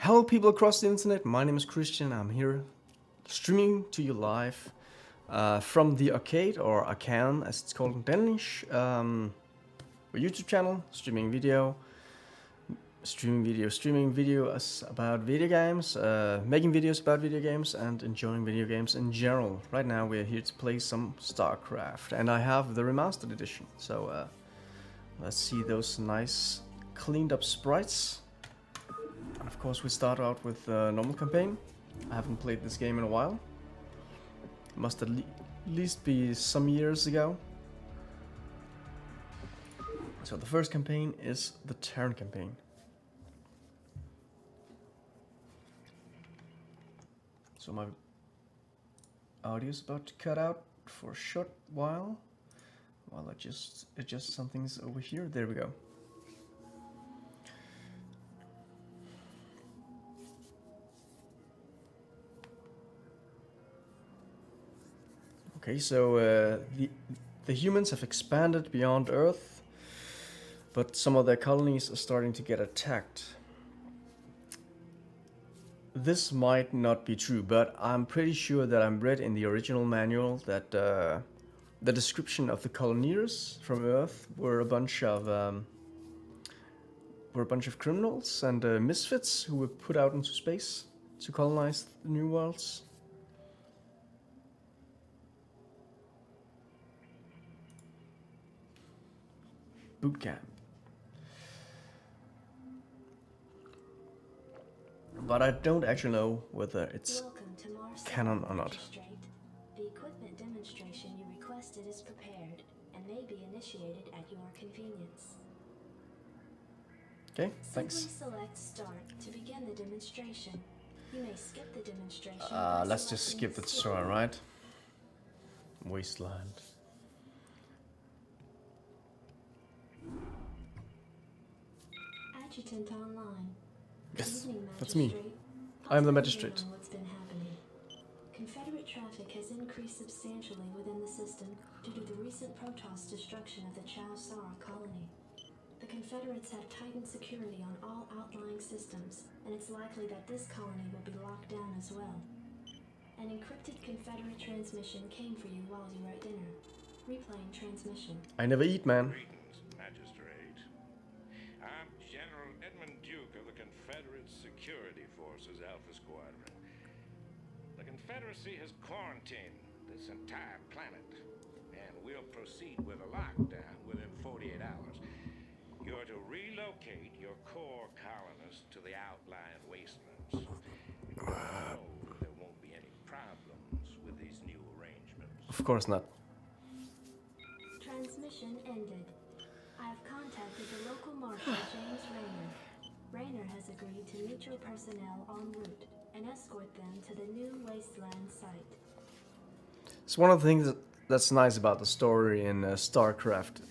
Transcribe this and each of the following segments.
Hello people across the internet, my name is Christian, I'm here streaming to you live from the arcade, or arcane as it's called in Danish, a YouTube channel, streaming videos about video games, making videos about video games and enjoying video games in general. Right now we are here to play some Starcraft and I have the Remastered edition, so let's see those nice cleaned up sprites. And of course we start out with the normal campaign. I haven't played this game in a while. It must at least be some years ago. So the first campaign is the Terran campaign. So my audio is about to cut out for a short while I just adjust some things over here. There we go. Okay, so the humans have expanded beyond Earth, but some of their colonies are starting to get attacked. This might not be true, but I'm pretty sure that I'm read in the original manual that the description of the coloniers from Earth were a bunch of criminals and misfits who were put out into space to colonize the new worlds. Boot camp. But I don't actually know whether it's canon or not. The equipment demonstration you requested is prepared and may be initiated at your convenience. Okay, thanks. Simply select start to begin the demonstration. You may skip the demonstration. Let's just skip the tutorial, right? Wasteland. Adjutant online. Yes, Evening, that's me. Magistrate. I am the I'll magistrate. tell you what's been happening. Confederate traffic has increased substantially within the system due to the recent Protoss destruction of the Chow Sara colony. The Confederates have tightened security on all outlying systems, and it's likely that this colony will be locked down as well. An encrypted Confederate transmission came for you while you were at dinner. Replaying transmission. I never eat, man. Greetings, Magistrate. I'm General Edmund Duke of the Confederate Security Forces Alpha Squadron. The Confederacy has quarantined this entire planet, and we'll proceed with a lockdown within 48 hours. You're to relocate your core colonists to the outlying wastelands. No, there won't be any problems with these new arrangements. Of course not. Transmission ended. I have contacted the local marshal, James Rayner. Rayner has agreed to meet your personnel en route and escort them to the new wasteland site. It's one of the things that's nice about the story in Starcraft,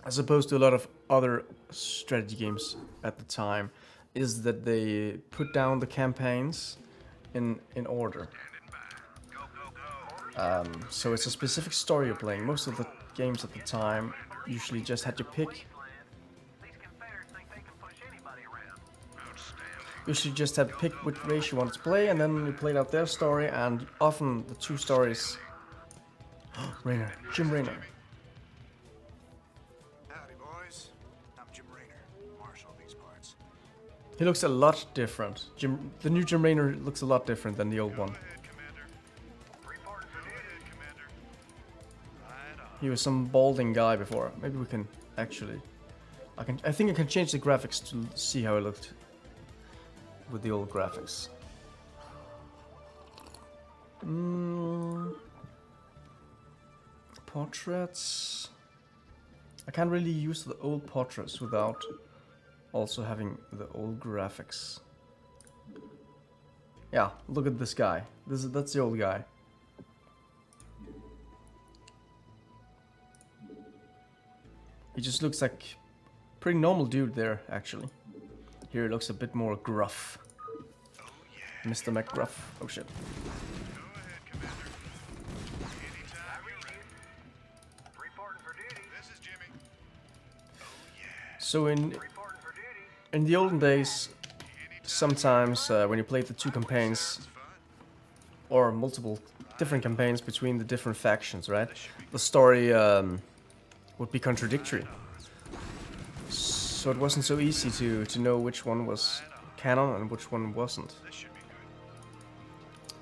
as opposed to a lot of other strategy games at the time, is that they put down the campaigns in order. So it's a specific story you're playing. Most of the games at the time usually just had you pick. Usually just had to pick which race you wanted to play, and then you played out their story, and often the two stories. Rayner, Jim Rayner. Howdy, boys. I'm Jim Rayner, Marshal of these parts. He looks a lot different. The new Jim Rayner looks a lot different than the old one. Go ahead, Commander. Reporting for duty, Commander. Right on. He was some balding guy before. Maybe we can actually... I think I can change the graphics to see how it looked with the old graphics. Portraits... I can't really use the old portraits without also having the old graphics. Yeah, look at this guy. That's the old guy. He just looks like pretty normal dude there, actually. Here he looks a bit more gruff. Oh, yeah. Mr. McGruff. Oh shit. Go ahead, Commander. Anytime you're ready. Reporting for duty. This is Jimmy. Oh, yeah. So in Reporting for duty. in the olden days, sometimes when you play the two campaigns, or multiple different campaigns between the different factions, right? The story would be contradictory. So it wasn't so easy to know which one was canon and which one wasn't.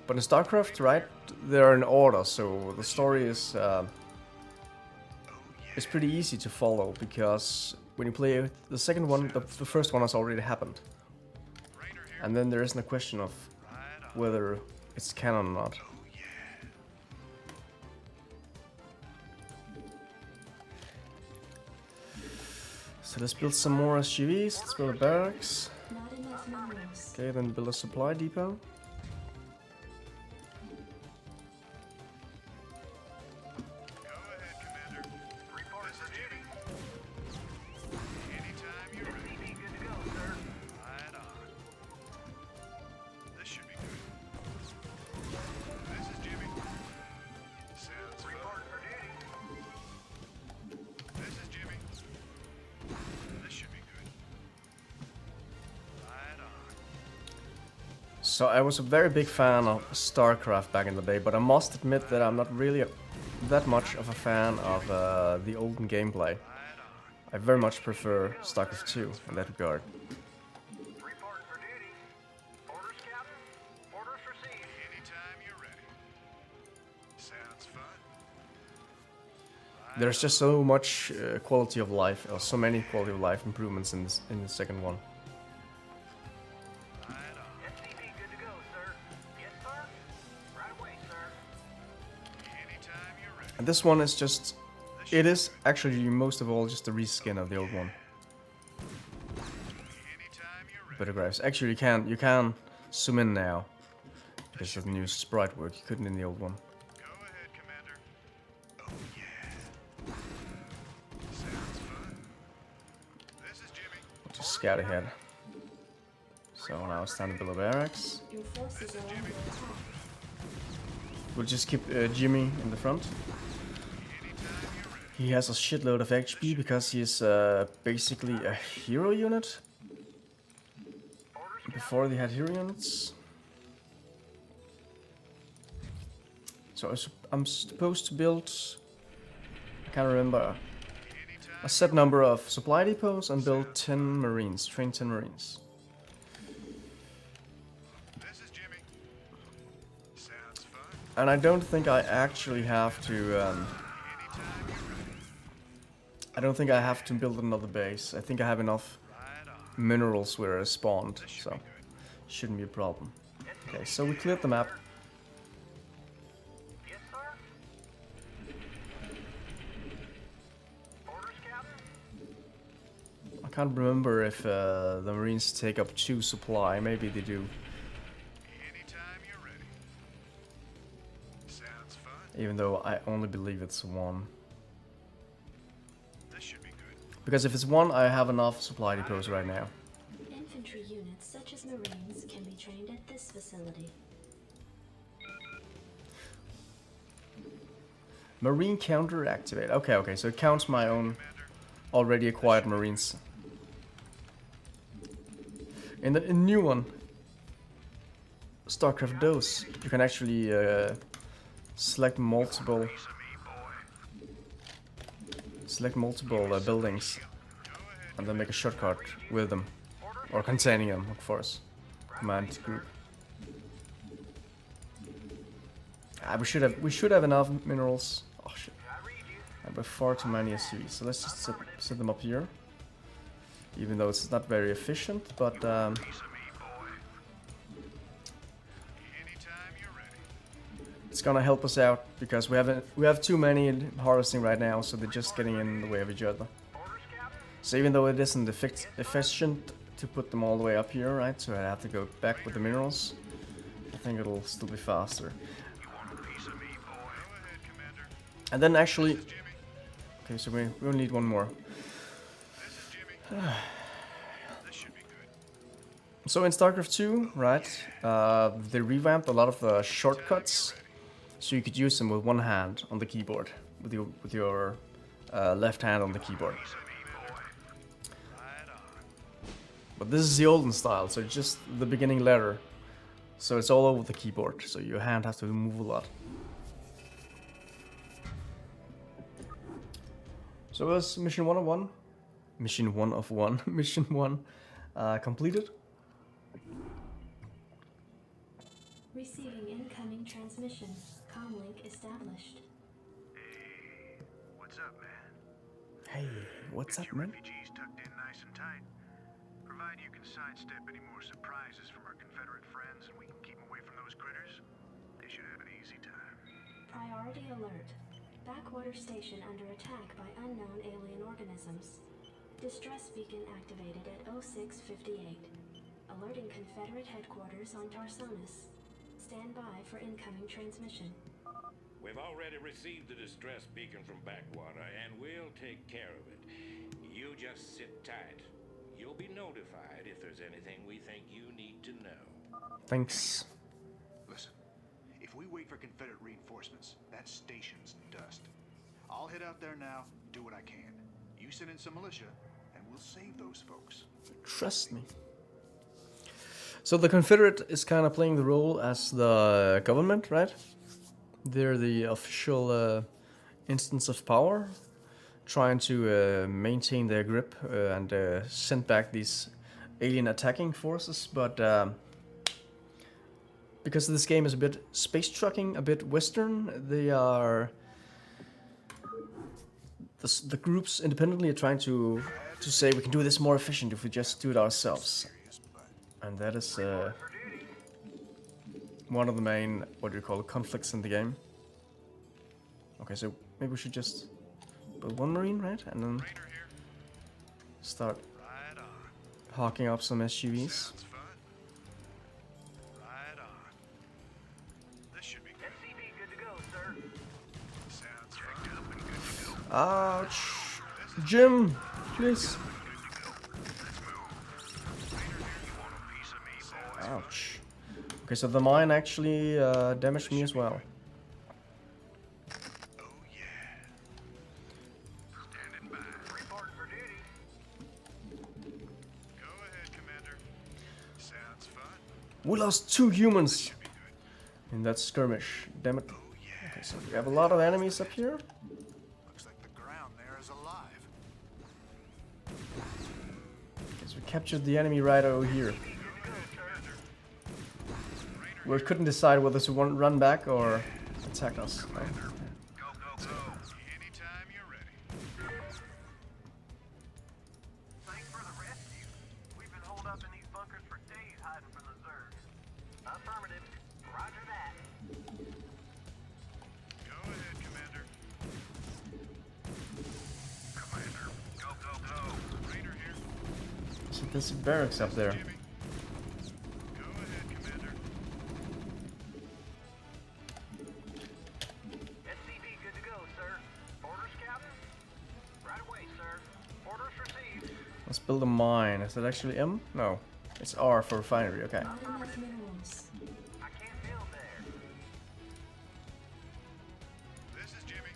But in Starcraft, right, they're in order, so the story is pretty easy to follow, because when you play the second one, the first one has already happened. And then there isn't a question of whether it's canon or not. So let's build some more SUVs, let's build a barracks. Not enough minerals. Okay, then build a supply depot. Go ahead, Commander. Report for duty. Anytime you're ready. SCV good to go, sir. Right on. This should be good. This is Jimmy. Sounds report for duty. This is Jimmy. This should be good. Right on. So I was a very big fan of Starcraft back in the day, but I must admit that I'm not really that much of a fan of the olden gameplay. I very much prefer Starcraft 2 in that regard. Report for duty. Orders, Captain. Orders received. Anytime you're ready. Sounds fun. There's just so much quality of life, or so many quality of life improvements in the second one. SCV good to go, sir. Yes, sir. Right away, sir. Anytime you're ready. And this one is just, it is actually most of all just a reskin of the old one. Anytime you're ready. Better graphics. Actually, you can zoom in now because of the new sprite work. You couldn't in the old one. Go ahead, Commander. Oh, yeah. Sounds fun. This is Jimmy. Just scout ahead. So now it's time to build a barracks. Your forces are under attack. We'll just keep Jimmy in the front. He has a shitload of HP because he's basically a hero unit. Before they had hero units. So I'm supposed to build, I can't remember, a set number of supply depots and build 10 marines, train 10 marines. This is Jimmy. Sounds fun. And I don't think I actually have to I don't think I have to build another base. I think I have enough minerals where I spawned, so shouldn't be a problem. Okay, so we cleared the map. Yes, sir. Orders, Captain. I can't remember if the marines take up 2 supply. Maybe they do, Anytime you're ready. Sounds fun. even though I only believe it's 1. This should be good. Because if it's 1, I have enough supply depots right now. Infantry units such as Marines can be trained at this facility. Marine counter activate. Okay, so it counts my own already acquired marines. In the new one, Starcraft DOS, you can actually select multiple buildings and then make a shortcut with them, or containing them, of course. Command group. We should have enough minerals. Oh shit! I have far too many SUVs, so let's just set them up here. Even though it's not very efficient, but Anytime you're ready. it's gonna help us out because we have too many harvesting right now, so they're just getting in the way of each other. Orders, Captain. So even though it isn't efficient to put them all the way up here, right? So I have to go back with the minerals. I think it'll still be faster. You want a piece of me, boy? Go ahead, Commander. And then actually, This is Jimmy. okay, so we only need one more. This is Jimmy. This should be good. So in StarCraft 2, right? They revamped a lot of the shortcuts, so you could use them with one hand on the keyboard, with your left hand on the keyboard. Piece of me, boy. Right on. But this is the olden style, so it's just the beginning letter. So it's all over the keyboard, so your hand has to move a lot. So it was mission 1 of 1. Mission 1 of 1. Mission 1 completed. Receiving incoming transmission. Comlink established. Hey, what's up, man? Hey, what's Got up, your man? refugees tucked in nice and tight. Provided you can sidestep any more surprises from our Confederate friends and we can keep them away from those critters, they should have an easy time. Priority alert. Backwater station under attack by unknown alien organisms. Distress beacon activated at 0658. Alerting Confederate headquarters on Tarsonis. Stand by for incoming transmission. We've already received the distress beacon from Backwater, and we'll take care of it. You just sit tight. You'll be notified if there's anything we think you need to know. Thanks. Listen, if we wait for Confederate reinforcements, that station's dust. I'll head out there now, do what I can. You send in some militia, and we'll save those folks. Trust me. So the Confederate is kind of playing the role as the government, right? They're the official instance of power, trying to maintain their grip and send back these alien attacking forces. But because this game is a bit space trucking, a bit Western, they are the groups independently are trying to say we can do this more efficient if we just do it ourselves. And that is one of the main, what do you call it, conflicts in the game. Okay, so maybe we should just build one marine, right? And then start Right on. hawking up some SUVs. Sounds fun. Right on. This should be good. SCV good to go, sir. Sounds checked up and good to go. Ouch! Jim, please. Ouch. Okay, so the mine actually damaged me as well. Oh yeah. Standing by. Reporting for duty. Go ahead, Commander. Sounds fun. We lost 2 humans in that skirmish. Damn it. Okay, so we have a lot of enemies up here. Looks like the ground there is alive. Okay, so we captured the enemy right over here. We couldn't decide whether to run back or attack us. Right? Go, go, go. Anytime you're ready. Thanks for the rescue. We've been holed up in these bunkers for days hiding from the Zergs. Affirmative. Roger that. Go ahead, Commander. Commander, go, go, go. Raider here. So there's barracks up there. Jimmy. Go ahead, Commander. SCV good to go, sir. Orders, Captain? Right away, sir. Orders received. Let's build a mine. Is it actually M? No. It's R for refinery, okay. Not enough minerals. I can't build there. This is Jimmy.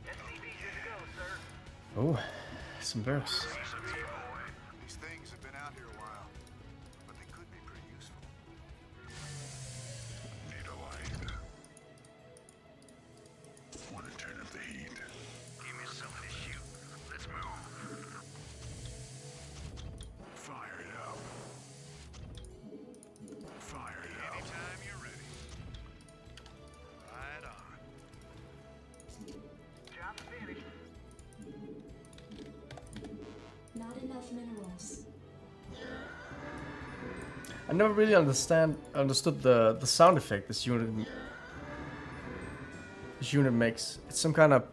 SCV good to go, sir. Oh, some barracks. These things have been out here a while, but they could be pretty useful. Need a light. Want to turn up the heat? Give me something to shoot. Let's move. Fire it up. Fire it up. Anytime you're ready. Right on. Job finished. Not enough minerals. I never really understood the sound effect this unit makes. It's some kind of,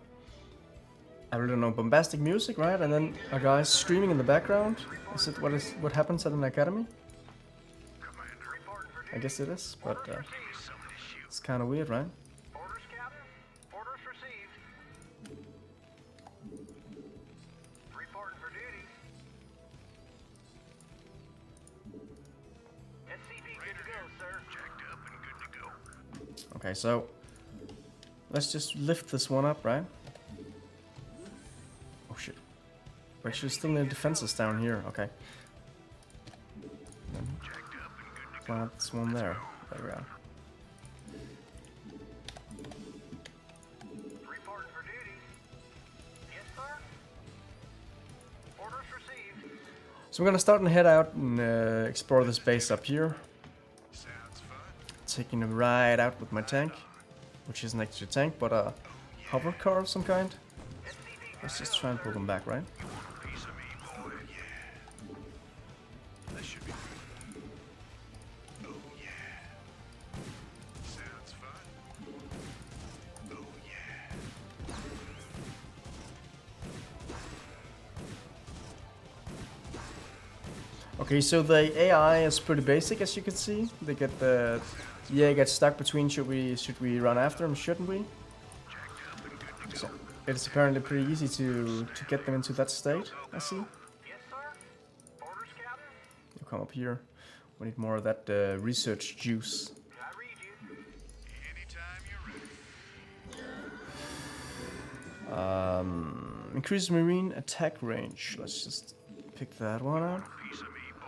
I really don't know, bombastic music, right? And then a guy screaming in the background. Is it what happens at an academy? Commander reporting for I guess it is, but something to shoot. it's kind of weird, right? Orders, Captain. Orders received. Reporting for duty. SCV good to go, sir. Jacked up and good to go. Okay, so let's just lift this one up, right? Oh shit. We actually still need defenses down here, okay. plant this one there. There we go. Reporting for duty. Yes, sir. Orders received. So we're gonna start and head out and explore this base up here. Sounds fun. Taking a ride out with my tank, which isn't actually a tank, but a hover car of some kind. Let's just try and pull them back, right? You want a piece of me, boy? Yeah. That should be good. Oh, yeah. Sounds fun. Oh, yeah. Okay, so the AI is pretty basic, as you can see. They get the get stuck between should we run after them, shouldn't we? So it's apparently pretty easy to get them into that state. I see. Yes, sir. Orders, Captain. You come up here. We need more of that research juice. I read you. Anytime you're ready. Increase marine attack range. Let's just pick that one out. Piece of me, boy.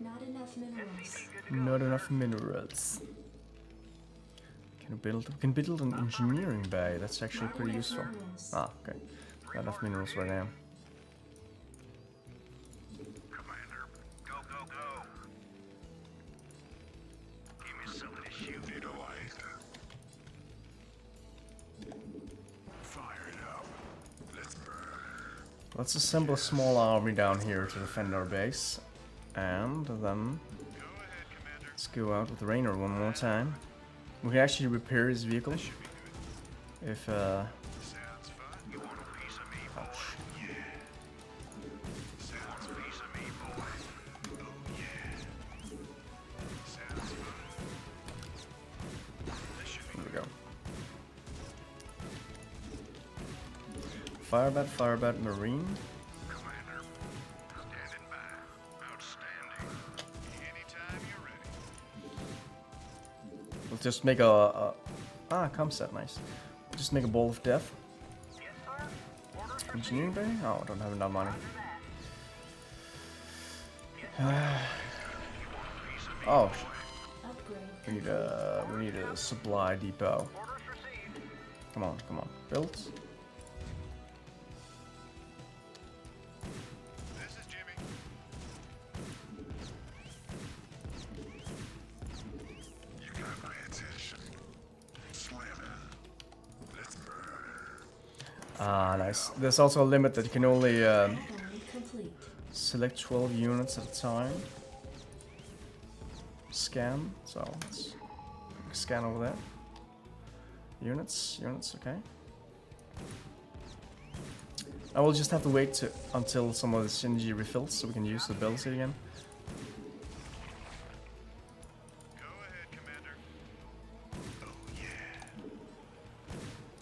Not enough minerals. Not enough minerals. Can we build an engineering bay? That's actually Not pretty enough useful. minerals. Ah, okay. Not enough minerals right now. Commander, go, go, go. Give me something to shoot. Need a light. Fire it up. Let's burn. Let's assemble a small army down here to defend our base. And then Go ahead, Commander. let's go out with Rainer one more time. We can actually repair his vehicle Should be good. if Sounds fun. You want a piece of me, boy? Yeah. Sounds a piece of me, boy. Oh, yeah. Sounds fun. This should be There we good. go. Firebat, Marine. Commander, standing by. Outstanding. Anytime you're ready. We'll just make comset, nice. We'll just make a ball of death. Yes, sir. Orders for Engineering bay? Oh, I don't have enough money. Oh, Upgrade. we need a supply depot. orders received. Come on, build. This is Jimmy. You got my attention. Slamming. Let's burn. Ah, nice. There's also a limit that you can only Upgrade complete. select 12 units at a time. Scan, so let's scan over there. Units, okay. I will just have to wait until some of the synergy refills so we can use the ability again. Go ahead, Commander. Oh, yeah.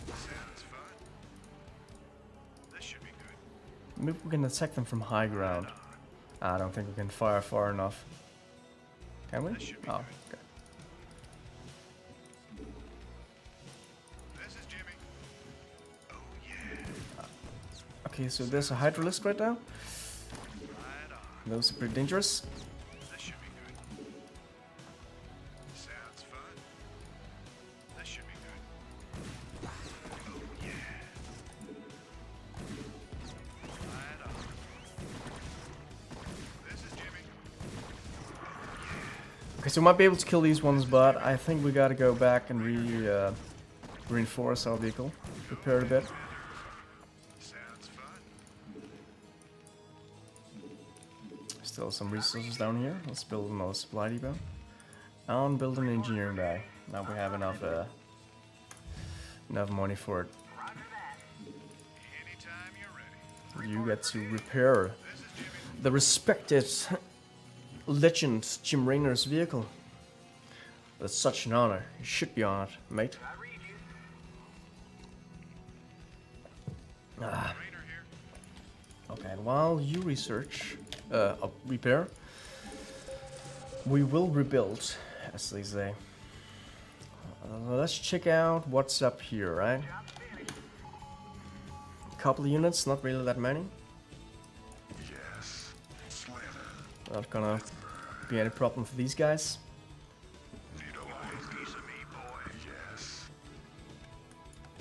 Sounds fun. This should be good. Maybe we can attack them from high ground. I don't think we can fire far enough. Can we? This should be Oh, good. okay. This is Jimmy. Oh, yeah. Okay, so there's a hydralisk right now. Right on. Those are pretty dangerous. This should be good. Sounds fun. This should be good. Oh, yeah. Right on. This is Jimmy. Okay, so we might be able to kill these ones, but I think we gotta go back and reinforce our vehicle. Repair it a bit. Sounds fun. Still some resources down here. Let's build another supply depot. And build an engineering bay. Now we have enough money for it. Roger that. Anytime you're ready. You get to repair This is Jimmy. the respected legend Jim Raynor's vehicle. That's such an honor. You should be honored, mate. I read you. Ah, Rainer here. okay, and while you repair, we will rebuild, as they say. Let's check out what's up here, right? Couple of units, not really that many. Yes. Not gonna be any problem for these guys. You don't want a piece of me, boy? Yes.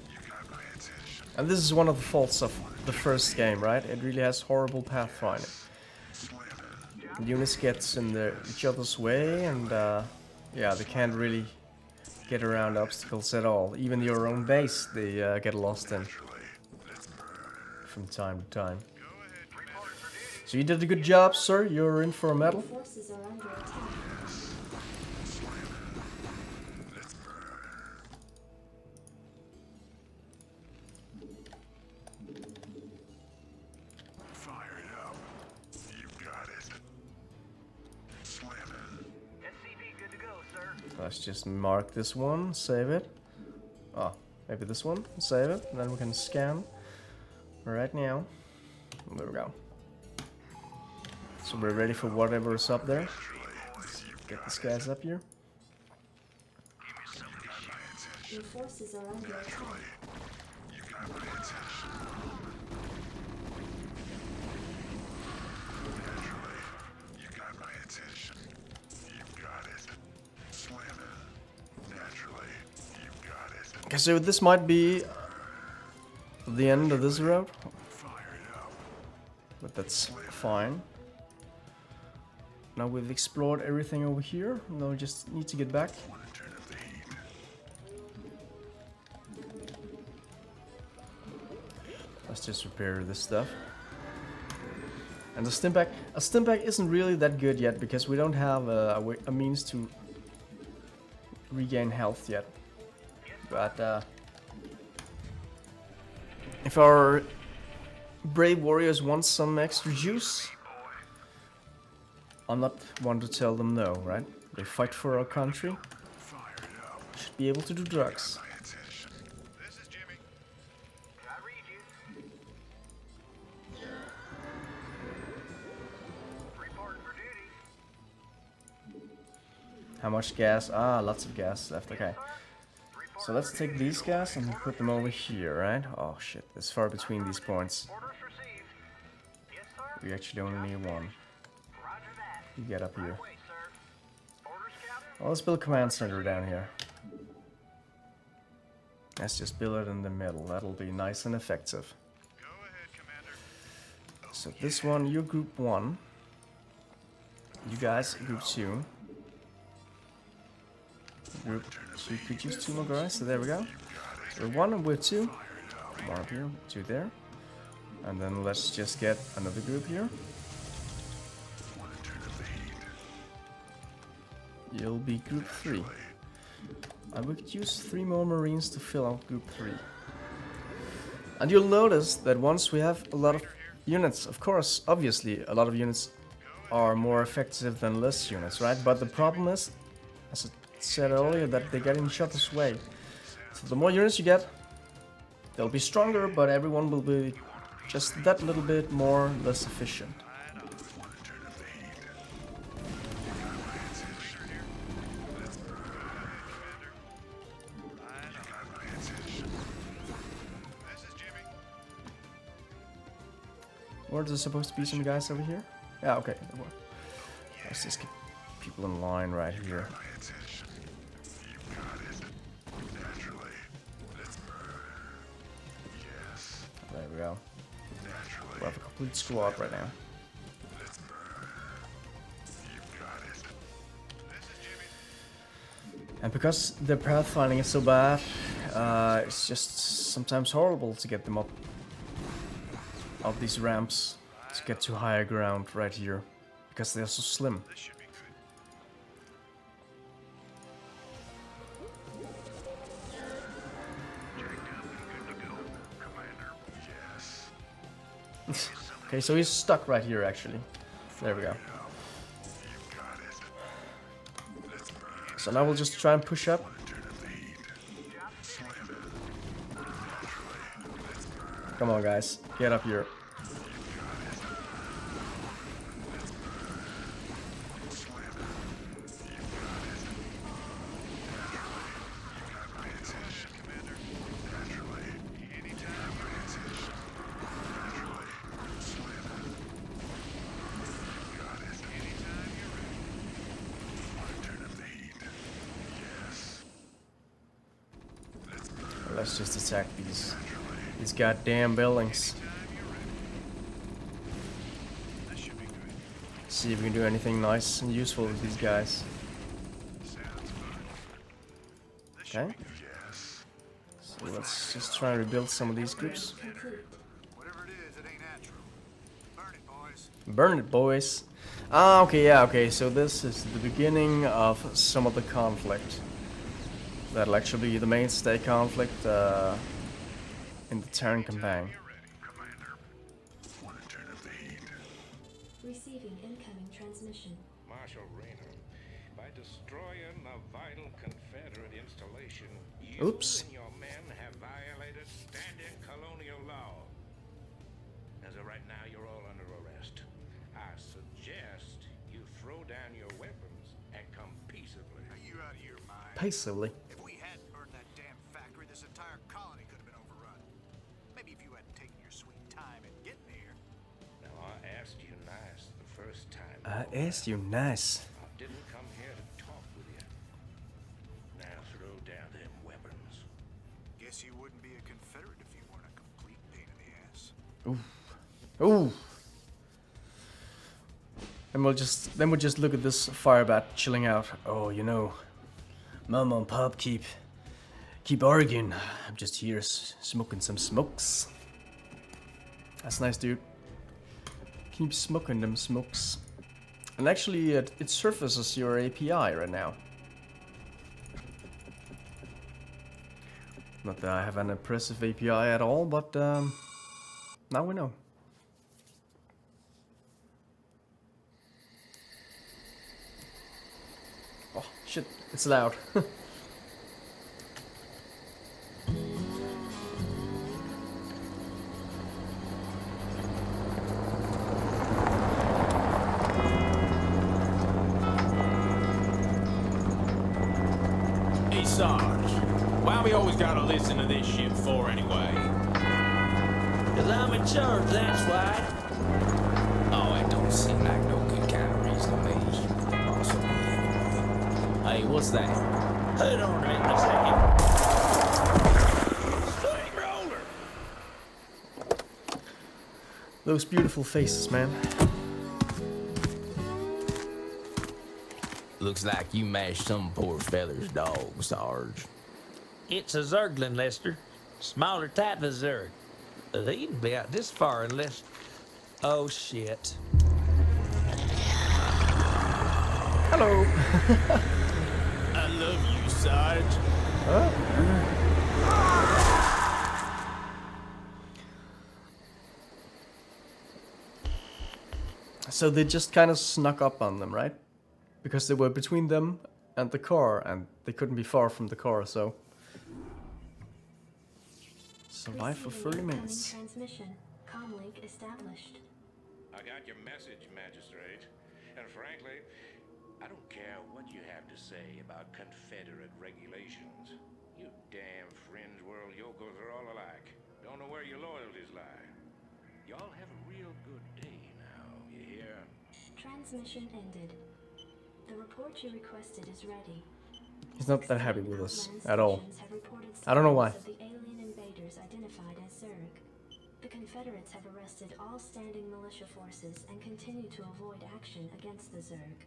You got my attention. And this is one of the faults of the first game, right? It really has horrible pathfinding. Slam it. The units gets in each other's way, and yeah, they can't really get around obstacles at all. Even your own base, they get lost in from time to time. So you did a good job, sir. You're in for a medal. Forces are under attack. Fire it up. You got it. Slam it. SCV good to go, sir. Let's just mark this one, save it. Oh, maybe this one, save it, and then we can scan right now. There we go. So we're ready for whatever is up there. Get these guys up here. Your forces are under attack. You got my attention. Naturally. You got my attention. You got it. Slam it. Naturally. You got it. Okay, so this might be the end of this route, Fire it up. but that's fine. Now we've explored everything over here. Now we just need to get back. Want to turn up the heat. Let's just repair this stuff. And the stim pack isn't really that good yet because we don't have a means to regain health yet. But if our brave warriors want some extra juice, I'm not one to tell them no, right? They fight for our country. Fire it up. Should be able to do drugs. My attention. This is Jimmy. I read you. Reporting for duty. How much gas? Ah, lots of gas left. Okay. So let's take these guys and put them over here, right? Oh shit, there's far between these points. Orders received. Yes, sir. We actually only need one. Roger that. You get up here. Wait, sir. Orders, Captain. Well, let's build a command center down here. Let's just build it in the middle. That'll be nice and effective. Go ahead, Commander. So this one, you group 1. You guys, group 2. Group 2 could use 2 more guys, so there we go. We're 1 and we're 2. 1 up here, 2 there. And then let's just get another group here. Want to turn up the heat. You'll be group 3. I would use 3 more marines to fill out group 3. And you'll notice that once we have a lot of units, of course, obviously, a lot of units are more effective than less units, right? But the problem is, as I said earlier, that they get in each other's way. So the more units you get, they'll be stronger, but everyone will be just that little bit more less efficient. Want to turn up the heat. You got my attention. Let's go ahead, Commander. You got my attention. This is Jimmy. Or there's supposed to be some guys over here? Yeah, okay. There were. Let's just get people in line right here. My attention. You got it. Naturally. Let's yes. There we go. Naturally. We have a complete squad right now. Let's you got it. This is Jimmy. And because the pathfinding is so bad, it's just sometimes horrible to get them up these ramps to get to higher ground right here because they're so slim. This should be good. Jacked up and good to go, Commander. Yes. Okay, so he's stuck right here actually. There we go. You got it. Let's burn. So now we'll just try and push up. Turn up the heat. Slam it. Naturally. Let's burn. Come on guys, get up here. Slam it. You got it. Naturally. You got my attention, Commander. Naturally. Anytime. My attention. Naturally. Slam it. You got it. Anytime. let's just attack these goddamn buildings. That should be good. See if we can do anything nice and useful with these guys. Sounds fun. That should Okay. be good. Yes. So let's just try and rebuild some of these groups. Complete. Whatever it is, it ain't natural. Burn it, boys. Burn it, boys. Ah, okay, yeah, okay. So this is the beginning of some of the conflict. That'll actually be the mainstay conflict in the Terran campaign. You're ready, Commander. Want to turn up the heat? Receiving incoming transmission. Marshal Rayner, by destroying the vital Confederate installation, you Oops. and your men have violated standing colonial law. As of right now, you're all under arrest. I suggest you throw down your weapons and come peaceably. Are you out of your mind? Peaceably. If we hadn't burned that damn factory, this entire colony could have been overrun. Maybe if you hadn't taken your sweet time in getting here. Now, I asked you nice the first time. I asked you nice. I didn't come here to talk with you. Now throw down them weapons. Guess you wouldn't be a Confederate if you weren't a complete pain in the ass. Ooh. And we'll just look at this firebat chilling out. Oh, you know, Mom and Pop keep arguing. I'm just here smoking some smokes. That's nice, dude. Keep smoking them smokes. And actually, it surfaces your API right now. Not that I have an impressive API at all, but now we know. Oh, shit, it's loud. Hey, Sarge, why we always gotta listen to this shit for anyway? Cause I'm in charge, that's why. Oh, it don't seem like no good kind of reason to me. Possibly anyway. Hey, what's that? Hold on a minute a second. Steamroller! Those beautiful faces, man. Looks like you mashed some poor fella's dog, Sarge. It's a Zerglin, Lester. Smaller type of Zerg. They can be out this far unless... Oh, shit. Hello. I love you, Sarge. So they just kind of snuck up on them, right? Because they were between them and the car, and they couldn't be far from the car, so... Survive for 30 Receiving incoming minutes. transmission. Comlink established. I got your message, Magistrate. And frankly, I don't care what you have to say about Confederate regulations. You damn fringe world yokels are all alike. Don't know where your loyalties lie. Y'all have a real good day now, you hear? Transmission ended. The report you requested is ready. He's not that happy with us Outland at all. stations have reported I don't know why. sightings of the alien invaders identified as Zerg. The Confederates have arrested all standing militia forces and continue to avoid action against the Zerg.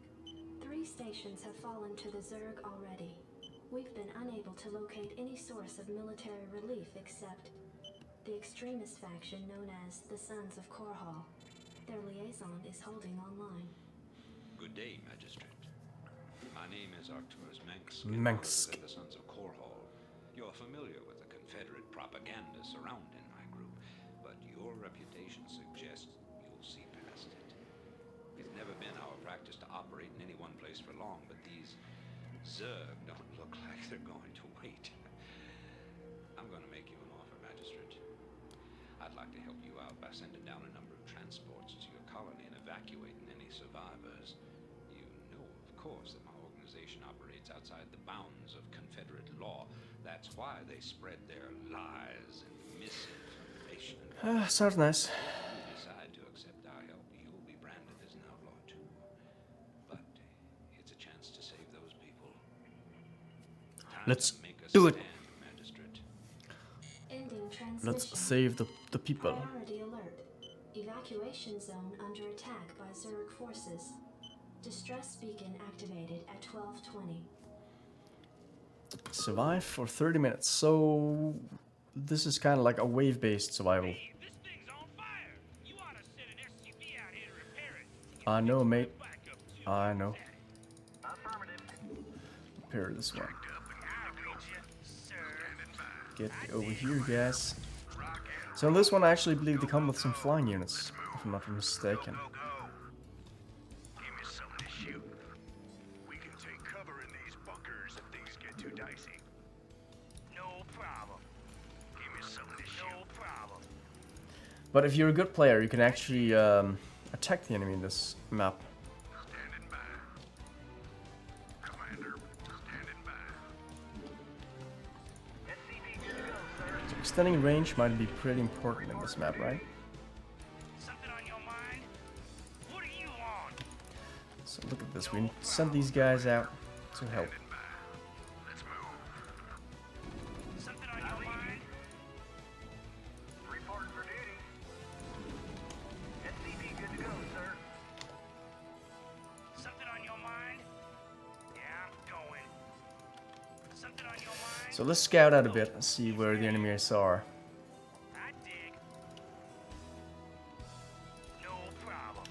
3 stations have fallen to the Zerg already. We've been unable to locate any source of military relief except the extremist faction known as the Sons of Korhal. Their liaison is holding online. Good day, Magistrate. My name is Arcturus Manx. Manx. The Sons of Korhal. You're familiar with the Confederate propaganda surrounding my group, but your reputation suggests you'll see past it. It's never been our practice to operate in any one place for long, but these Zerg don't look like they're going to wait. I'm going to make you an offer, Magistrate. I'd like to help you out by sending down a number of transports to your colony and evacuating any survivors. You know, of course, that my organization operates outside the bounds of Confederate law. That's why they spread their lies and misinformation. Sounds nice. If you decide to accept our help, you'll be branded as an outlaw too. But it's a chance to save those people. Time Let's to make a do it. stand, Magistrate. let's position. save the people. Priority alert. Evacuation zone under attack by Zerg forces. Distress beacon activated at 12:20. Survive for 30 minutes. So this is kind of like a wave-based survival. Hey, this thing's on fire. You ought to send an SCV out here to repair it. I know, mate. Back up to I know. affirmative. Repair this one. I read you, sir. Get over here, guys. So in this one, I actually believe they come with some flying units, if I'm not mistaken. Go, go. Give me something to shoot. We can take cover in these bunkers if things get too dicey. No problem. Give me something to shoot. No problem. But if you're a good player, you can actually attack the enemy in this map. Standing by. Commander, standing by. SCV good to go, sir. So extending range might be pretty important in this map, right? Something on your mind? What do you want? So look at this. We sent these guys out to help. Standing by. Let's move. Something on your mind? Reporting for duty. SCV good to go, sir. Something on your mind? Yeah, I'm going. Something on your mind? So let's scout out a bit and see where the enemies are. I dig. No problem.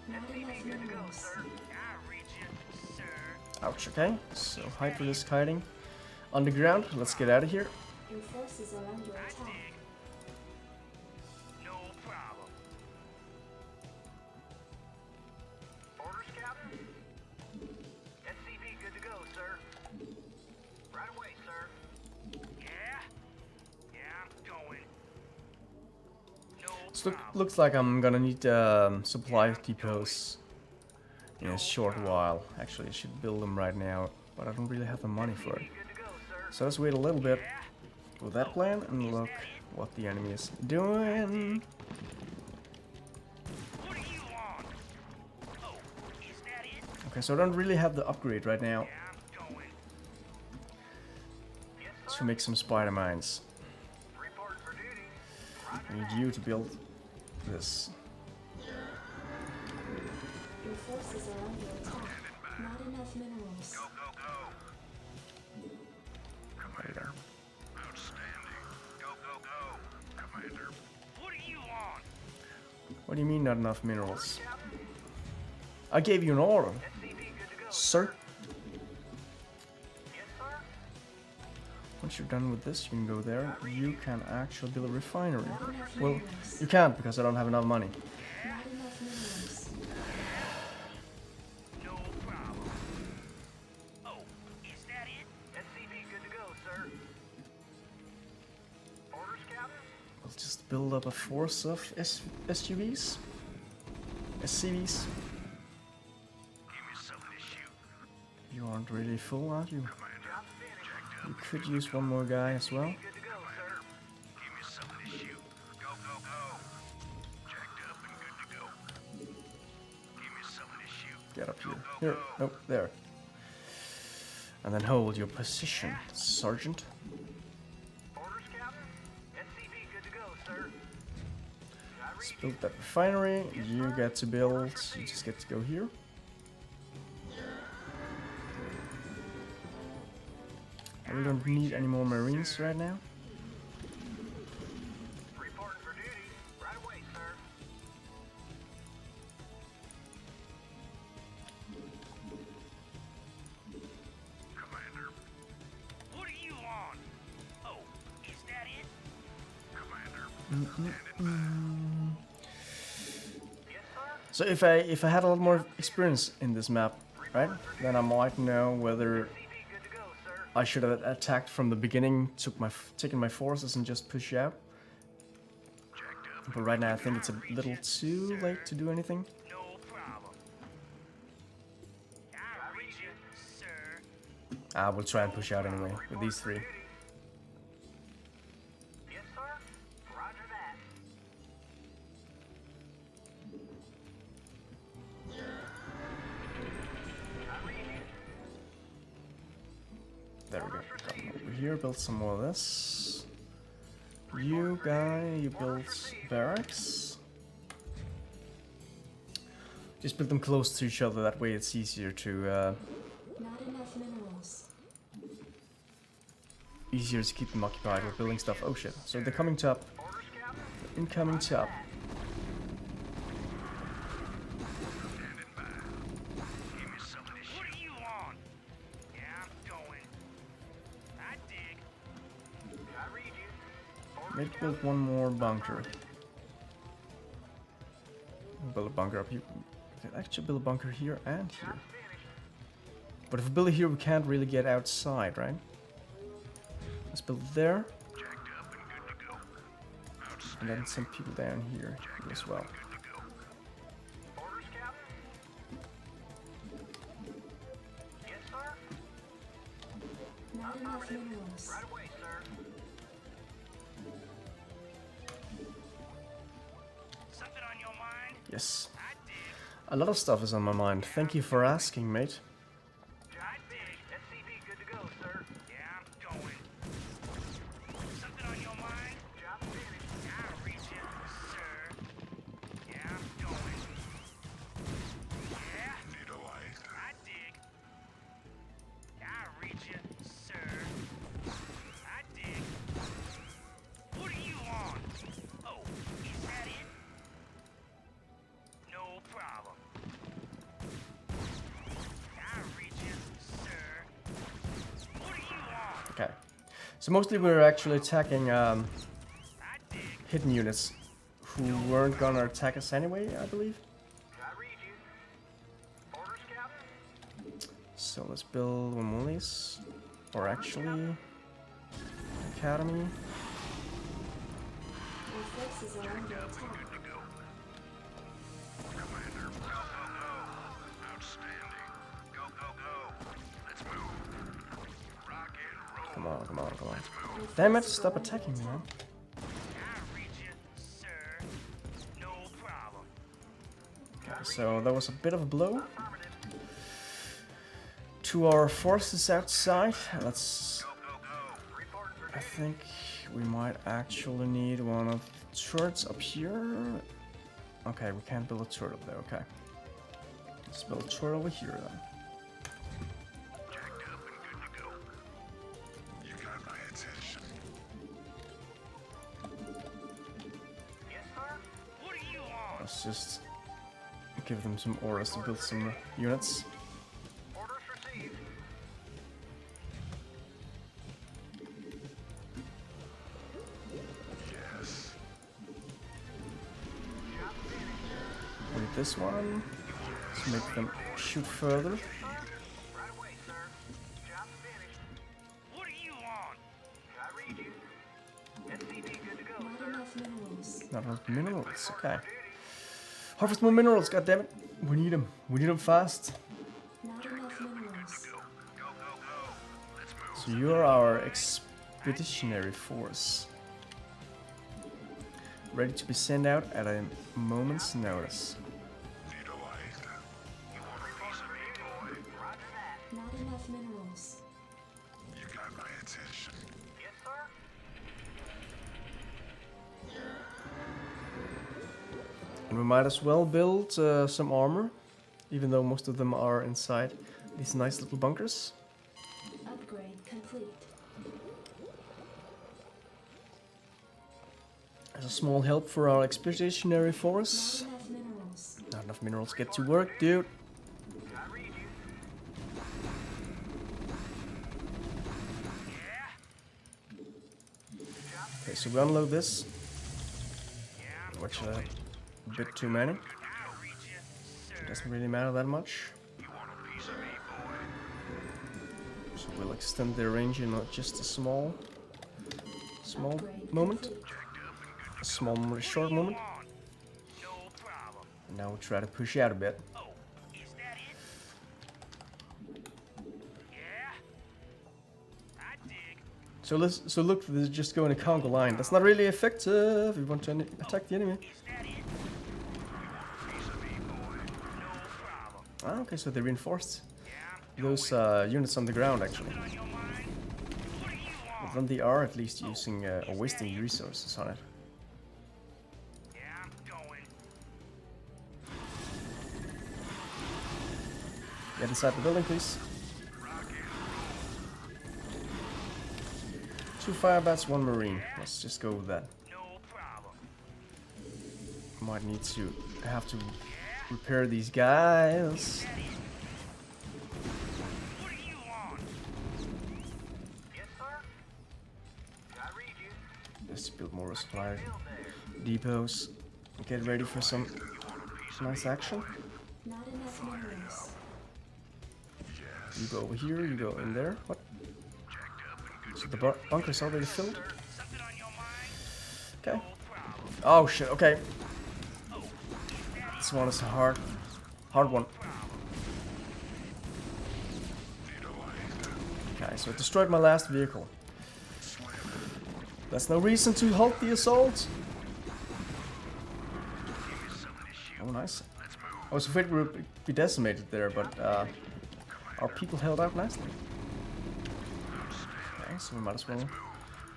Not enough Good to go, minerals. sir. I read you, sir. Ouch, okay. So hyperdisk hiding underground. Let's get out of here. Your forces are under I attack. dig. No problem. Orders, Captain? SCV good to go, sir. Right away, sir. Yeah? Yeah, I'm going. No So problem. looks like I'm gonna need supply depots in a short while. Actually, I should build them right now, but I don't really have the money for it. Good to go, sir. So let's wait a little bit with that plan and look what the enemy is doing. What do you want? Oh, is that it? Okay, so I don't really have the upgrade right now Yeah, I'm going. Yes, sir. to make some spider mines. Reporting for duty. I need you to build this. Your forces are under attack. Not enough minerals. Go, go, go. There we go. Outstanding. Go, go, go. Commander. What do you want? What do you mean not enough minerals? I gave you an order, SCV good to go. sir. Yes, sir. Once you're done with this, you can go there. You can actually build a refinery. Not enough Well, minerals. you can't because I don't have enough money. Not enough minerals. No problem. Oh, is that it? SCV good to go, sir. Orders, Captain? We'll just build up a force of SUVs. SCVs. Give me something to shoot. You aren't really full, are you? Commander. Job finished. Jacked up. You could use one more guy as well. Good to go, sir. Give me something to shoot. Go, go, go. Jacked up and good to go. Give me something to shoot. Get up here. Here. Nope, there. And then hold your position, Sergeant. Orders, Captain? SCV good to go, sir. I Let's read build that refinery. You get to build. You just get to go here. We don't need any more marines right now. Reporting for duty. Right away, sir. Commander. What do you want? Oh, is that it? Commander. Standing by. Yes, sir. So if I had a lot more experience in this map, right, then I might know whether SCV good to go, sir. I should have attacked from the beginning, taken my forces and just push out. Jacked up. But right now I think it's a little too late to do anything. No problem. I read you, sir. I will try and push out anyway with these three. Yes, sir. Roger that. I read you. There we go. Got one over here, build some more of this. You guy, you build barracks. Just build them close to each other, that way it's easier to Not enough minerals. easier to keep them occupied with building stuff. Oh shit. So they're coming top. Incoming top. What are you on? Yeah, I'm going. I dig. I read you. Maybe build one more bunker. Build a bunker up here. We can actually build a bunker here and here. But if we build it here, we can't really get outside, right? Let's build it there. And then some people down here as well. Orders, Captain? Yes, sir? Not enough minerals. Right away, sir. Something on your mind? Yes. I dig. A lot of stuff is on my mind. Thank you for asking, mate. I dig. SCV good to go, sir. Yeah, I'm going. Something on your mind? Job finished. I'll reach you, sir. Yeah, I'm going. Yeah? Need a light. I dig. I'll reach you, sir. I dig. What are you on? Oh, is that it? No problem. I'll reach you, sir. What are you on? Okay. So mostly we're actually attacking I dig. hidden units who weren't gonna attack us anyway, I believe. I read you. Orders, Captain? So let's build one more of these. Or actually... Academy. Our forces are under attack. Commander, go, go, go. Outstanding. Go, go, go. Let's move. Rock and roll. Come on, come on, come on. Our Damn it, forces stop are under attacking me, man. I'll reach you, sir. No problem. Okay, so that was a bit of a blow to our forces outside. Let's... I think we might actually need one of the turrets up here. Okay, we can't build a turret up there, okay. Let's build a turret over here then. Jacked up and good to go. You got my attention. Yes, sir? What are you on? Let's just give them some orders to build some units. Orders received. Yes. With this one, let's make them shoot further. Right away, sir. Job finished. What are you on? I read you. SCV good to go, Not sir. enough minerals. Not enough minerals, okay. Harvest more minerals, goddammit. We need them. We need them fast. Not enough minerals. Go, go, go. Let's move. So you're our expeditionary force. Ready to be sent out at a moment's notice. Need a light. You want a piece of me, boy? Roger that. Not enough minerals. You got my attention. Yes, sir? And we might as well build some armor, even though most of them are inside these nice little bunkers. Upgrade complete. As a small help for our expeditionary force. Not enough minerals. Not enough minerals. Get to work, dude. I read you. Yeah? Okay, so we unload this, Yeah, which a bit too many. I'll read you, sir. Doesn't really matter that much. You want a piece of me, boy? So we'll extend their range in just a small Upgrade moment. complete. A small, short moment. On. No problem. And now we'll try to push out a bit. Oh, is that it? Yeah? I dig. So look, this is just going a conga line. That's not really effective. We want to attack the enemy. Is that it? Piece of me, boy? No problem. Ah, okay, so they reinforced Yeah? those units on the ground actually. On your mind? What are you on? With then they are at least using or wasting resources on it. Yeah, I'm going. Get inside the building, please. 2 firebats, 1 marine. Let's just go with that. No problem. Might need to have to repair these guys. What do you want? Yes, sir. I read you. Just build more supply depots. Get ready for some nice action. Not enough minerals. You go over here, you go in there. What? So the bunker's already filled? Something on your mind? Okay. No problem. Oh shit, okay. This one is a hard one. Okay, so it destroyed my last vehicle. That's no reason to halt the assault. Oh, nice. I was afraid we would be decimated there, but our people held out nicely. Okay, so we might as well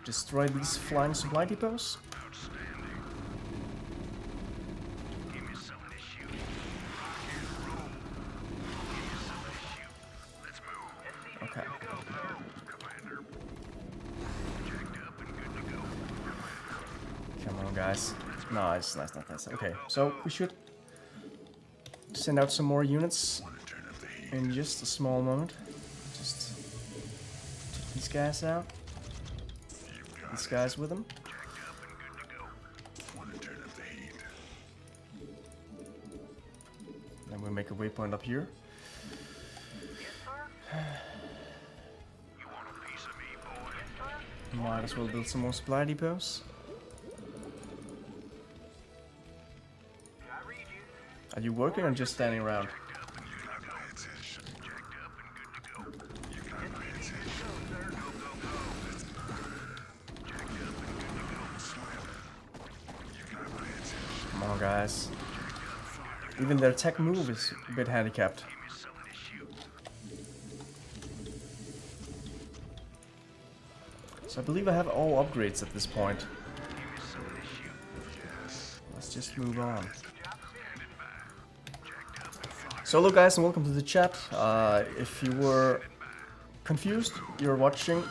destroy these flying supply depots. Okay. Come on, guys. Nice. Okay, so we should send out some more units in just a small moment. Just take these guys out. These guys with them. Then we'll make a waypoint up here. Might as well build some more supply depots. Are you working or just standing around? Come on, guys. Even their tech move is a bit handicapped. So I believe I have all upgrades at this point. Let's just move on. So hello guys and welcome to the chat. If you were confused, you're watching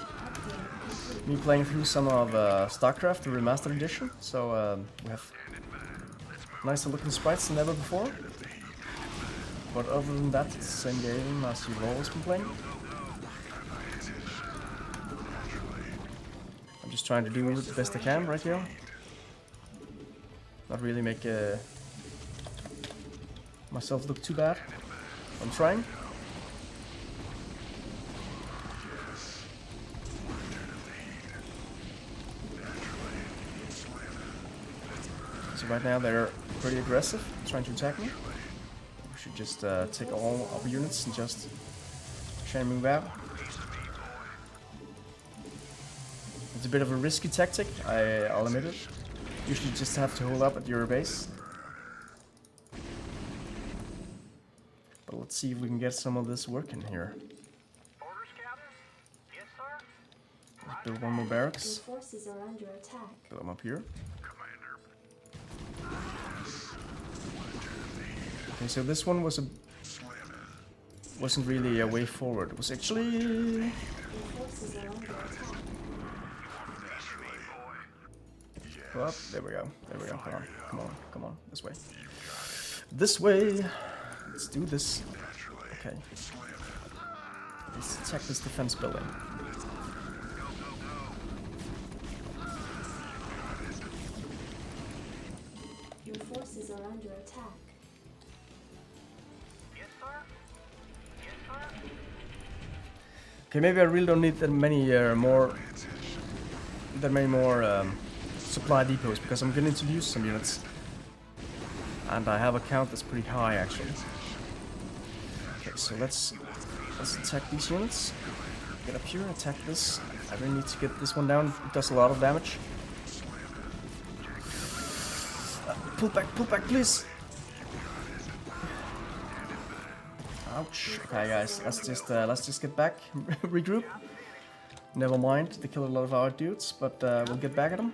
me playing through some of Starcraft, the Remastered edition. So we have nicer looking sprites than ever before. But other than that, it's the same game as you've always been playing. I'm just trying to do the best I can right here. Not really make myself look too bad. I'm trying. So right now they're pretty aggressive, trying to attack me. We should just take all our units and just try and move out. It's a bit of a risky tactic, I'll admit it. Usually just have to hold up at your base. But let's see if we can get some of this working here. Orders, Captain? Yes, sir. Let's build one more barracks. Your forces are under attack. Build them up here. Okay, so this one wasn't really a way forward. It was actually... Your forces are under attack. Go up. There we go. There we go. Come on. This way. This way. Let's do this. Okay. Let's attack this defense building. Your forces are under attack. Yes, sir. Yes, sir. Okay, maybe I really don't need that many more supply depots because I'm going to introduce some units, and I have a count that's pretty high actually. Okay, so let's attack these units. Get up here, attack this. I really need to get this one down. It does a lot of damage. Pull back, please. Ouch. Okay, guys, let's just get back, regroup. Never mind, they killed a lot of our dudes, but we'll get back at them.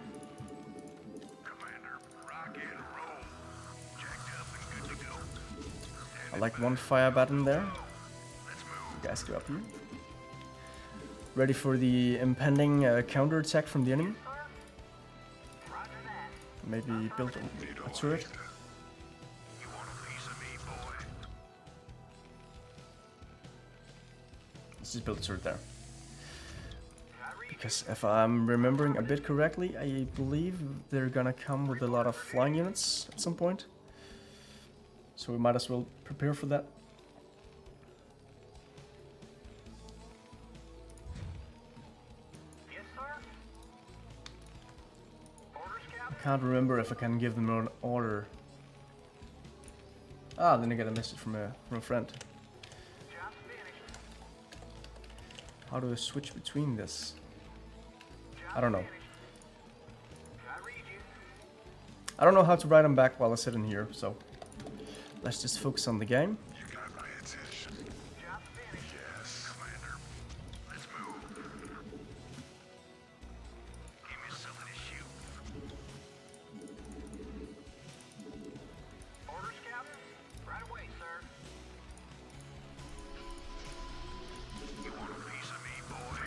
Commander, rock and roll. Jacked up and good to go. I like one fire button there. Let's move. You guys go up here. Ready for the impending counterattack from the enemy. Maybe build a turret. You want a piece of me, boy? Let's just build a turret there. Because if I'm remembering a bit correctly, I believe they're gonna come with a lot of flying units at some point. So we might as well prepare for that. Yes, sir. Orders, I Captain. can't remember if I can give them an order. Ah, then I get a message from a friend. Job's finished. How do I switch between this? I don't know. I read you. I don't know how to write them back while I sit in here, so let's just focus on the game. You got my attention. Job's finished. Yes, Commander. Let's move. Give me something to shoot. Orders, Captain. Right away, sir. You want a piece of me, boy?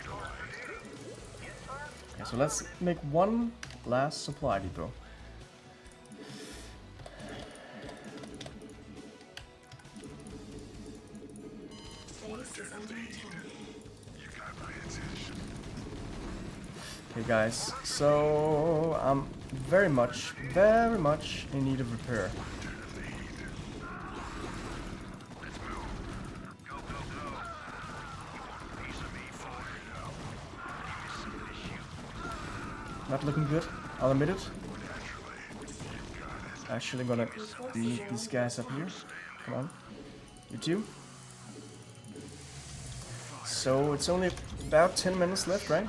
Yes, sir. Okay, so let's make one last supply depot. Base is under attack. You got my attention. Okay guys, so I'm very much in need of repair. Go, go, go. You want a piece of me, boy? Give me something to shoot. Not looking good, I'll admit it. Actually gonna need these guys up here. Come on. You too. So it's only about 10 minutes left, right?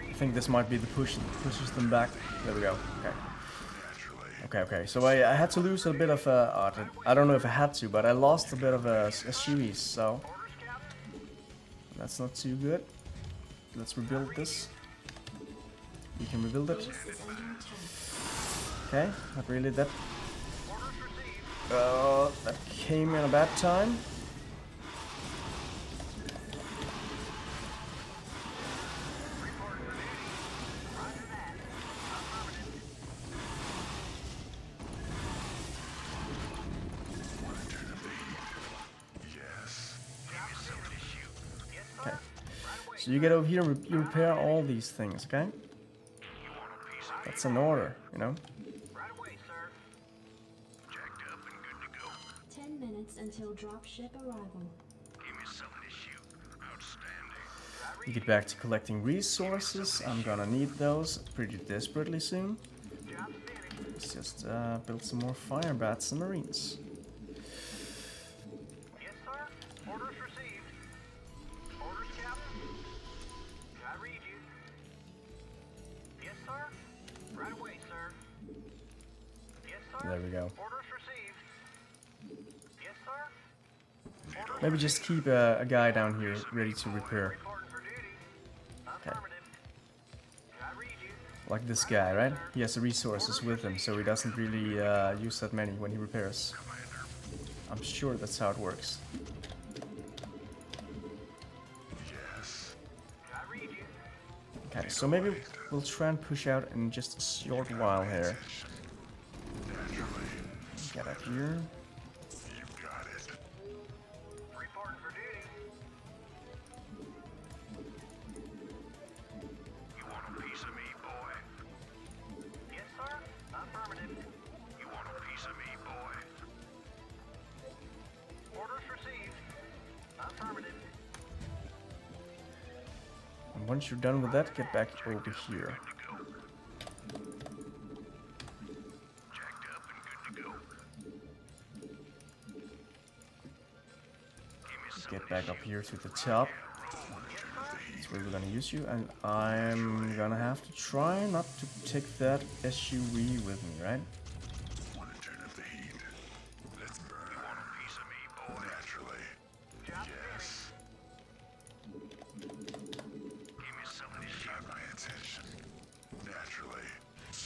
I think this might be the push that pushes them back. There we go. Okay, so I had to lose a bit of I don't know if I had to, but I lost a bit of SUVs, so that's not too good. Let's rebuild this. We can rebuild it. Base is under attack. Okay, not really that. That came in a bad time. Okay, so you get over here, you repair all these things, okay? That's an order, you know? Right away, sir. Jacked up and good to go. 10 minutes until dropship arrival. Give me something to shoot. Outstanding. You get back to collecting resources. I'm gonna need those pretty desperately soon. Job's finished. Let's just build some more fire bats and marines. Yes, sir. Orders received. Orders, Captain. I read you. Yes, sir. Right away, sir. Yes, sir. There we go. Orders received. Yes, sir. Maybe just keep a guy down here ready to repair. Reporting for duty. Affirmative. I read you. Like this guy, right? He has the resources with him, so he doesn't really use that many when he repairs. I'm sure that's how it works. Yes. I read you. Okay, so maybe we'll try and push out in just a short while here. Get up here. You got it. Reporting for duty. You want a piece of me, boy? Yes, sir. Affirmative. You want a piece of me, boy? Orders received. Affirmative. And once you're done with that, get back over here. Jacked up and good to go. Get back up here to the top. That's where we're gonna use you, and I'm gonna have to try not to take that SUV with me, right? Want to turn up the heat? Let's burn.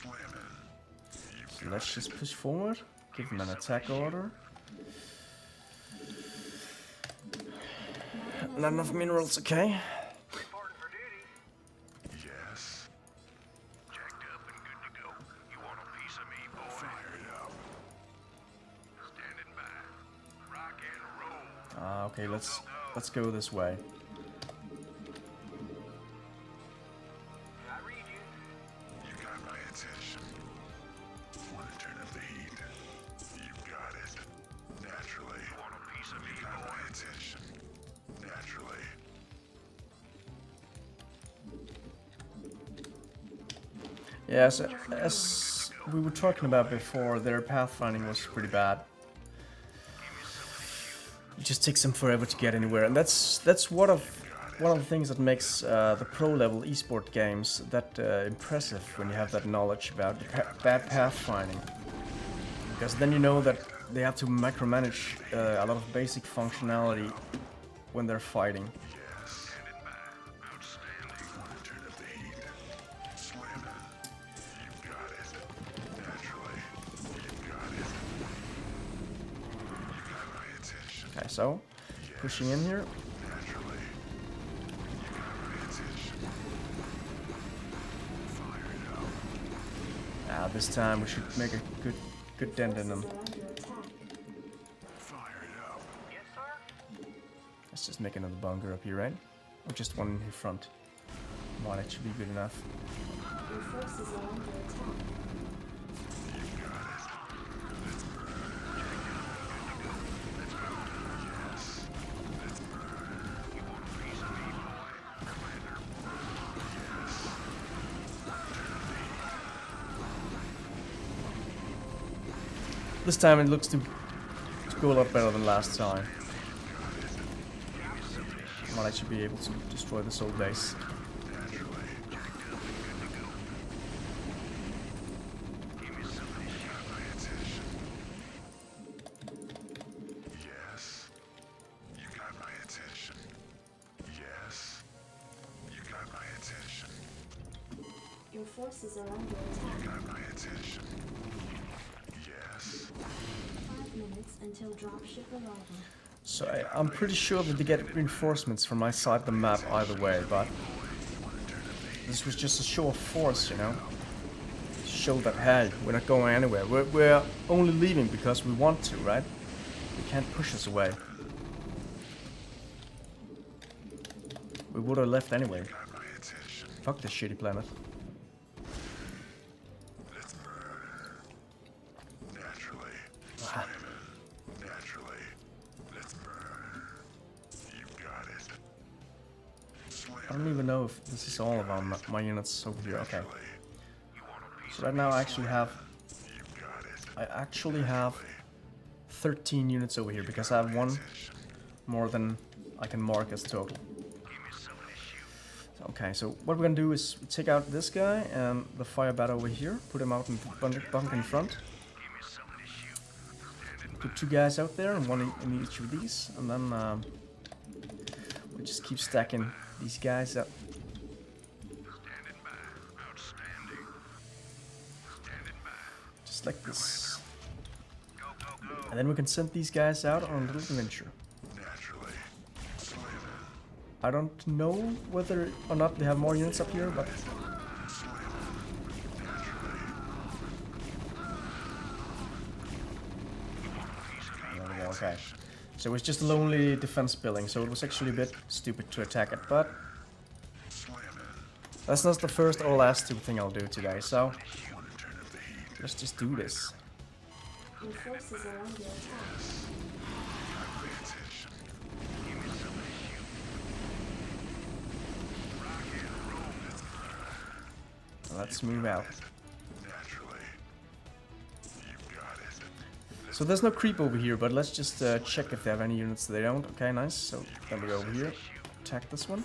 So let's just push forward. Give them an attack order. Not enough minerals, okay. Reporting for duty. Yes. Jacked up and good to go. You want a piece of me, boy? Fired up. Standing by. Rock and roll. Okay, let's go this way. I read you. You got my attention. Want to turn up the heat? You got it. Naturally. You want a piece of me? You got my attention. Naturally. Yes, as we were talking about before, their pathfinding was pretty bad. It just takes them forever to get anywhere, and that's one of the things that makes the pro level esport games that impressive when you have that knowledge about bad pathfinding. Because then you know that they have to micromanage a lot of basic functionality when they're fighting. Okay, so pushing in here. This time we should make a good dent in them. Forces are under attack. Yes, sir. Let's just make another bunker up here, right? Or just one in front. One, it should be good enough. Your forces are under attack. This time it looks to go a lot better than last time. Well, I should be able to destroy this old base. Yes. You got my attention. Yes. You got my attention. Your forces are under attack. Got my attention. Yes. 5 minutes until dropship arrival. So I'm pretty sure that they get reinforcements from my side of the map either way, but this was just a show of force, you know? Show that, hey, we're not going anywhere. We're only leaving because we want to, right? They can't push us away. We would have left anyway. Got my attention. Fuck this shitty planet. Let's murder. Naturally. Naturally. Let's murder. You got it. I don't even know if this is all of my units over here. Okay. So right now I actually have 13 units over here because I have one more than I can mark as total. Okay, so what we're gonna do is take out this guy and the fire bat over here, put him out in the bunker in front. Put 2 guys out there and 1 in each of these, and then we just keep stacking these guys up. Just like this. And then we can send these guys out on a little adventure. I don't know whether or not they have more units up here, but... There we go, okay. So it's just a lonely defense building, so it was actually a bit stupid to attack it, but... That's not the first or last stupid thing I'll do today, so... Let's just do this. Your forces are under attack. Let's move out. So there's no creep over here, but let's just check if they have any units they don't. Okay, nice. So then we go over here, attack this one.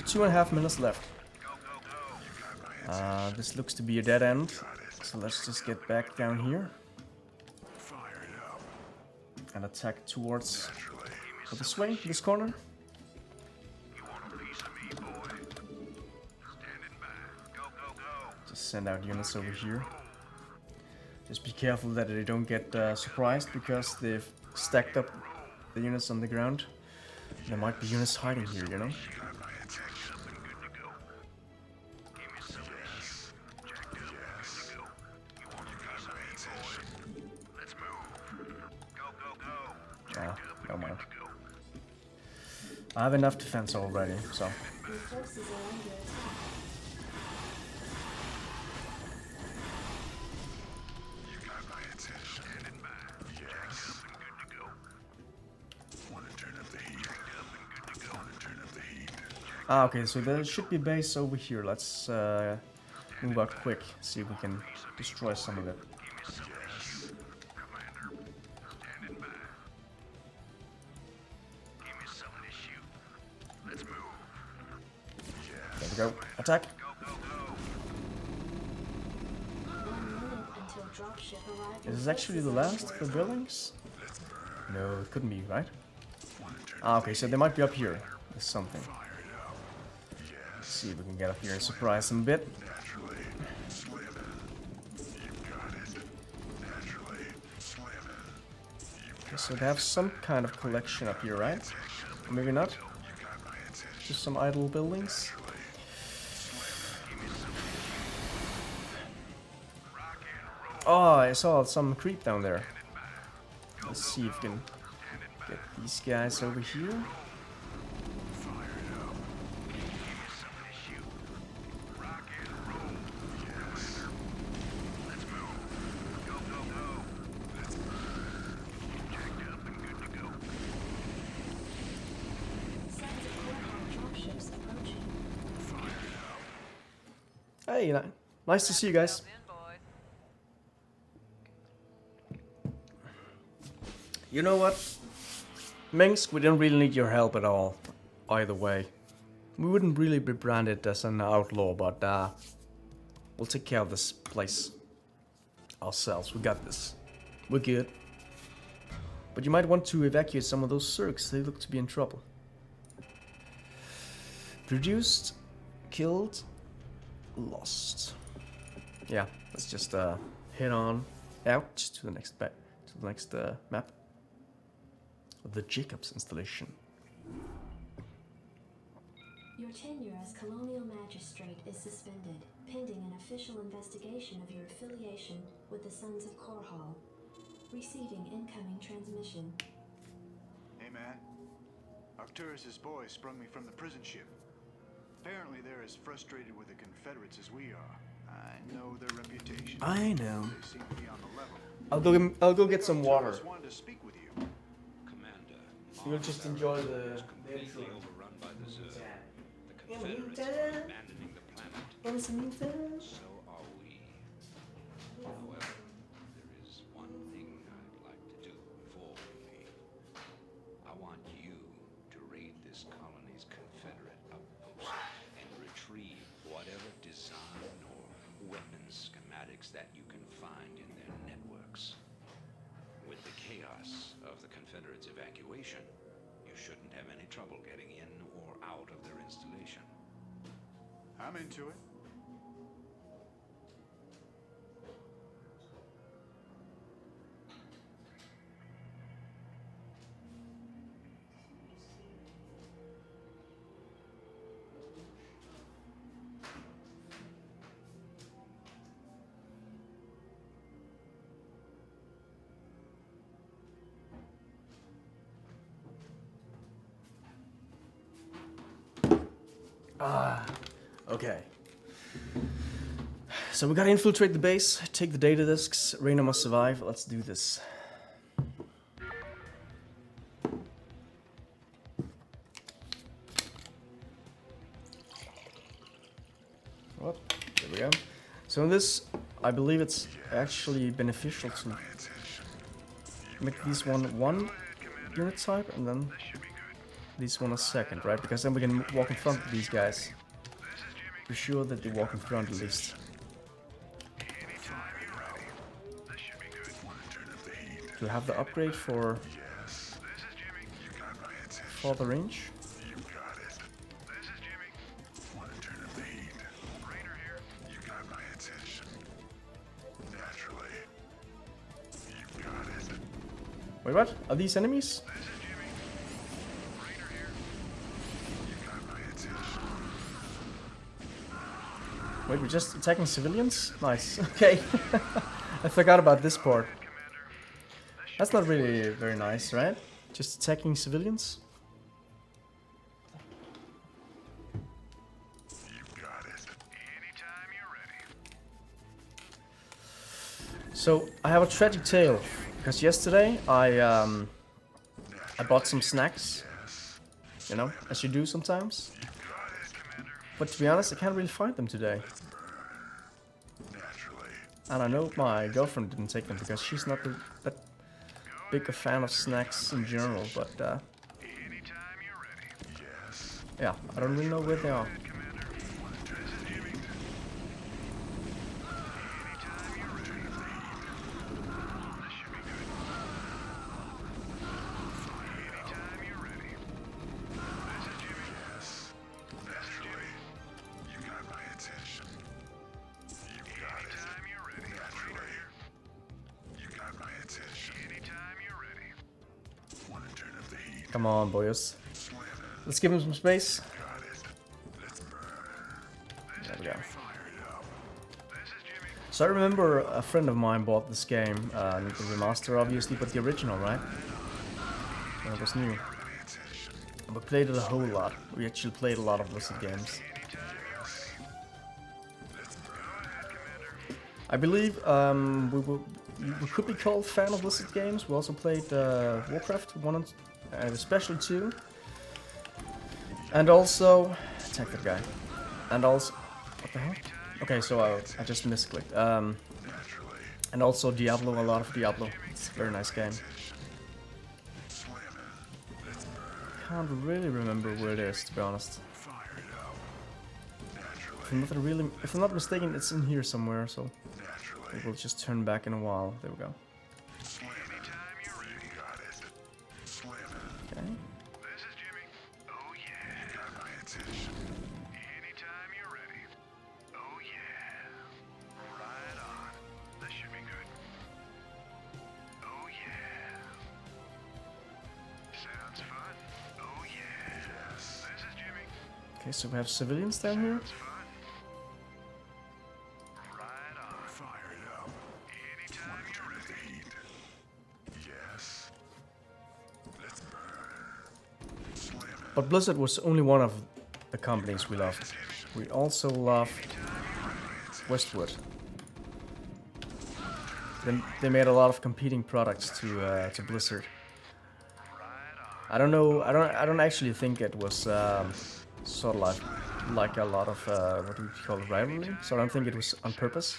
So 2.5 minutes left. This looks to be a dead end. So let's just get back down here. And attack towards Go this way, this corner. You want a piece of me, boy? Standing by. Go, go, go. Just send out units over here. Just be careful that they don't get surprised because they've stacked up the units on the ground. There might be units hiding here, you know? Got my attention. Something good to go. Give me some of this. Jacked up. Yes. Good to go. You want a piece of me, boy? Let's move. Go, go, go. Ah, never mind. Good to go. I have enough defense already, so... Your forces are under attack. You got my attention. Standing by. Jacked up and good to go. Want to turn up the heat. Jacked up and good to go. Want to turn up the heat. Ah, okay, so there should be base over here. Let's move out quick, see if we can destroy some of it. Give me some of this. Commander. Standing by. Give me some of this shoot. Let's move. There we go. Attack! Go, go, go. 1 minute until dropship arrival. Is this actually the last of the buildings? No, it couldn't be, right? Ah, okay, so they might be up here. There's something. Let's see if we can get up here and surprise them a bit. Naturally. Slam it. You got it. Naturally. Slam it. Okay, so they have some kind of collection up here, right? Or maybe not? You got my attention. Just some idle buildings. Oh, I saw some creep down there. Let's see if we can get these guys over here. Signs of Warhol dropships approaching. Hey, nice to see you guys. You know what? Minsk, we don't really need your help at all. Either way. We wouldn't really be branded as an outlaw, but we'll take care of this place ourselves. We got this. We're good. But you might want to evacuate some of those Zergs. They look to be in trouble. Produced, killed, lost. Yeah, let's just head on out to the next map. The Jacobs installation. Your tenure as colonial magistrate is suspended, pending an official investigation of your affiliation with the Sons of Korhal. Receiving incoming transmission. Hey man, Arcturus' boys sprung me from the prison ship. Apparently they're as frustrated with the Confederates as we are. I know their reputation. I know. They seem to be on the level. I'll go get some water. Arcturus wanted to speak with you. Commander, You'll just enjoy the completely overrun by the Zerg. The In the Confederates meantime- are abandoning the planet. So are we. However, there is one thing I'd like to do before we leave. I want you to raid this colony's Confederate outpost and retrieve whatever design or weapons schematics that you can find in their networks. With the chaos of the Confederates' evacuation, you shouldn't have any trouble getting in or out of their installation. I'm into it. Okay. So we gotta infiltrate the base, take the data disks, Reyna must survive, let's do this. Well, there we go. So in this, I believe it's actually beneficial to make these one unit type and then these one a second, right? Because then we can walk in front of these guys. Be sure that they walk in front at least. To have the upgrade for for the range. You got it. This is Jimmy. Want to turn up the heat? Rainer here. You got my attention. Naturally. You got it. Wait, what? Are these enemies? This is Jimmy. Rainer here. You got my attention. Wait, we're just attacking civilians? Nice. Okay. I forgot about this part. That's not really very nice, right? Just attacking civilians? You got it. Anytime you're ready. So, I have a tragic tale. Because yesterday, I bought some snacks. You know, as you do sometimes. But to be honest, I can't really find them today. And I know my girlfriend didn't take them because she's not that big a fan of snacks in general, but yeah, I don't really know where they are. Come on, boys. Let's give him some space. There we go. So I remember a friend of mine bought this game, the remaster obviously, but the original, right? When it was new. And we played it a whole lot. We actually played a lot of Blizzard games. I believe we could be called fan of Blizzard games. We also played Warcraft 1 and especially 2. And also... attack that guy. And also... what the hell? Okay, so I just misclicked. And also Diablo, a lot of Diablo. It's a very nice game. Can't really remember where it is, to be honest. If I'm not mistaken, it's in here somewhere, so... it will just turn back in a while. There we go. Okay. This is Jimmy. Oh yeah. You got my attention. Anytime you're ready. Oh yeah. Right on. This should be good. Oh yeah. Sounds fun. Oh yeah. Yes. This is Jimmy. Okay, so we have civilians down here. Sounds fun. Right on. Fire it up. Anytime you're ready. Yes. Let's burn. But Blizzard was only one of the companies we loved. We also loved Westwood. They made a lot of competing products to Blizzard. I don't know. I don't actually think it was sort of like a lot of what do we call it, rivalry. So I don't think it was on purpose.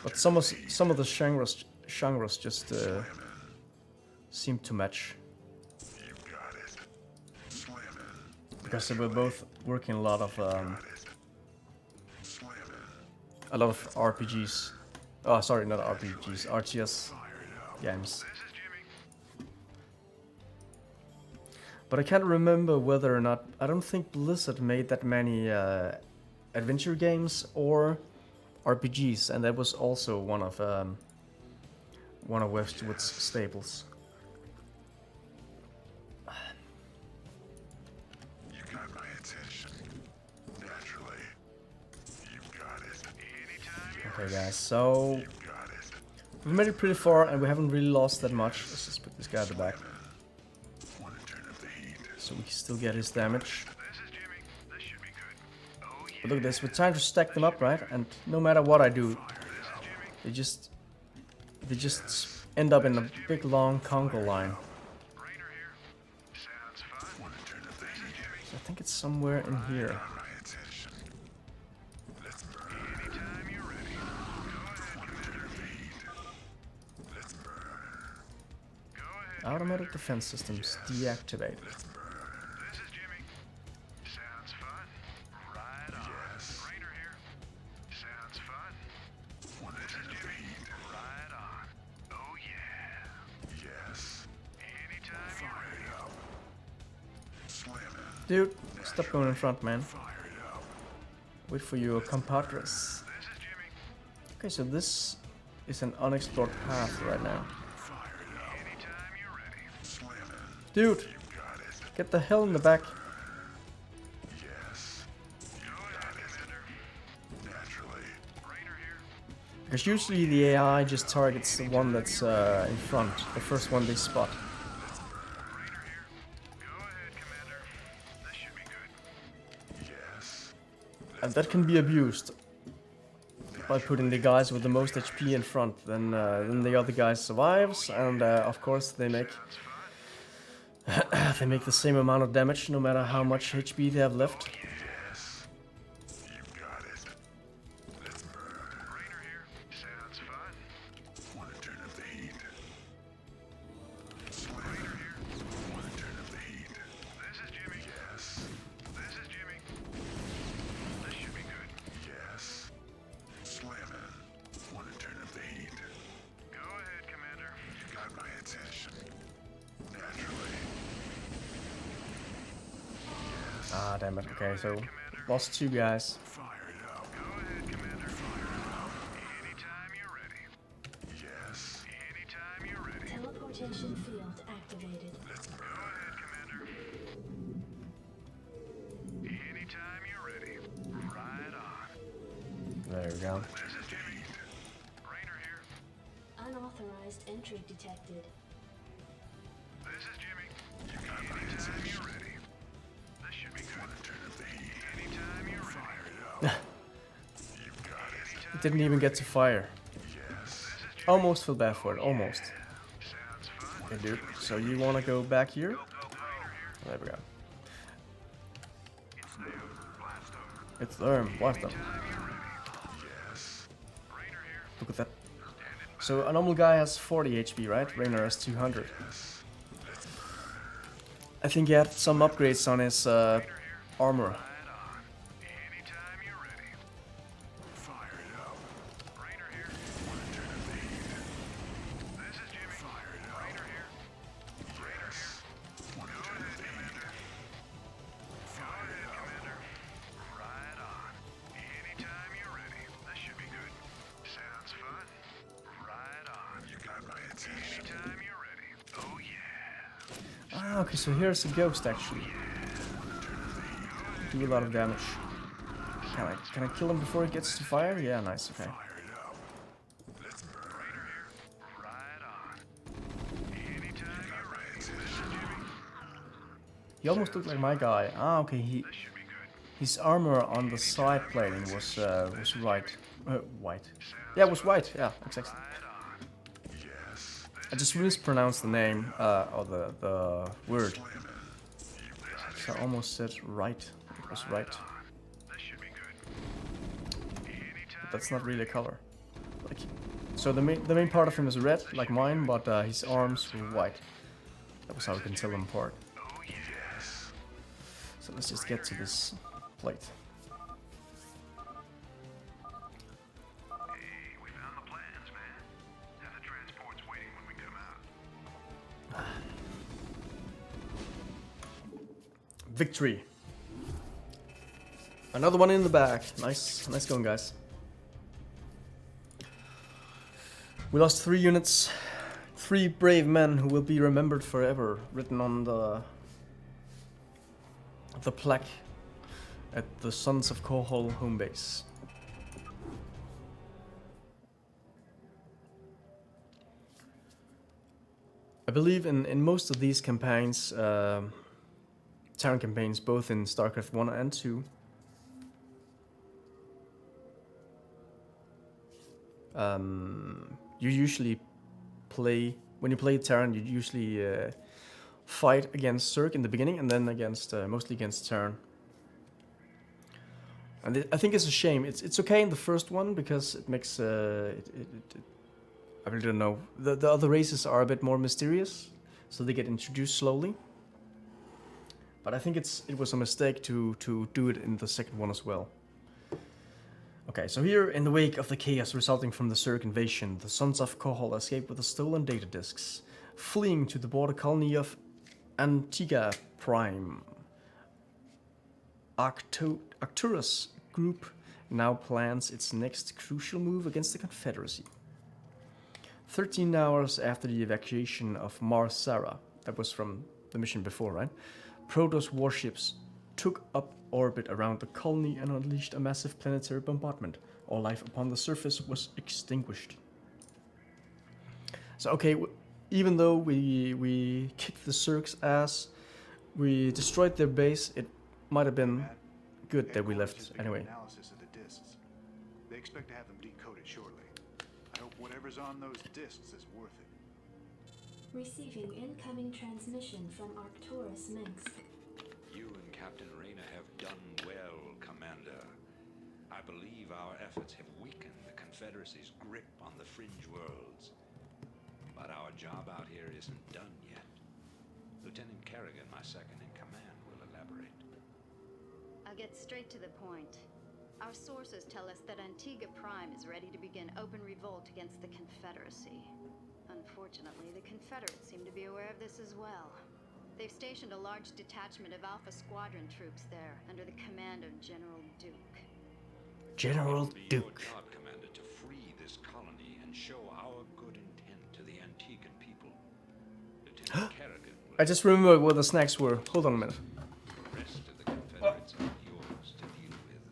But some of the genres just seem to match. Because they were both working a lot of RPGs. Oh, sorry, not RPGs, RTS games. But I can't remember whether or not. I don't think Blizzard made that many adventure games or RPGs, and that was also one of Westwood's staples. You got my attention. Naturally. You got it. Anytime Okay, guys, so you got it. we've made it pretty far, and we haven't really lost that much. Let's just put this guy at the back, Want to turn up the heat. so we can still get his damage. This is Jimmy. This should be good. Oh yeah. But look at this, we're trying to stack them up, right? And no matter what I do, they just end up in a big long conga line. Rainer here. Sounds fun. Want to turn up the heat. So I think it's somewhere in here. Got my attention. Let's burn. Anytime you're ready. Go ahead, Commander. Let's burn. Go ahead. Automatic defense systems deactivated. Let's burn. This is Jimmy. Sounds fun. Right on. Yes. Rainer here. Sounds fun. Want to turn up the heat. Right on. Oh yeah. Dude, stop going in front, man. Wait for your compadres. Okay, so this is an unexplored path right now. Dude, get the hell in the back. Because usually the AI just targets the one that's in front, the first one they spot. And that can be abused by putting the guys with the most HP in front. Then the other guy survives, and of course they make they make the same amount of damage no matter how much HP they have left. Ah, damn it. Okay, so lost 2 guys. Teleportation field activated. Anytime you're ready. Right on. There we go. Rainer here. Unauthorized entry detected. This is Jimmy. Anytime you're ready. This should be good. Turn up the heat. Anytime you're ready. You've got it. It didn't even get to fire. Almost feel bad for it, almost. Okay, dude, so you want to go back here? There we go. It's there, blast them. Look at that. So a normal guy has 40 HP, right? Rainer has 200. I think he had some upgrades on his armor. Ah, okay, so here's a ghost actually. Do a lot of damage. Can I kill him before he gets to fire? Yeah, nice, okay. He almost looked like my guy. Ah, okay, his armor on the side plating was white. White. Yeah, it was white, yeah, exactly. I just mispronounced the name, or the word. So I almost said right. It was right. But that's not really a color. Like, so the main part of him is red, like mine, but his arms were white. That was how we can tell them apart. So let's just get to this plate. Victory. Another one in the bag. Nice going, guys. We lost 3 units. 3 brave men who will be remembered forever, written on the plaque at the Sons of Kohol home base. I believe in most of these campaigns, Terran campaigns, both in Starcraft 1 and 2, you usually play, when you play Terran, you usually fight against Zerg in the beginning, and then against mostly against Terran. And I think it's a shame. It's okay in the first one because it makes I really don't know. The other races are a bit more mysterious, so they get introduced slowly. But I think it was a mistake to do it in the second one as well. Okay, so here, in the wake of the chaos resulting from the Zerg invasion, the Sons of Kohol escape with the stolen data disks, fleeing to the border colony of Antigua Prime. Arcturus group now plans its next crucial move against the Confederacy. 13 hours after the evacuation of Mars Sara, that was from the mission before, right? Protoss warships took up orbit around the colony and unleashed a massive planetary bombardment. All life upon the surface was extinguished. So okay, even though we kicked the Zerg's ass, we destroyed their base, it might have been good that we left anyway. Analysis of the discs. They expect to have them decoded shortly. I hope whatever's on those discs is worth it. Receiving incoming transmission from Arcturus Minsk. You and Captain Rayna have done well, Commander. I believe our efforts have weakened the Confederacy's grip on the fringe worlds. But our job out here isn't done yet. Lieutenant Kerrigan, my second in command, will elaborate. I'll get straight to the point. Our sources tell us that Antigua Prime is ready to begin open revolt against the Confederacy. Unfortunately, the Confederates seem to be aware of this as well. They've stationed a large detachment of Alpha Squadron troops there under the command of General Duke. General It will be Duke. your job, Commander, to free this colony and show our good intent to the Antiguan people. Lieutenant Kerrigan will I just remembered what the snacks were. Hold on a minute. the rest of the Confederates are yours to deal with.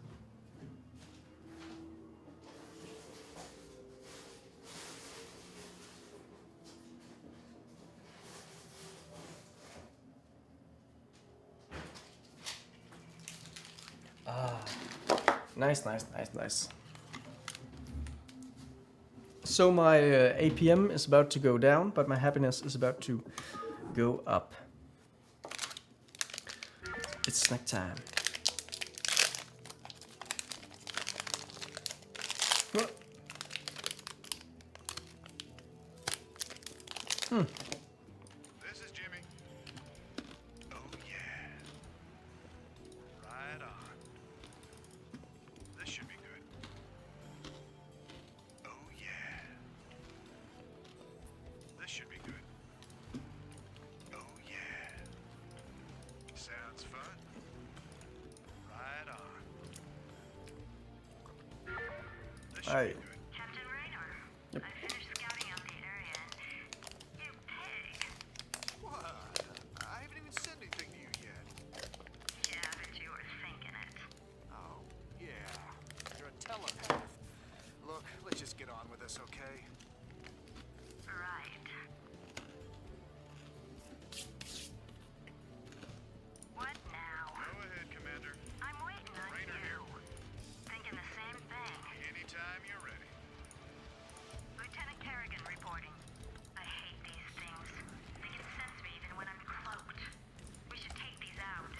Nice. So my APM is about to go down, but my happiness is about to go up. It's snack time. This is Jimmy. Oh yeah. Right on. This should be good. Oh yeah. This should be good. Oh yeah. Sounds fun. Right on. This should Aye. be good. Captain Raynor, Yep. I finished scouting out the area and... You pig! What? I haven't even said anything to you yet. Yeah, but you were thinking it. Oh, yeah. You're a telepath. Look, let's just get on with this, okay? Right. What now? Go ahead, Commander. I'm waiting on Raynor you. here. Thinking the same thing. Anytime you're ready. Lieutenant Kerrigan reporting. I hate these things. They can sense me even when I'm cloaked. We should take these out.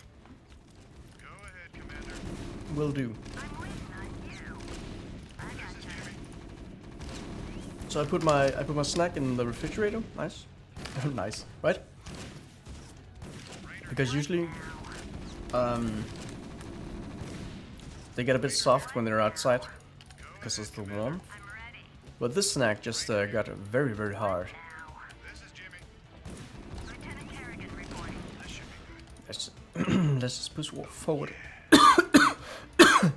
Go ahead, Commander. Will do. I'm waiting on you. I gotcha. So I put my snack in the refrigerator. Nice. Nice, right? Because usually they get a bit soft when they're outside because it's the warmth. I'm ready. But this snack just got very, very hard. Now. This is Jimmy. Lieutenant Kerrigan reporting. This should be good. Let's just push forward. Sounds fun.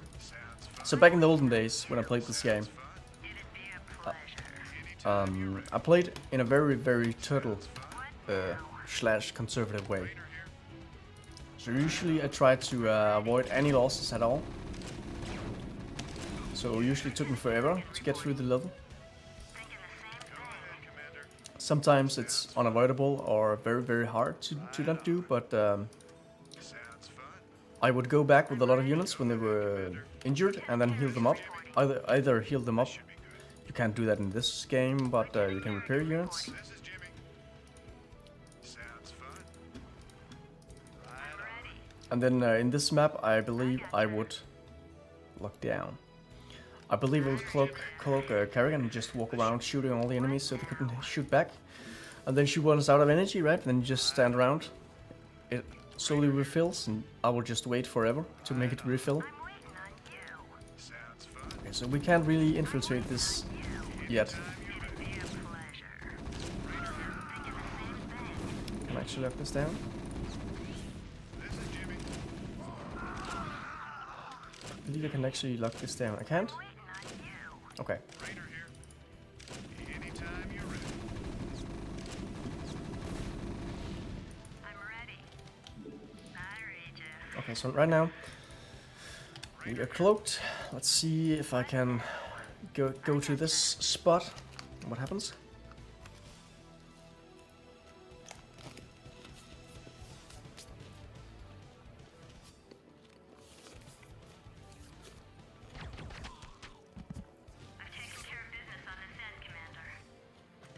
So back in the olden days when I played this game, It'd be a pleasure. I played in a very, very turtle slash conservative way. So usually I try to avoid any losses at all. So usually it took me forever to get through the level. Thinking the same thing. Commander. Sometimes it's unavoidable or very, very hard to not do, but Sounds fun. I would go back with a lot of units when they were injured and then heal them up. Either heal them up. You can't do that in this game, but you can repair units. This is Jimmy. Sounds fun. I'm ready. And then in this map, I believe I would lock down. I believe I would cloak Kerrigan and just walk around shooting all the enemies so they couldn't shoot back. And then she runs out of energy, right? Then you just stand around. It slowly refills, and I will just wait forever to make it refill. I'm waiting on you. Sounds fun. Okay, so we can't really infiltrate this yet. It'd be a pleasure. Thinking the same thing. Can I actually lock this down? This is Jimmy. believe I can actually lock this down. I can't? Okay. Raider here. Anytime you're ready. I'm ready. I read you. Okay, so right now we are cloaked. Let's see if I can go to this spot. What happens? I've taken care of business on this end, Commander.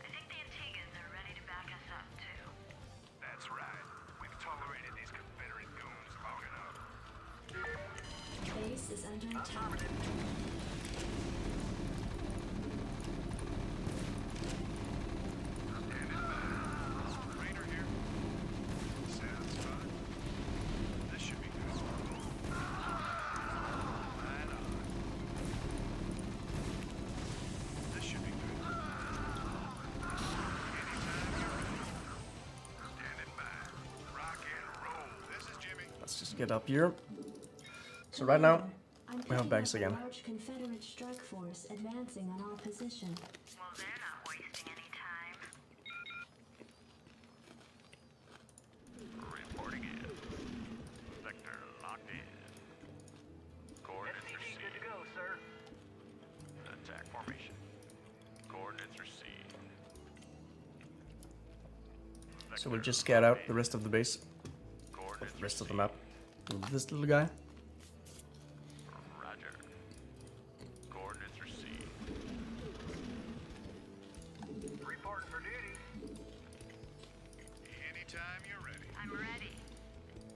I think the Antigans are ready to back us up, too. That's right. We've tolerated these Confederate goons long enough. Base is under attack. Raider here. Sounds fun. This should be good. Right on. This should be good. Anytime you're ready. Standing by. Rock and roll. This is Jimmy. Let's just get up here. So right now I'm we have picking bags up a again. large Confederate strike force advancing on our position. Well, they're not wasting any time. Reporting in. Vector locked in. Coordinates SCV good to received. go, sir. Attack formation. Coordinates received. So we'll just scout out the rest of the base, Coordinates the rest of the map. With this little guy. Roger. Coordinates received. Reporting for duty. Anytime you're ready. I'm ready.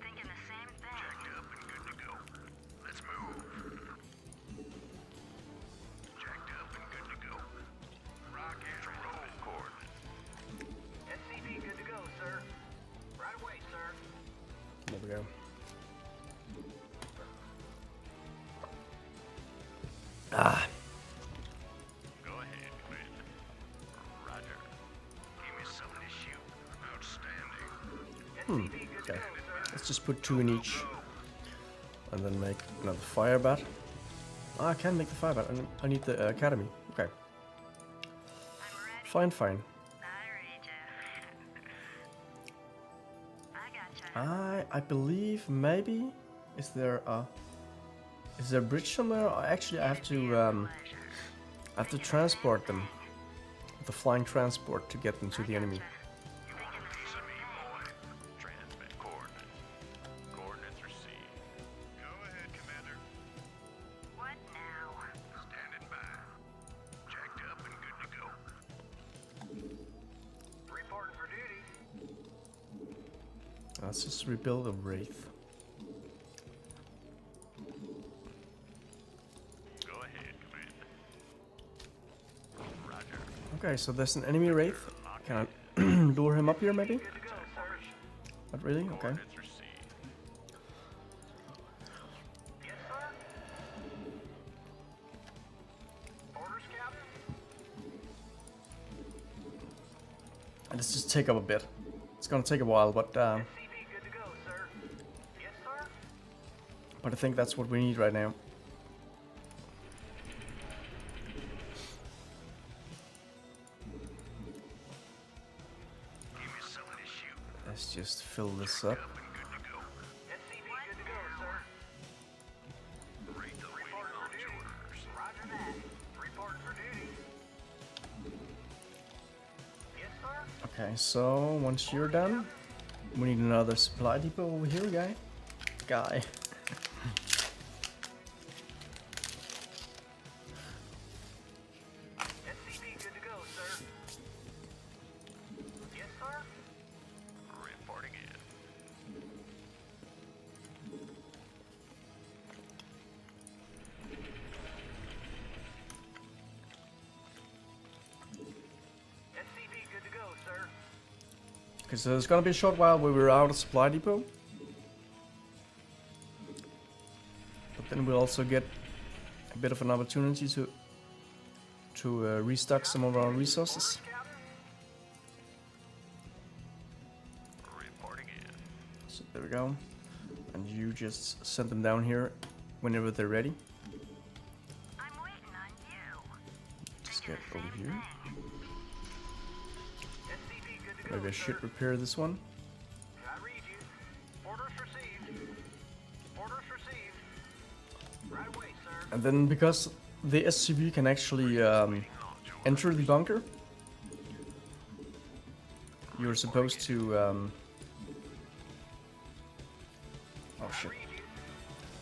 Thinking the same thing. Jacked up and good to go. Let's move. Jacked up and good to go. Rock and roll. Coordinates. SCV good to go, sir. Right away, sir. There we go. Ah, Go ahead, Commander. Roger. Give me something to shoot. Outstanding. SCV good to okay. go, sir. Let's just put 2 in each. And then make another fire bat. Ah, I can make the fire bat. I need the academy. Okay. I'm ready. Fine, fine. I read you. I gotcha. I believe maybe is there a bridge somewhere? Actually, I have to transport them with the flying transport to get them to the enemy. Piece of me, boy. Transmit coordinates. Coordinates received. Go ahead, Commander. What now? Standing by. Jacked up and good to go. Reporting for duty. Let's just rebuild a wraith. Go ahead, Commander. Roger. Okay, so there's an enemy wraith. Can I lure him up here maybe? Good to go, sir. Not really? Okay. Coordinates received. Yes, sir. Orders, Captain. And let's just take up a bit. It's gonna take a while, but SCV good to go, sir. Yes, sir. I think that's what we need right now. Give me something to shoot. Let's just fill this up. Up and good to go. SCV good to go, sir. Rate the waiting Reporting for launch duty. orders. Roger that. Reporting for duty. Yes, sir. Okay, so once you're done, we need another supply depot over here, guy. SCV good to go, sir. Yes, sir. Reporting in. SCV good to go, sir. Okay, so there's gonna be a short while where we're out of supply depot. But then we'll also get a bit of an opportunity to restock some of our resources. Captain. Reporting in. So there we go. And you just send them down here whenever they're ready. get over here. SCV good to go, Maybe I sir. should repair this one. I read you. Orders received. Orders received. Right away, sir. And then because the SCV can actually enter the bunker, you're supposed to oh shit.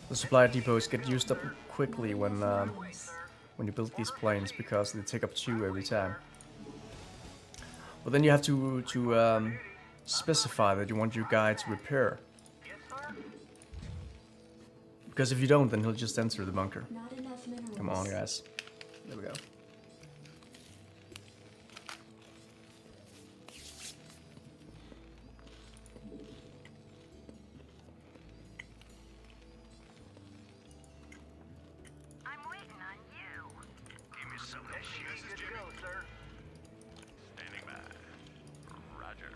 The supply depots get used up quickly when you build these planes because they take up 2 every time. But then you have to specify that you want your guy to repair. Yes, sir. Because if you don't, then he'll just enter the bunker. Not enough minerals. Come on, guys. There we go. I'm waiting on you. Give me some SCV good to go, sir. Standing by. Roger.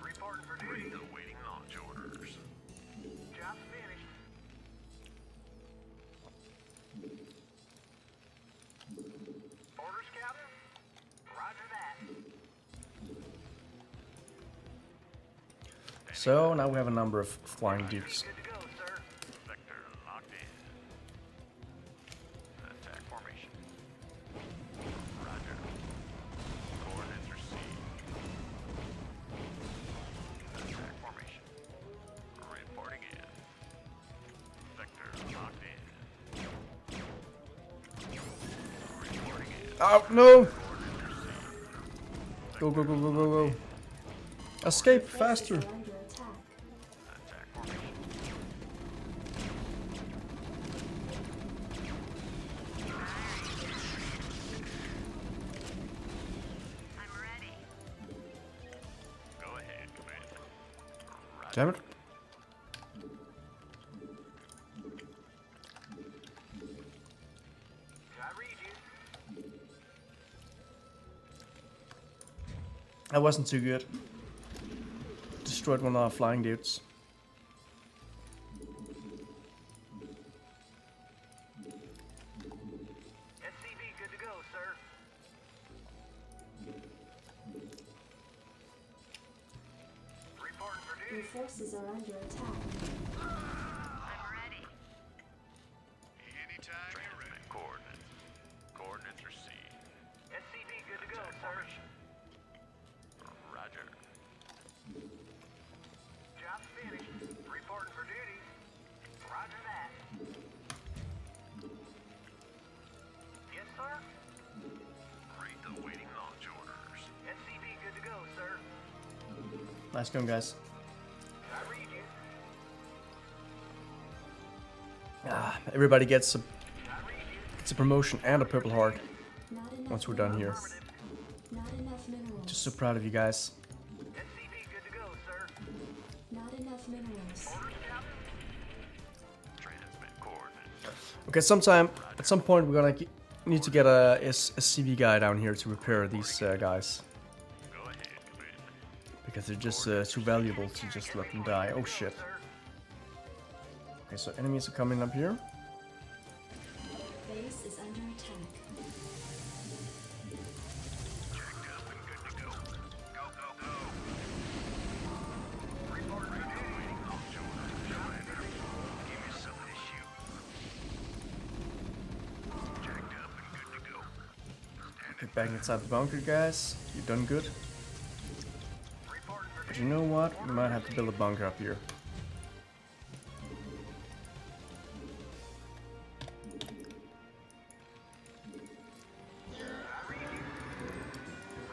Reporting for duty. Read the waiting launch orders. Job's finished. Orders, Captain? Roger that. So now we have a number of flying dudes. Good to go, sir. Sector locked in. Attack formation. Roger. Coordinates received. Attack formation. Reporting in. Sector locked in. Reporting in. Oh no! Go go go go go go! Escape faster! Forces are under attack. Attack formation. I'm ready. Go ahead, Commander. Roger. Damn it! I read you. That wasn't too good. Destroyed one of our flying dudes. SCV good to go, sir. Reporting for Your duty. forces are under attack. I'm ready. Anytime you're ready. Coordinates. Coordinates received. SCV good to go, Attack sir. formation. Roger. Job's finished. Reporting for duty. Roger that. Yes, sir. Read the waiting launch orders. SCV good to go, sir. Nice going, guys. I read you. Ah, everybody gets a I read you. promotion and a purple heart Not enough once we're done here. minerals. Not enough minerals. Just so proud of you guys. SCV good to go, sir. Not enough minerals. Orders, Captain. Transmit coordinates. Okay, at some point we're gonna need to get a CV guy down here to repair these guys. Go ahead, Commander. Because they're just too valuable to just let them die. Oh shit. Sir. Okay, so enemies are coming up here. Base is under attack. Jacked up and good to go. Go, go, go. Reporting for duty. Waiting launch orders. Commander. Give me some of this shoot. Jacked up and good to go. Get back inside the bunker, guys. You've done good. Reporting for But duty. you know what? We might have to build a bunker up here.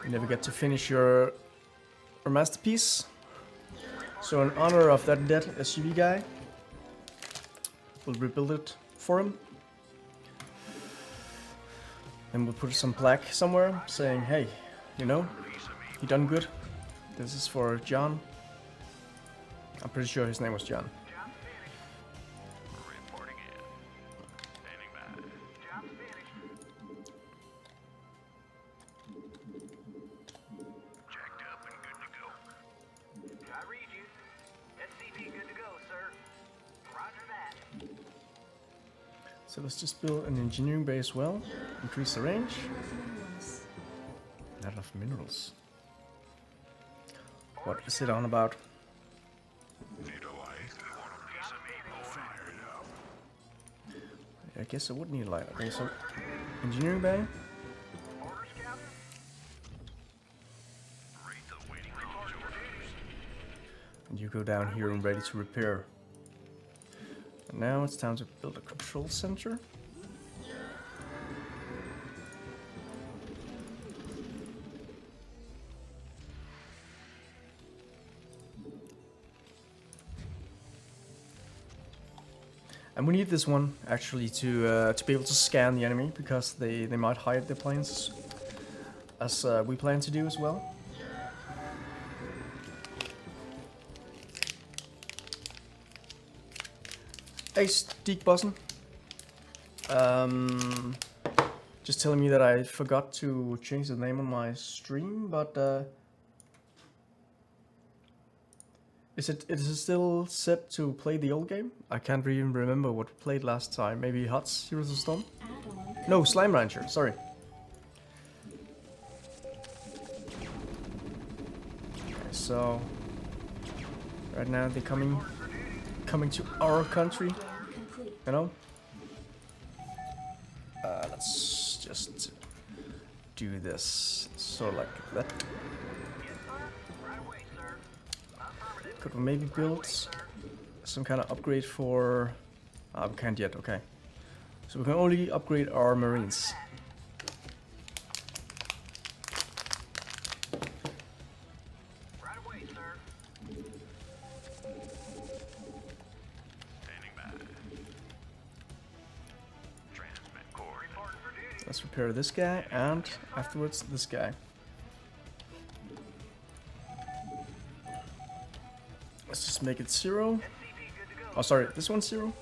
You never get to finish your masterpiece. So in honor of that dead SUV guy, we'll rebuild it for him. And we'll put some plaque somewhere saying, hey, you know, he done good. This is for John. I'm pretty sure his name was John. Job's finished. Reporting in. Standing by. Job's finished. Jacked up and good to go. I read you. SCV good to go, sir. Roger that. So let's just build an engineering bay as well. Increase the range. Enough minerals. Not enough minerals. What is it on about? Need a light? Some people fired up. I guess I would need a light. Okay, so engineering bay. And you go down here and ready to repair. And now it's time to build a control center. And we need this one actually to be able to scan the enemy, because they might hide their planes, as we plan to do as well. Hey, Steakbossen. Just telling me that I forgot to change the name on my stream, but is it still set to play the old game? I can't even remember what we played last time. Maybe Huts, Heroes of Storm? Add-on. No, Slime Rancher, sorry. Okay, so right now they're coming to our country, Complete. you know? Let's just do this, sort of like that. Could we maybe build some kind of upgrade for... we can't yet, okay. So we can only upgrade our marines. Let's repair this guy, and afterwards this guy. Let's just make it 0. Oh, sorry, this one's 0.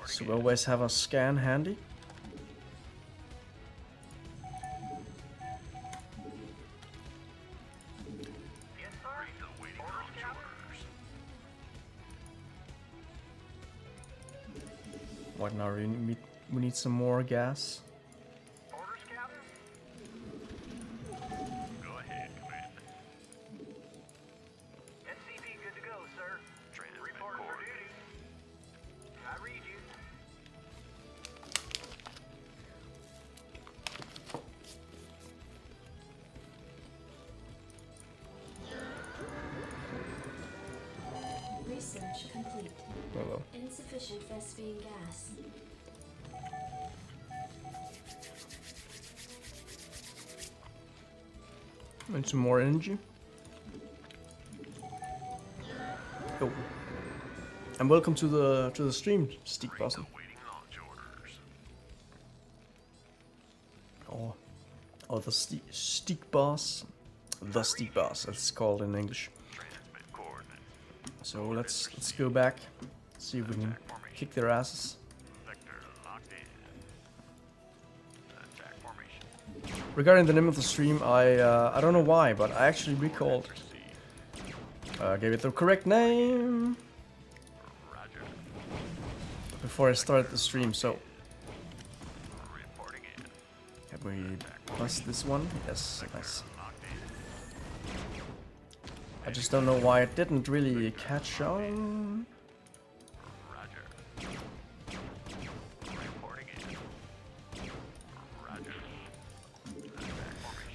So we always have a scan handy. What now? We need some more gas. Go ahead, Commander. SCP good to go, sir. Report for duty. I read you. Research complete. Hello. Insufficient Vespine gas. And some more energy. Oh. And welcome to the stream, Steakbossen. Waiting launch orders. Oh, the Steak Boss. The Steak Boss, as it's called in English. Transmit coordinates. So let's go back, see if we can kick their asses. Vector locked in. Attack formation. Regarding the name of the stream, I don't know why, but I actually recalled, gave it the correct name Roger. before I started the stream. So Reporting in. can we plus this one? Yes, nice. Locked in. I just don't know why it didn't really catch on. Roger. Reporting in. Roger.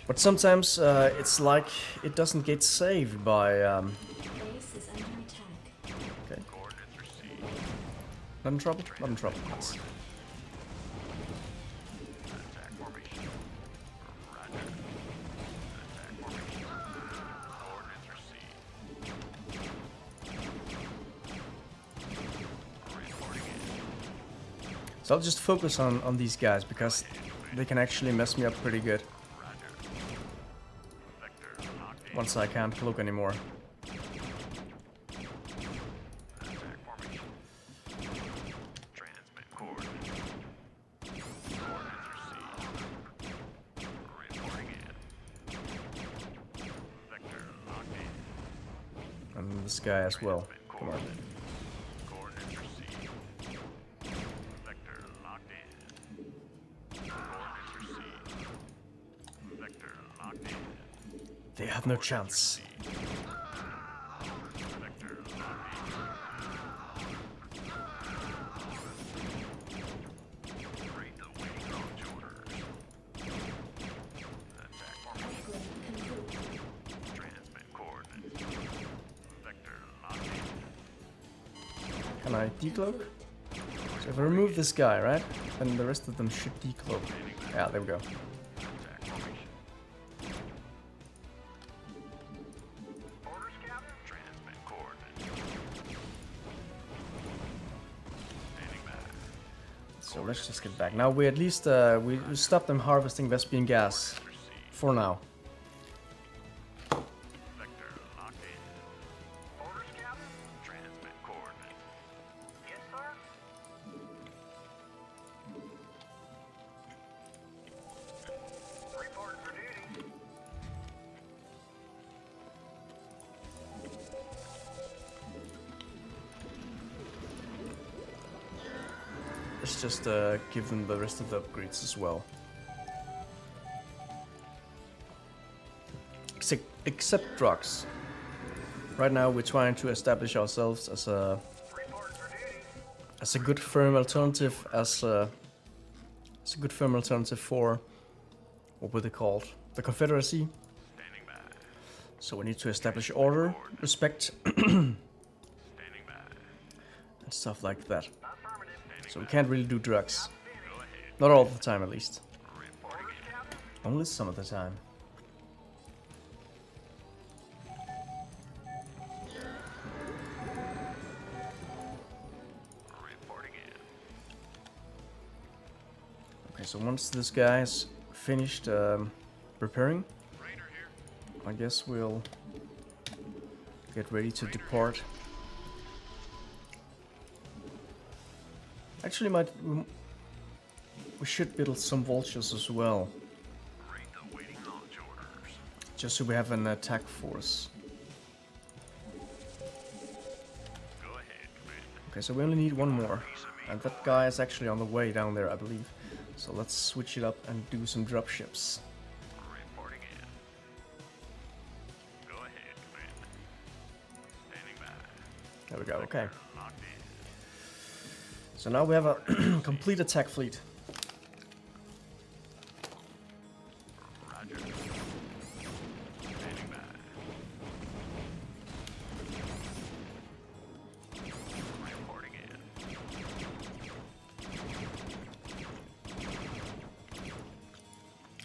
But sometimes it's like it doesn't get saved by. Base is under attack. Okay, Coordinates received. not in trouble. Not in trouble. Nice. Attack formation. Roger. Attack formation. Coordinates received. Reporting in. So I'll just focus on these guys because they can actually mess me up pretty good Roger. Vector locked in. once I can't cloak anymore. Attack formation. Transmit coordinates. Coordinates received. Reporting in. Vector locked in. And this guy as well. Come on. Coordinates received. They have no chance. Can I decloak? So if I remove this guy, right? Then the rest of them should decloak. Yeah, there we go. So let's just get back. Now we at least we stopped them harvesting Vespian gas. For now. Let's just give them the rest of the upgrades as well. Except drugs. Right now we're trying to establish ourselves as a good firm alternative, for what were they called? The Confederacy. So we need to establish order, respect, and stuff like that. So we can't really do drugs. Not all the time, at least. Only some of the time. Okay, so once this guy is finished repairing, I guess we'll get ready to depart. Actually, we should build some vultures as well. Just so we have an attack force. Okay, so we only need one more. And that guy is actually on the way down there, I believe. So let's switch it up and do some dropships. There we go, okay. So now we have a complete attack fleet.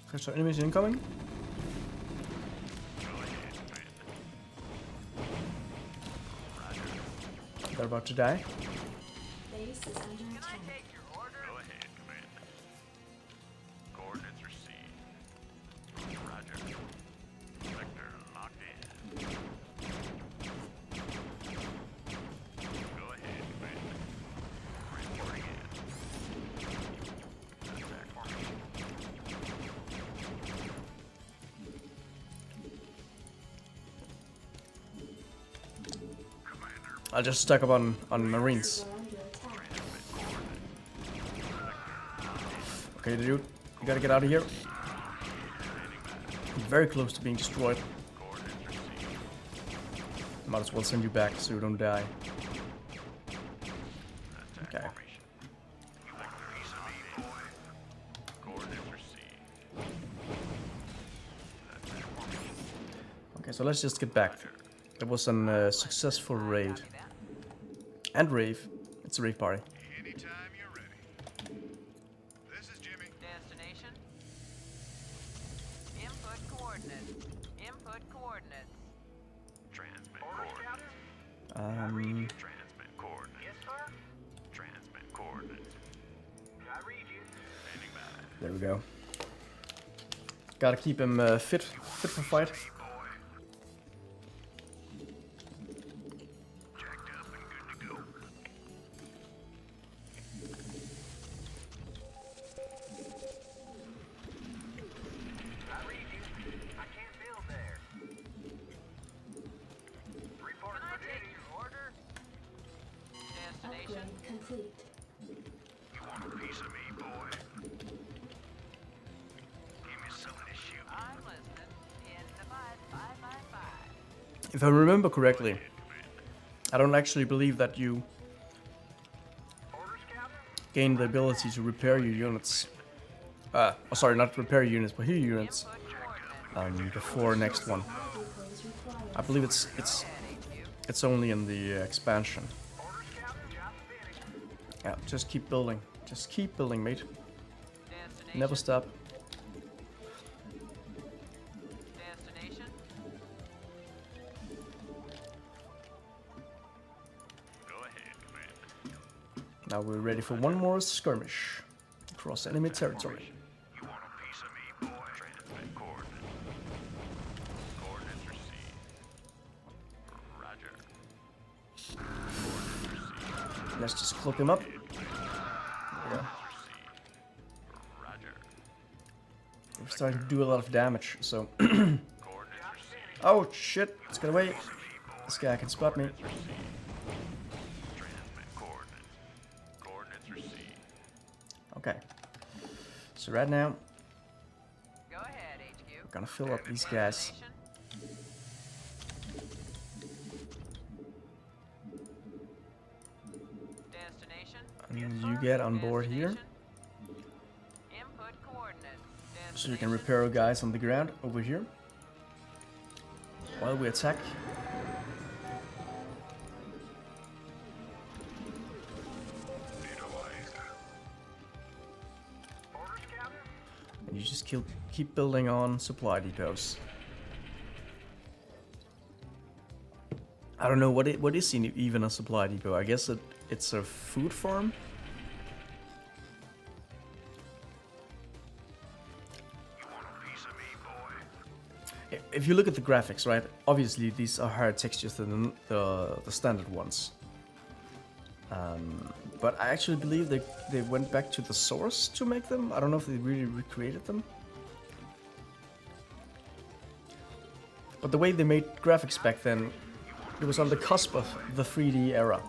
Okay, so enemies incoming. They're about to die. Base is under attack. I'll just stack up on Marines. Okay, dude, you gotta get out of here. Very close to being destroyed. Might as well send you back so you don't die. Okay. Okay, so let's just get back. It was a successful raid. And rave. It's a rave party. Anytime you're ready. This is Jimmy. Destination. Input coordinates. Input coordinates. Transmit coordinates. Transmit coordinates. Yes, sir. Transmit coordinates. I read you. Standing by. There we go. Gotta keep him fit for fight. Upgrade complete. You want a piece of me, boy? Give me some of this shoot. I'm listening. In the 5-5. If I remember correctly, I don't actually believe that you gain the ability to repair your units. Oh, sorry, not repair units, but heal units. Before next one. I believe it's only in the expansion. Yeah, just keep building. Just keep building, mate. Never stop. Destination? Go ahead, Commander. Now we're ready for one more skirmish across enemy territory. You want a piece of me, boy? Transmit coordinates. Coordinates received. Roger. Coordinates received. Let's just cloak him up. Yeah. Roger. We're starting to do a lot of damage, so... Coordinates received. Oh shit, let's get away. This guy can spot me. Transmit coordinates. Coordinates received. Okay. So right now, Go ahead, HQ. we're gonna fill up these guys. Destination? Destination? And you get on board here, Destination? Input coordinates. so you can Destination? repair our guys on the ground over here. While we attack. And you just keep building on supply depots. I don't know what is even a supply depot. I guess it's a food farm. You want a piece of me, boy? If you look at the graphics, right? Obviously these are higher textures than the standard ones. But I actually believe they went back to the source to make them. I don't know if they really recreated them. But the way they made graphics back then, it was on the cusp of the 3D era.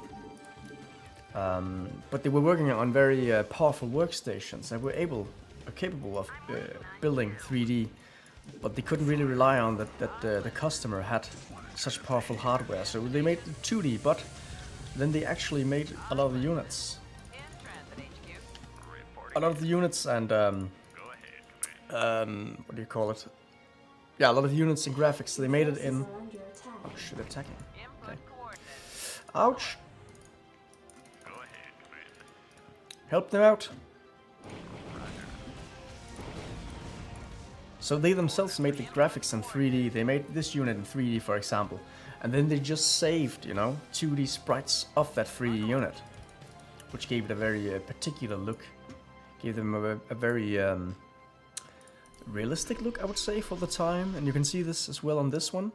But they were working on very powerful workstations and were capable of building 3D. But they couldn't really rely on that the customer had such powerful hardware. So they made 2D, but then they actually made a lot of the units. In transit, HQ. A lot of the units and Go ahead, what do you call it? Yeah, a lot of units and graphics. They made it in. Forces are under attack. Oh shit! Attacking. Input Okay. coordinates. Ouch! Go ahead, Commander. Help them out. So they themselves made the graphics in 3D. They made this unit in 3D, for example, and then they just saved, 2D sprites of that 3D unit, which gave it a very particular look. Gave them a very realistic look, I would say, for the time. And you can see this as well on this one.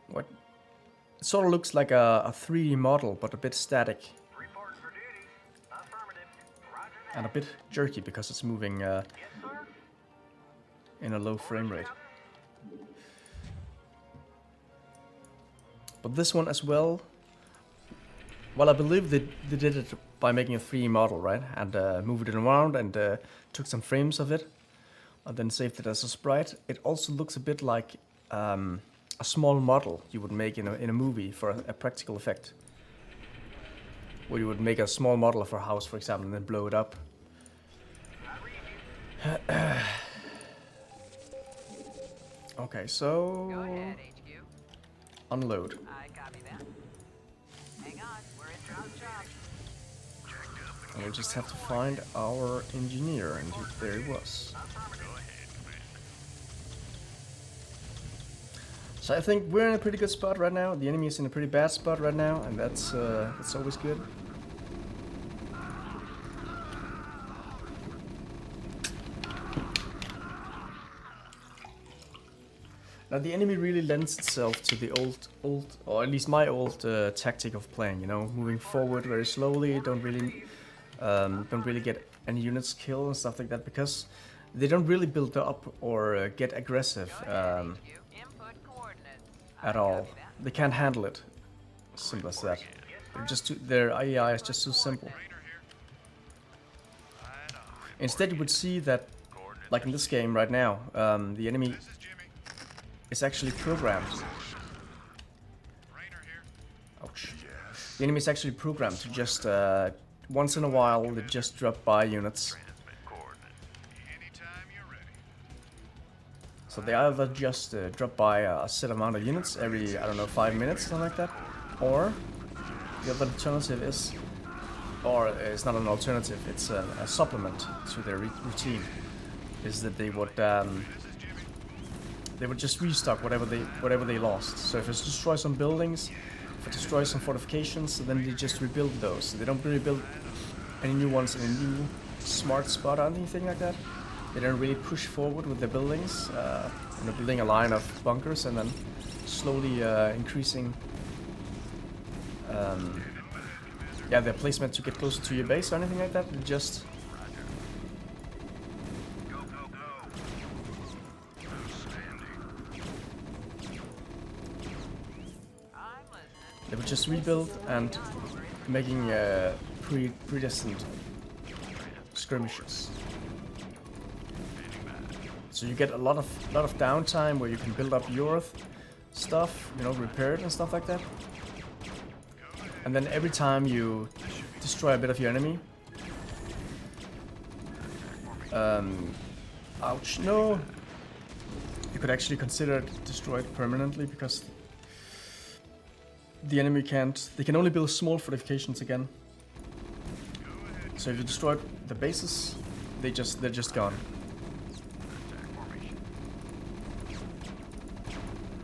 What? It sort of looks like a 3D model, but a bit static Reporting for duty. Affirmative. Roger that. and a bit jerky because it's moving Yes, sir. in a low frame rate. But this one as well, well, I believe they did it by making a 3D model, right? And moved it around and took some frames of it, and then saved it as a sprite. It also looks a bit like a small model you would make in a movie for a practical effect. Where you would make a small model of a house, for example, and then blow it up. Okay, so Go ahead, HQ. unload. I copy that. Hang on, we're in job. And we just have to find our engineer, and there he was. So I think we're in a pretty good spot right now. The enemy is in a pretty bad spot right now, and that's always good. Now the enemy really lends itself to the old, or at least my old tactic of playing. Moving forward very slowly. Don't really get any units killed and stuff like that, because they don't really build up or get aggressive Input coordinates. at all. They can't handle it. Simple as that. Their AI is just too simple. Instead, you would see that, like in this game right now, the enemy is actually programmed Ouch. The enemy is actually programmed to just, once in a while, they just drop by units. So they either just drop by a set amount of units every, I don't know, 5 minutes, something like that. Or the other alternative is, or it's not an alternative, it's a supplement to their routine, is that they would just restock whatever they lost. So if it's destroy some buildings, if it destroys some fortifications, then they just rebuild those. They don't rebuild any new ones in a new smart spot or anything like that. They don't really push forward with their buildings, building a line of bunkers and then slowly increasing their placement to get closer to your base or anything like that. They just they would just rebuild and making predestined skirmishes. So you get a lot of downtime where you can build up your stuff, repair it and stuff like that. And then every time you destroy a bit of your enemy, ouch, no! You could actually consider it destroyed permanently because the enemy they can only build small fortifications again. So if you destroy the bases, they're just gone.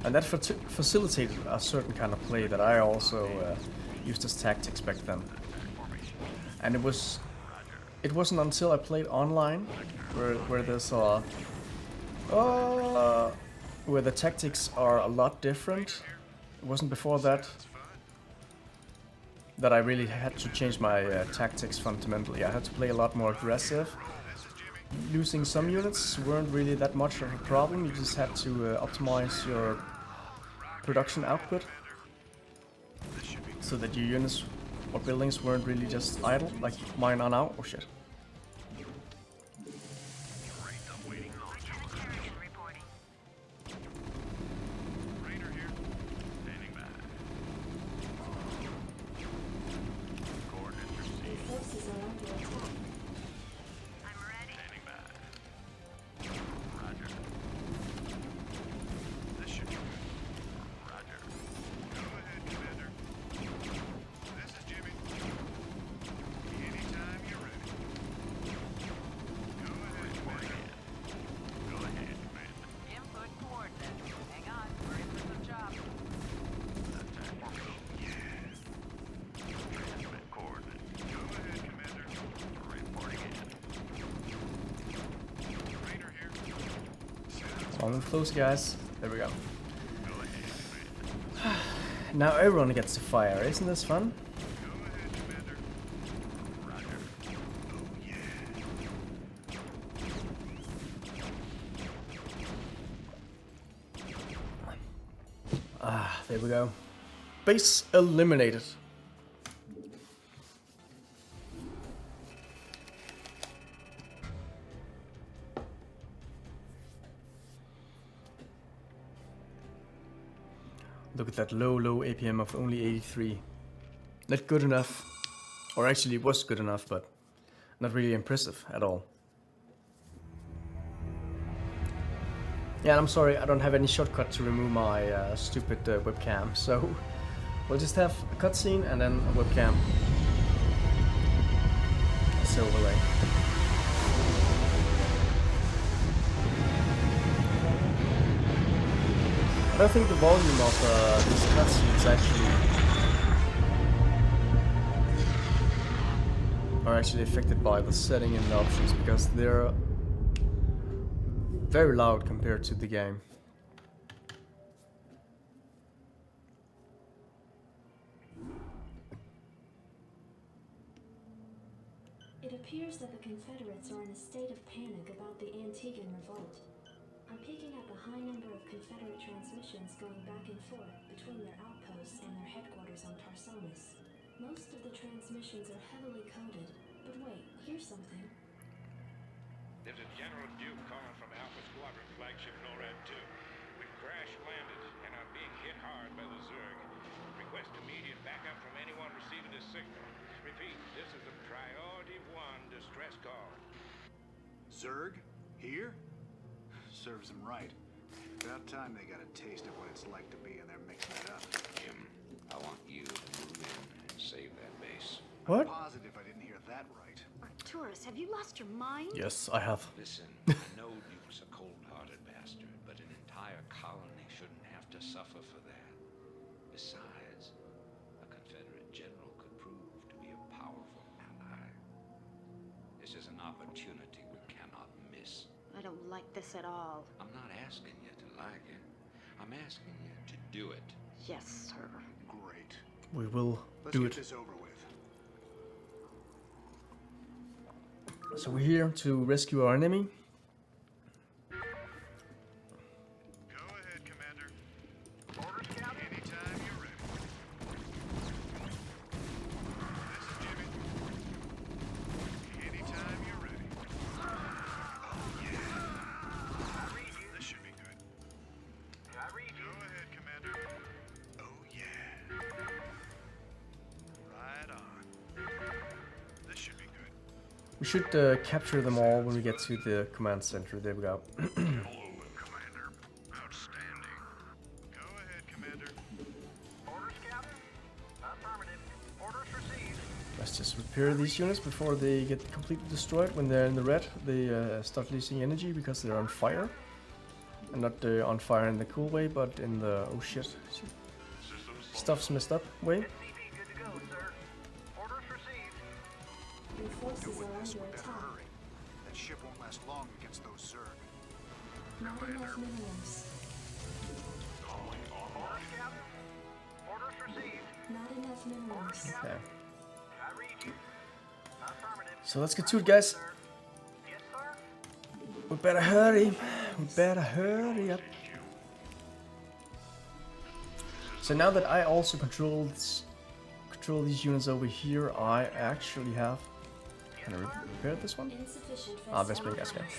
And that facilitated a certain kind of play that I also used as tactics back then. And it wasn't until I played online where there's where the tactics are a lot different. It wasn't before that I really had to change my tactics fundamentally. I had to play a lot more aggressive. Losing some units weren't really that much of a problem. You just had to optimize your production output so that your units or buildings weren't really just idle like mine are now. Oh shit. Long and close, guys. There we go. Now everyone gets to fire. Isn't this fun? There we go. Base eliminated. Look at that low APM of only 83. Not good enough. Or actually it was good enough, but not really impressive at all. Yeah, I'm sorry, I don't have any shortcut to remove my stupid webcam, so we'll just have a cutscene and then a webcam as overlay. I don't think the volume of these cutscenes are actually affected by the setting in the options because they're very loud compared to the game. It appears that the Confederates are in a state of panic about the Antiguan revolt. I'm picking up a high number of Confederate transmissions going back and forth between their outposts and their headquarters on Tarsonis. Most of the transmissions are heavily coded, but wait, here's something. There's a General Duke calling from Alpha Squadron flagship NORAD 2. We've crash landed and are being hit hard by the Zerg. Request immediate backup from anyone receiving this signal. Repeat, this is a priority 1 distress call. Zerg? Here? Serves them right. About time they got a taste of what it's like to be in there mixing it up. Jim, I want you to move in and save that base. What? I'm positive I didn't hear that right. Arcturus, have you lost your mind? Yes, I have. Listen, I know you was a cold-hearted bastard, but an entire colony shouldn't have to suffer for that. Besides, a Confederate general could prove to be a powerful ally. This is an opportunity we cannot miss. I don't like this at all. I'm not asking you to like it. I'm asking you to do it. Yes, sir. Great. We will Let's do get it. this over with. So we're here to rescue our enemy. Go ahead, Commander. Orders, Captain? Anytime you're ready. This is Jimmy. Anytime you're ready. Oh, yeah. I read you. This should be good. I read Go you. ahead, Commander. Oh, yeah. Right on. This should be good. We should capture them all when we get to the command center. There we go. Hello, Commander. Outstanding. Go ahead, Commander. Orders, Captain? Affirmative. Orders received. Let's just repair these units before they get completely destroyed. When they're in the red, they start losing energy because they're on fire. And not on fire in the cool way, but in the oh shit, stuff's messed up way. SCP good to go, sir. Orders received. Your forces With are this, we under better attack. hurry. That ship won't last long against those Zerg. Not enough minerals. Orders, Captain? Orders received. Not enough minerals. Yeah. I read you. Affirmative. So let's get to it, guys. Sir. Yes, sir. We better hurry. We better hurry up. So now that I also control these units over here, I actually have. Can I repair this one? Insufficient for Ah, that's big, that's gas. okay.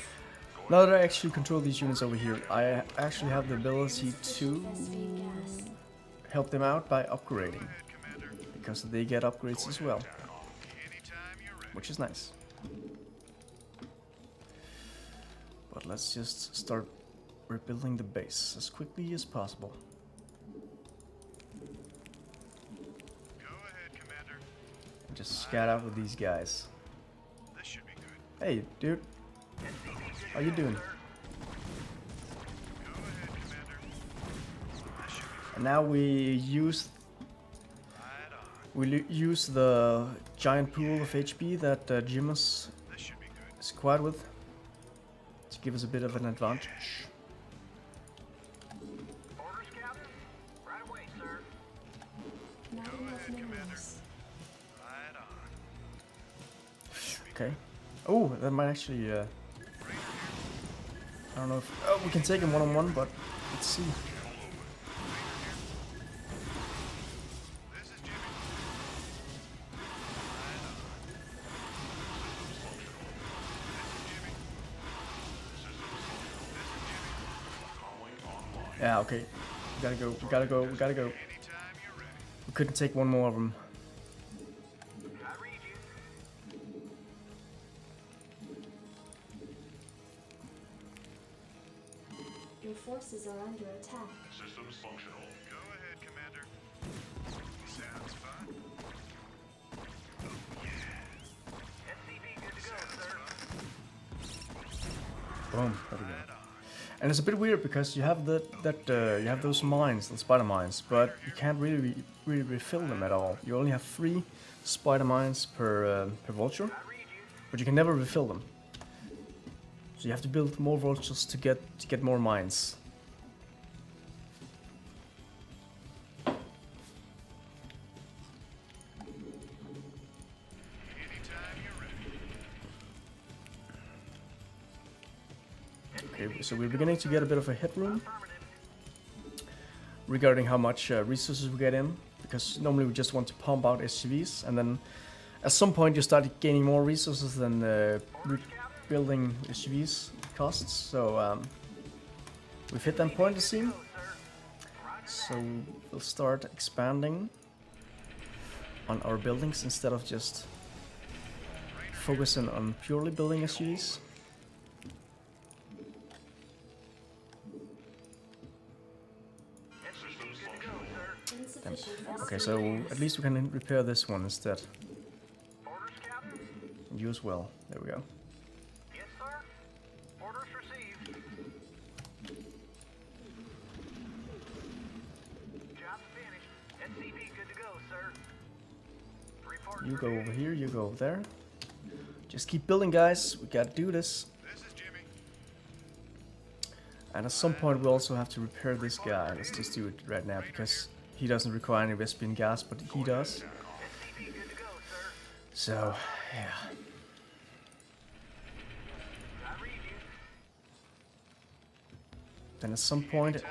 Now that I actually control these units over here, I actually have the ability to help them out by upgrading, because they get upgrades as well, which is nice. But let's just start rebuilding the base as quickly as possible. Go ahead, Commander. And just scout out with these guys. This should be good. Hey, dude. How you doing? Go ahead, Commander. This should be And now we use use the giant pool of HP that Jim is This should be good. squad with to give us a bit of an advantage. Orders, Captain? Right away, sir. Not enough minerals. Right on. Okay. Oh, that might actually. I don't know if. Oh, we can take him one-on-one, but let's see. This is Jimmy. Yeah. Okay. We gotta go. We gotta go. We gotta go. Anytime you're ready. We couldn't take one more of them. I read you. Your forces are under attack. Systems functional. Go ahead, Commander. Sounds fun. Oh, yeah. SCP good to go, sir. Boom. There we go. And it's a bit weird because you have you have those mines, the spider mines, but you can't really refill them at all. You only have 3 spider mines per vulture, but you can never refill them. So you have to build more vultures to get more mines. Anytime you're ready. Okay, so we're beginning to get a bit of a headroom regarding how much resources we get in, because normally we just want to pump out SCVs, and then at some point you start gaining more resources than building SCVs costs. So we've hit that point, it seems. So we'll start expanding on our buildings instead of just focusing on purely building SUVs. Okay, so at least we can repair this one instead. Orders, Captain? You as well. There we go. Yes, sir. Orders received. Job finished. SCV good to go, sir. Report You for go over duty. here, you go over there. Just keep building, guys. We gotta do this. This is Jimmy. And at some point we also have to repair this guy. Let's just do it right now because he doesn't require any Vespene gas, but he does. SCV good to go, sir. So, yeah. I read you. Then at some point,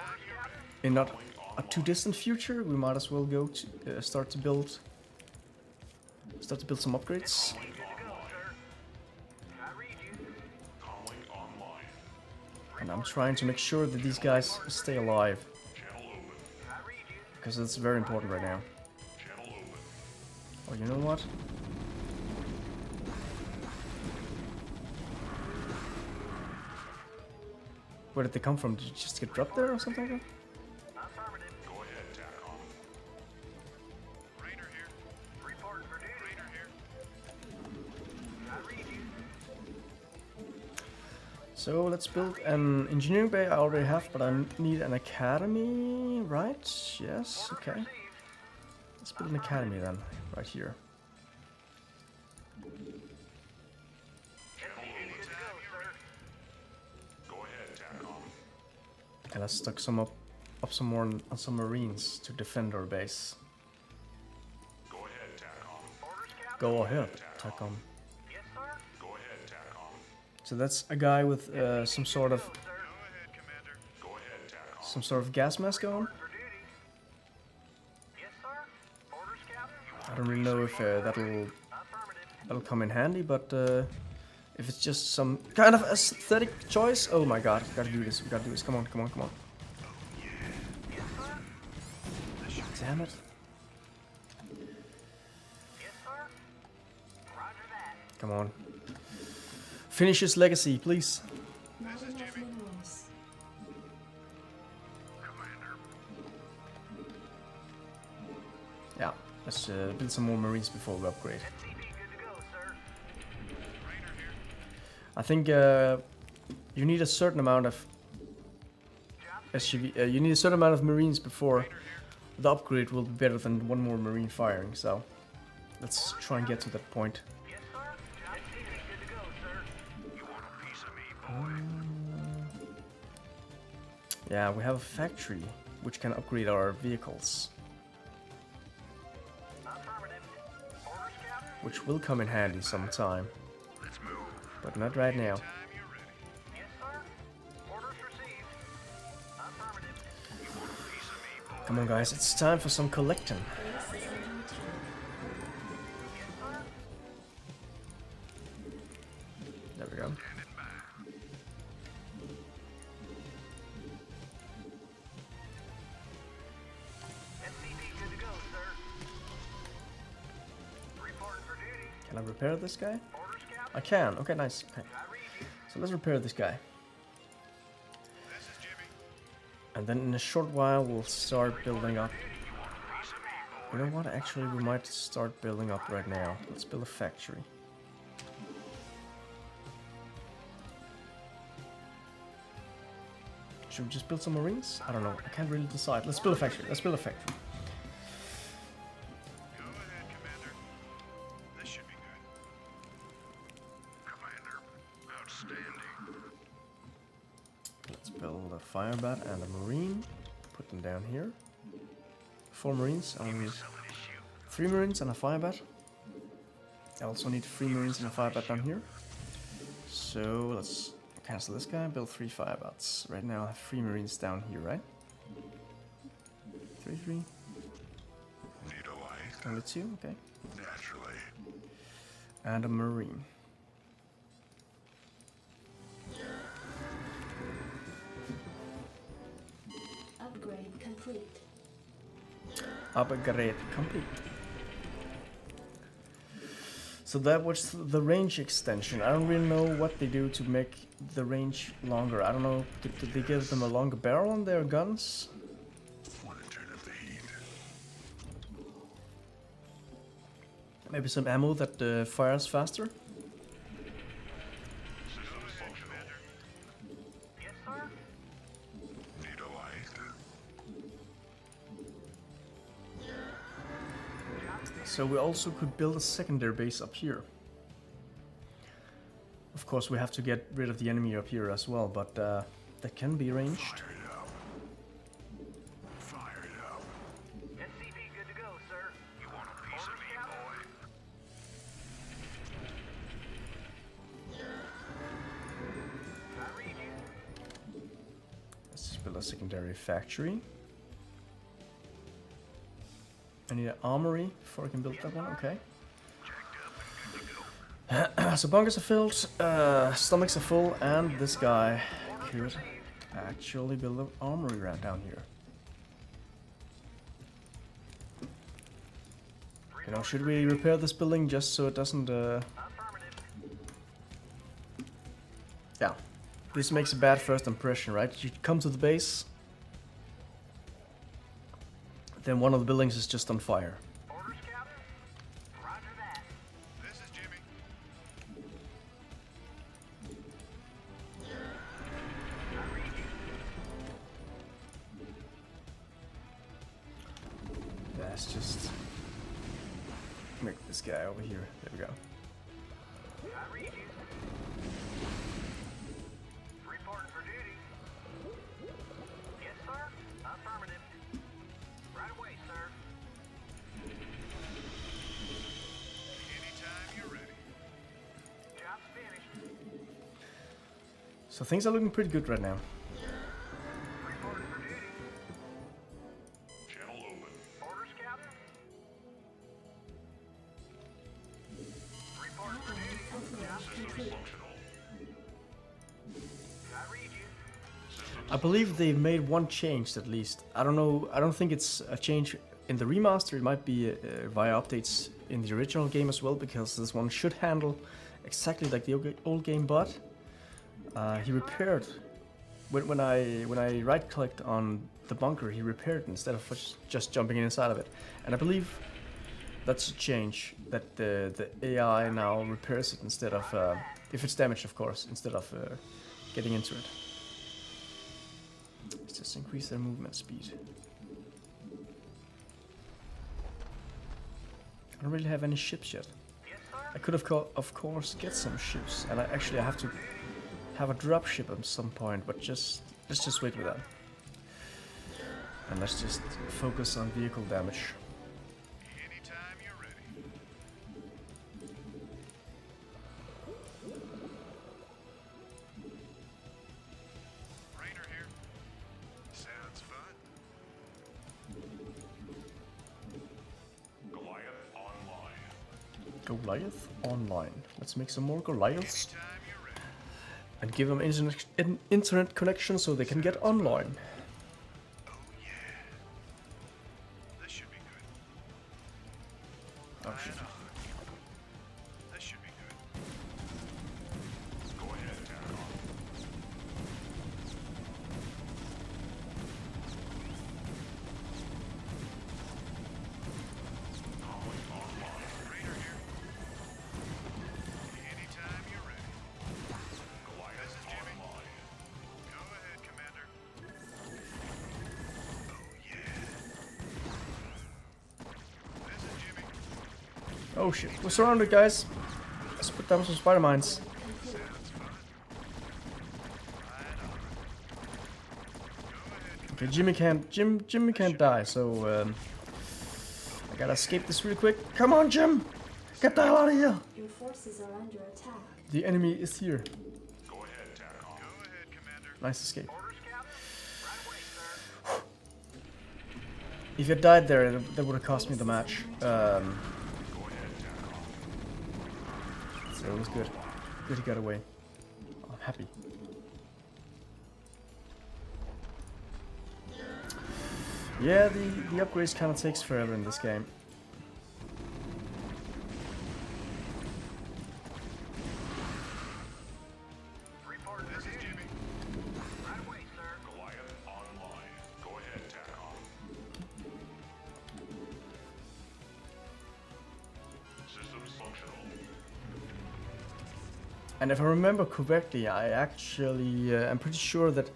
in not a too distant future, we might as well go to start to build some upgrades. Good to go, sir. I read you. Comlink online. And I'm trying to make sure that these guys stay alive, Channel open. I read you. because it's very important right now. Channel open. Oh, you know what? Where did they come from? Did you just get dropped there or something like that? Affirmative. Go ahead, TACOM. Rainer here. Report for duty. Rainer here. I read you. So let's build an engineering bay I already have, but I need an academy, right? Yes, okay. Let's build an academy then, right here. SCV good to go, sir. Go ahead, TACOM. And let's stock some up some more on some marines to defend our base. Go ahead, TACOM. Orders, Captain? Go ahead, Tacom. Yes, sir. Go ahead, TACOM. So that's a guy with some sort of Sir. Go ahead, Commander. Go ahead, TACOM. some sort of gas mask on. For duty. Yes, sir. Orders, Captain? I don't really know if Affirmative. that'll come in handy, but if it's just some kind of aesthetic choice, oh my god, we gotta do this, we gotta do this. Come on, come on, come on. Yes, sir. Damn it. Yes, sir. Roger that. Come on. Finish his legacy, please. Not enough minerals. Commander. Yeah, let's build some more marines before we upgrade. SCV good to go, sir. Rainer here. I think you need a certain amount of SUV. You need a certain amount of marines before the upgrade will be better than one more marine firing. So let's try and get to that point. Yes, sir. SCV good to go, sir. You want a piece of me, boy? Yeah, we have a factory which can upgrade our vehicles, Affirmative. Orders, Captain? which will come in handy sometime, Let's move. but not right now. Time you're ready. Yes, sir. Orders received. Affirmative. You want a piece of me, boy? Come on, guys, it's time for some collecting. Base is under attack. Yes, sir. There we go. Standing by. SCV good to go, sir. Reporting for duty. Can I repair this guy? Orders, Captain? I can. Okay, nice. Okay. I read you. So let's repair this guy. This is Jimmy. And then in a short while we'll start building up. You know what? Actually, we might start building up right now. Let's build a factory. Should we just build some marines? I don't know. I can't really decide. Let's build a factory. Let's build a factory. Go ahead, Commander. This should be good. Commander, outstanding. Let's build a fire bat and a marine. Put them down here. 4 marines. I need 3 marines and a fire bat. I also need 3 marines and a fire bat down here. So let's cancel this guy, build 3 fire bats. Right now I have 3 marines down here, right? 3, 3. Need a light? Only 2, okay. Naturally. And a marine. Upgrade complete. Upgrade complete. So that was the range extension. I don't really know what they do to make the range longer. I don't know, did they give them a longer barrel on their guns? Want to turn up the heat? Maybe some ammo that fires faster? Systems functional. Yes, sir? Need a light? So we also could build a secondary base up here. Of course, we have to get rid of the enemy up here as well, but that can be arranged. Fire it up. Fire it up. SCV good to go, sir. You want a piece of me, boy? I read you. Let's just build a secondary factory. I need an armory before I can build that one, okay. So bunkers are filled, stomachs are full, and this guy could actually build an armory right down here. You know, should we repair this building just so it doesn't, Yeah, this makes a bad first impression, right? You come to the base, then one of the buildings is just on fire. Orders, Captain? Roger that. This is Jimmy. I read you. Let's just make this guy over here. There we go. I read you. Reporting for duty. Yes, sir. Affirmative. Right away, sir. Anytime you're ready. Job's finished. So things are looking pretty good right now. Reporting for duty. Channel open. Orders, Captain? Reporting for duty. Systems functional. I read you. I believe they've made one change at least. I don't know. I don't think it's a change in the remaster. It might be via updates in the original game as well, because this one should handle exactly like the old game. But he repaired when I right-clicked on the bunker. He repaired instead of just jumping inside of it. And I believe that's a change, that the AI now repairs it instead of if it's damaged, of course, instead of getting into it. Let's just increase their movement speed. I don't really have any ships yet. I could have, of course, get some ships, and I have to have a drop ship at some point. But let's just wait with that, and let's just focus on vehicle damage. Anytime you're ready. Rainer here. Sounds fun. Goliath online. Goliath online. Let's make some more Goliaths Anytime you're ready. and give them internet connection so they can get online. Oh yeah. This should be good. Oh shit. Right on. This should be good. Go ahead, Terran. Rainer here. Anytime you're ready. Goliath This is Jimmy. online. Go ahead, Commander. Oh yeah. This is Jimmy. Oh shit. We're surrounded, guys. Let's put down some spider mines. Sounds fun. Right on. Go ahead, Okay, Jimmy can't die, so I gotta escape this real quick. Come on, Jim! Get the hell out of here! Your forces are under attack. The enemy is here. Go ahead, Terran. Go ahead, Commander. Nice escape. Orders, Captain? Right away, sir. If I died there, that would have cost me the match. So it was good. Good he got away. I'm happy. Yeah, the upgrades kind of takes forever in this game. And if I remember correctly, I actually I'm pretty sure that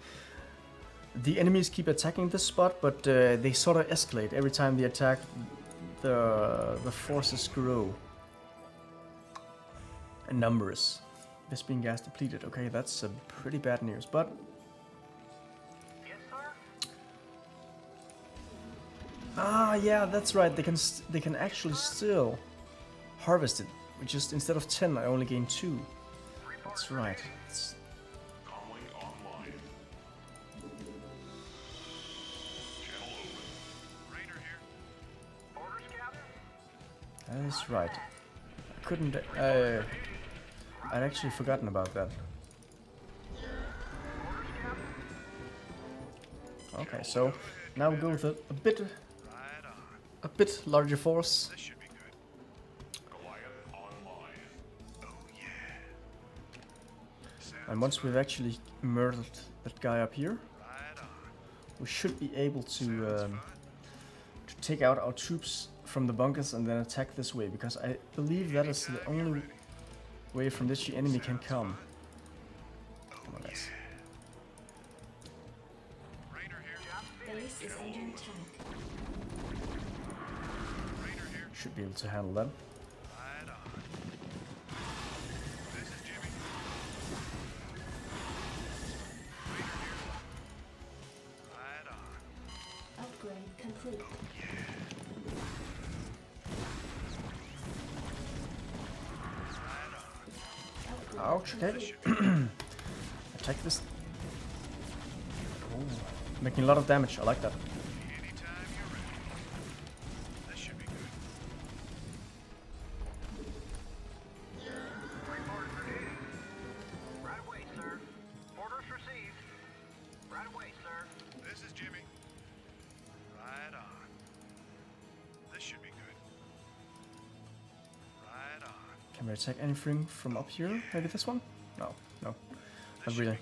the enemies keep attacking this spot, but they sort of escalate every time they attack. The forces grow in numbers. This being gas depleted. Okay, that's pretty bad news, but Yes, sir? yeah, that's right. They can actually still harvest it. Just instead of 10, I only gain 2. That's right. Calling online. Channel open. Raider here. Orders, Captain? That is right. I couldn't. I'd actually forgotten about that. Okay, so now we go with a bit larger force. This should be good. Goliath online. Oh yeah. And once we've actually murdered that guy up here, Right on. we should be able to take out our troops from the bunkers and then attack this way, because I believe that is the only way from which the enemy can come. More or less. Raider here. Base is under attack. Raider here. Should be able to handle that. Right on. This is Jimmy. Raider here. Right on. Upgrade complete. Right on. Ouch, okay. Attack this. Oh, making a lot of damage. I like that. Anytime you're ready. This should be good. Report for duty. Right away, sir. Orders received. Right away, sir. This is Jimmy. Right on. This should be good. Right on. Can we attack anything from up here? Maybe this one? No, not really.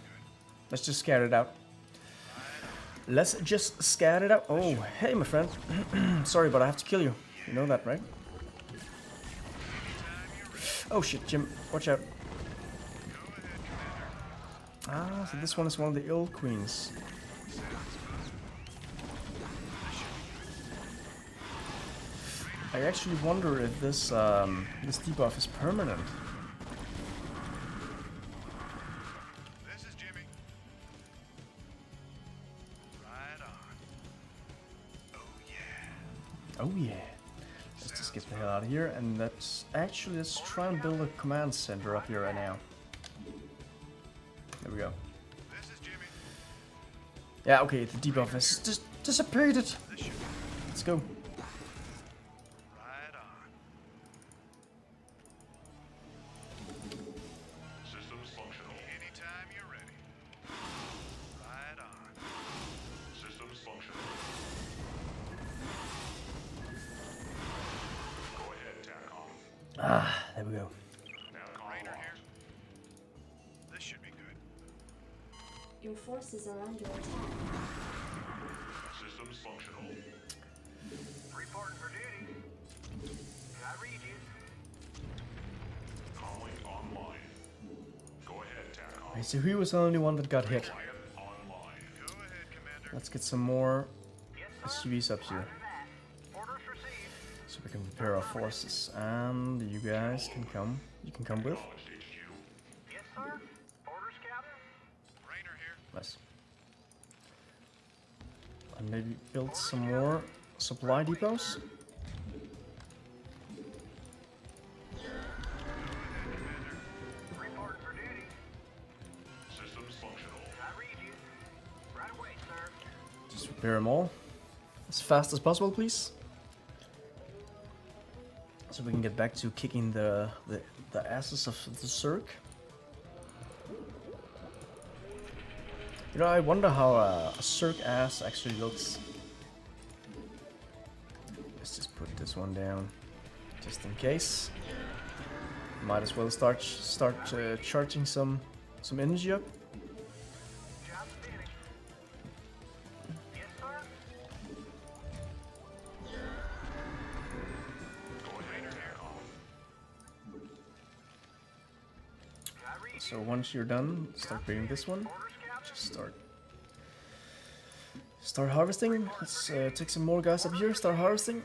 Let's just scatter it out. Let's just scatter it out. Oh, hey, my friend. Sorry, but I have to kill you. You know that, right? Oh shit, Jim, watch out. Ah, so this one is one of the ill queens. I actually wonder if this this debuff is permanent. This is Jimmy. Right on. Oh yeah. Oh yeah. Let's just get the hell out of here, and let's try and build a command center up here right now. There we go. This is Jimmy. Yeah, okay, the debuff has just disappeared. This should be good. Let's go. Right on. Systems functional. Anytime you're ready. Right on. Systems functional. Go ahead, TACOM. Ah, there we go. Now, Raider here. This should be good. Your forces are under attack. Systems functional. Reporting for duty. I read you. Calling online. Go ahead, TACOM. Okay, so he was the only one that got hit. Goliath online. Go ahead, Commander. Let's get some more Yes, sir. SUVs up here, Roger that. Orders received. so we can prepare our forces. And you guys can come. You can come with. Acknowledged, HQ. Yes, sir. Orders, Captain. Raider here. Nice. And maybe build some more supply depots. Reporting for duty. Systems functional. I read you. Right away, sir. Just repair them all as fast as possible, please. So we can get back to kicking the asses of the Zerg. You know, I wonder how a Zerg ass actually looks. Let's just put this one down, just in case. Might as well start charging some energy up. Job finished. Yes, sir. Go ahead, TACOM. I read So once you're done, start creating this one. Just start harvesting. Let's take some more guys up here. Start harvesting.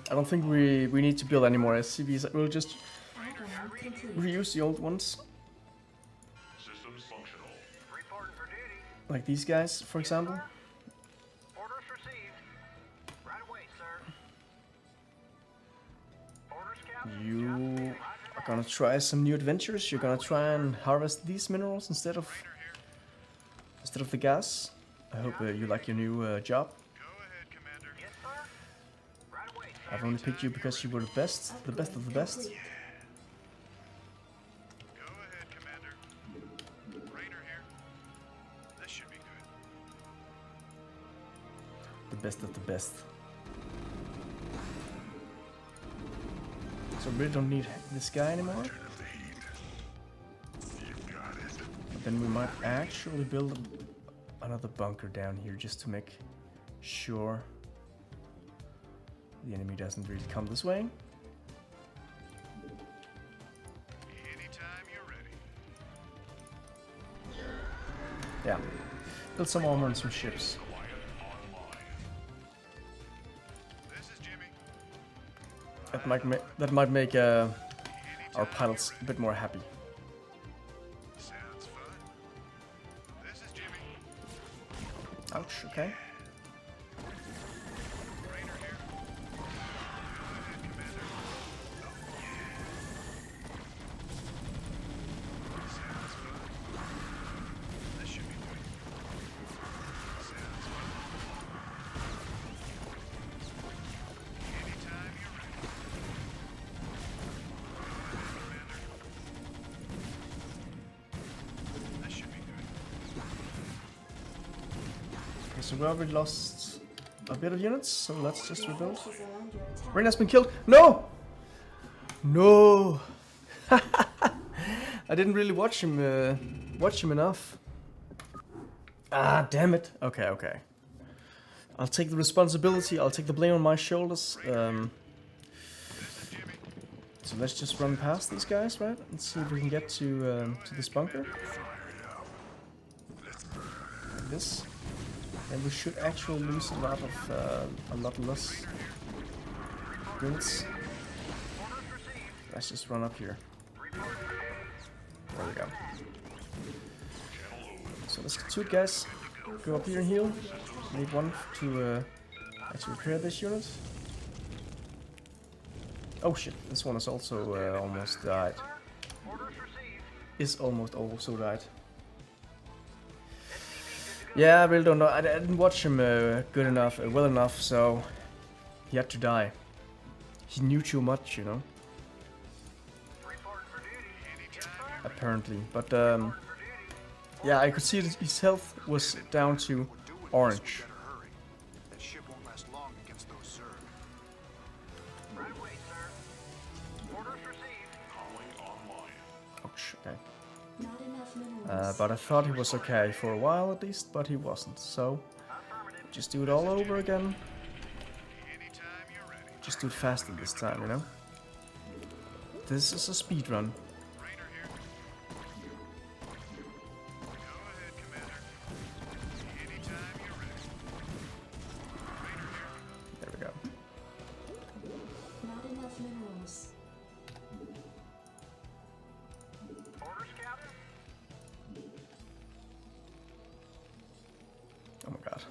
I don't think we need to build any more SCVs. We'll just Add-on complete. reuse the old ones, Systems functional. Reporting for duty. like these guys, for example. Orders received. Right away, sir. Orders, Captain. You are gonna try some new adventures. You're gonna try and harvest these minerals instead of the gas. I hope you like your new job. Go ahead, Commander. Yes, sir. Right away, sir. I've only picked you because you were the best of the best. Complete. Go ahead, Commander. Rainer here. This should be good. The best of the best. So we really don't need this guy anymore. Turn up the heat. You've got it. But then we might actually build another bunker down here just to make sure the enemy doesn't really come this way. Anytime you're ready. Yeah. Build some armor and some ships. This is Jimmy. That might make our pilots a bit more happy. Sounds fun. This is Jimmy. Ouch, okay. Rainer here. Go ahead, Commander. Sounds fun. This should be good. Sounds fun. Anytime you're ready. Go ahead, Commander. This should be good. Okay, so we already lost a bit of units, so let's just rebuild. Forces are under attack. Rain has been killed. No! No! I didn't really watch him enough. Ah, damn it. Okay, okay. I'll take the responsibility. I'll take the blame on my shoulders. So let's just run past these guys, right? And see if we can get to this bunker. Like this. And we should actually lose a lot less units. Let's just run up here. There we go. So let's get 2 guys. Go up here and heal. Need one to actually repair this unit. Oh shit, this one is also almost died. Is almost also died. Yeah, I really don't know. I didn't watch him good enough, well enough, so he had to die. He knew too much, you know. Apparently, but yeah, I could see that his health was down to orange. Better hurry. That ship won't last long against those Zerg. Right away, sir. Orders received. Ouch, okay. Not enough minerals. But I thought he was okay for a while at least, but he wasn't. So just do it all over again. Anytime you're ready. Just do it faster this time, you know. This is a speed run. Rainer here. Go ahead, Commander. Anytime you're ready. Rainer here. There we go. Not enough minerals. Orders, Captain. Oh my god.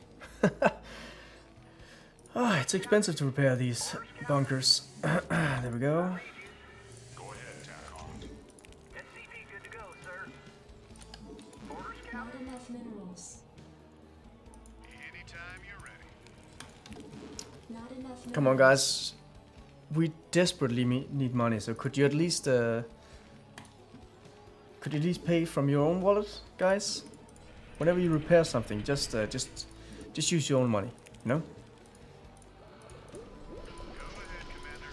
Ah, it's expensive to repair these bunkers. There we go. SCV good to go, sir. Orders, Not Captain. enough minerals. Anytime you're ready. Not enough minerals. Come on, guys. We desperately need money, so could you at least pay from your own wallet, guys? Whenever you repair something, just use your own money, you know? Go ahead, Commander.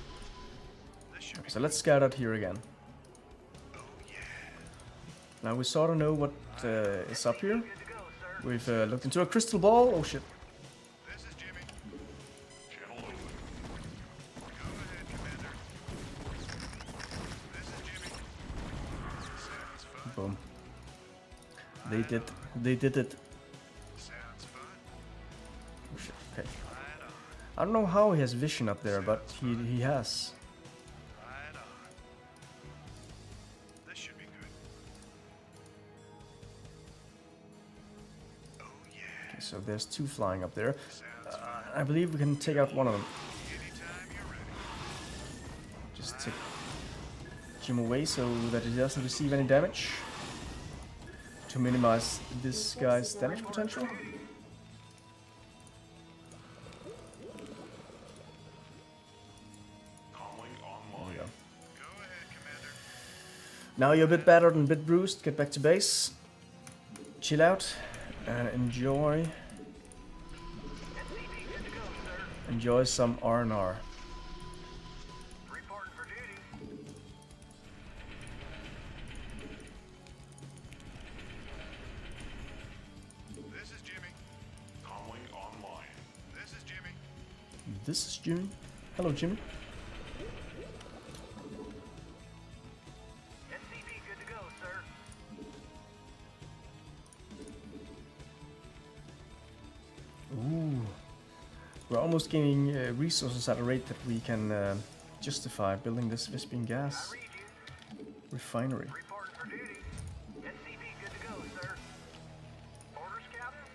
This should be So let's scout out here again. Now we sort of know what is up here. We've looked into a crystal ball. Oh shit. This is Jimmy. Channel open. Go ahead, Commander. This is Jimmy. Boom. They did it. Sounds fun. Oh, shit. Okay. I don't know how he has vision up there, but he has. Right on. This should be good. Oh yeah. Okay, so there's 2 flying up there. Sounds fun. I believe we can take out one of them. Anytime you're ready. Just take Jim away so that he doesn't receive any damage. To minimize this guy's damage potential. Calling There online. we go. Go ahead, Commander. Now you're a bit battered and a bit bruised. Get back to base. Chill out and enjoy. Enjoy some R&R. Reporting for duty. This is Jimmy. Calling online. This is Jimmy. This is Jimmy. Hello, Jimmy. SCV good to go, sir. Ooh. We're almost gaining resources at a rate that we can justify building this Vispian gas Read you. refinery. Reporting for duty. SCV good to go, sir. Orders, Captain?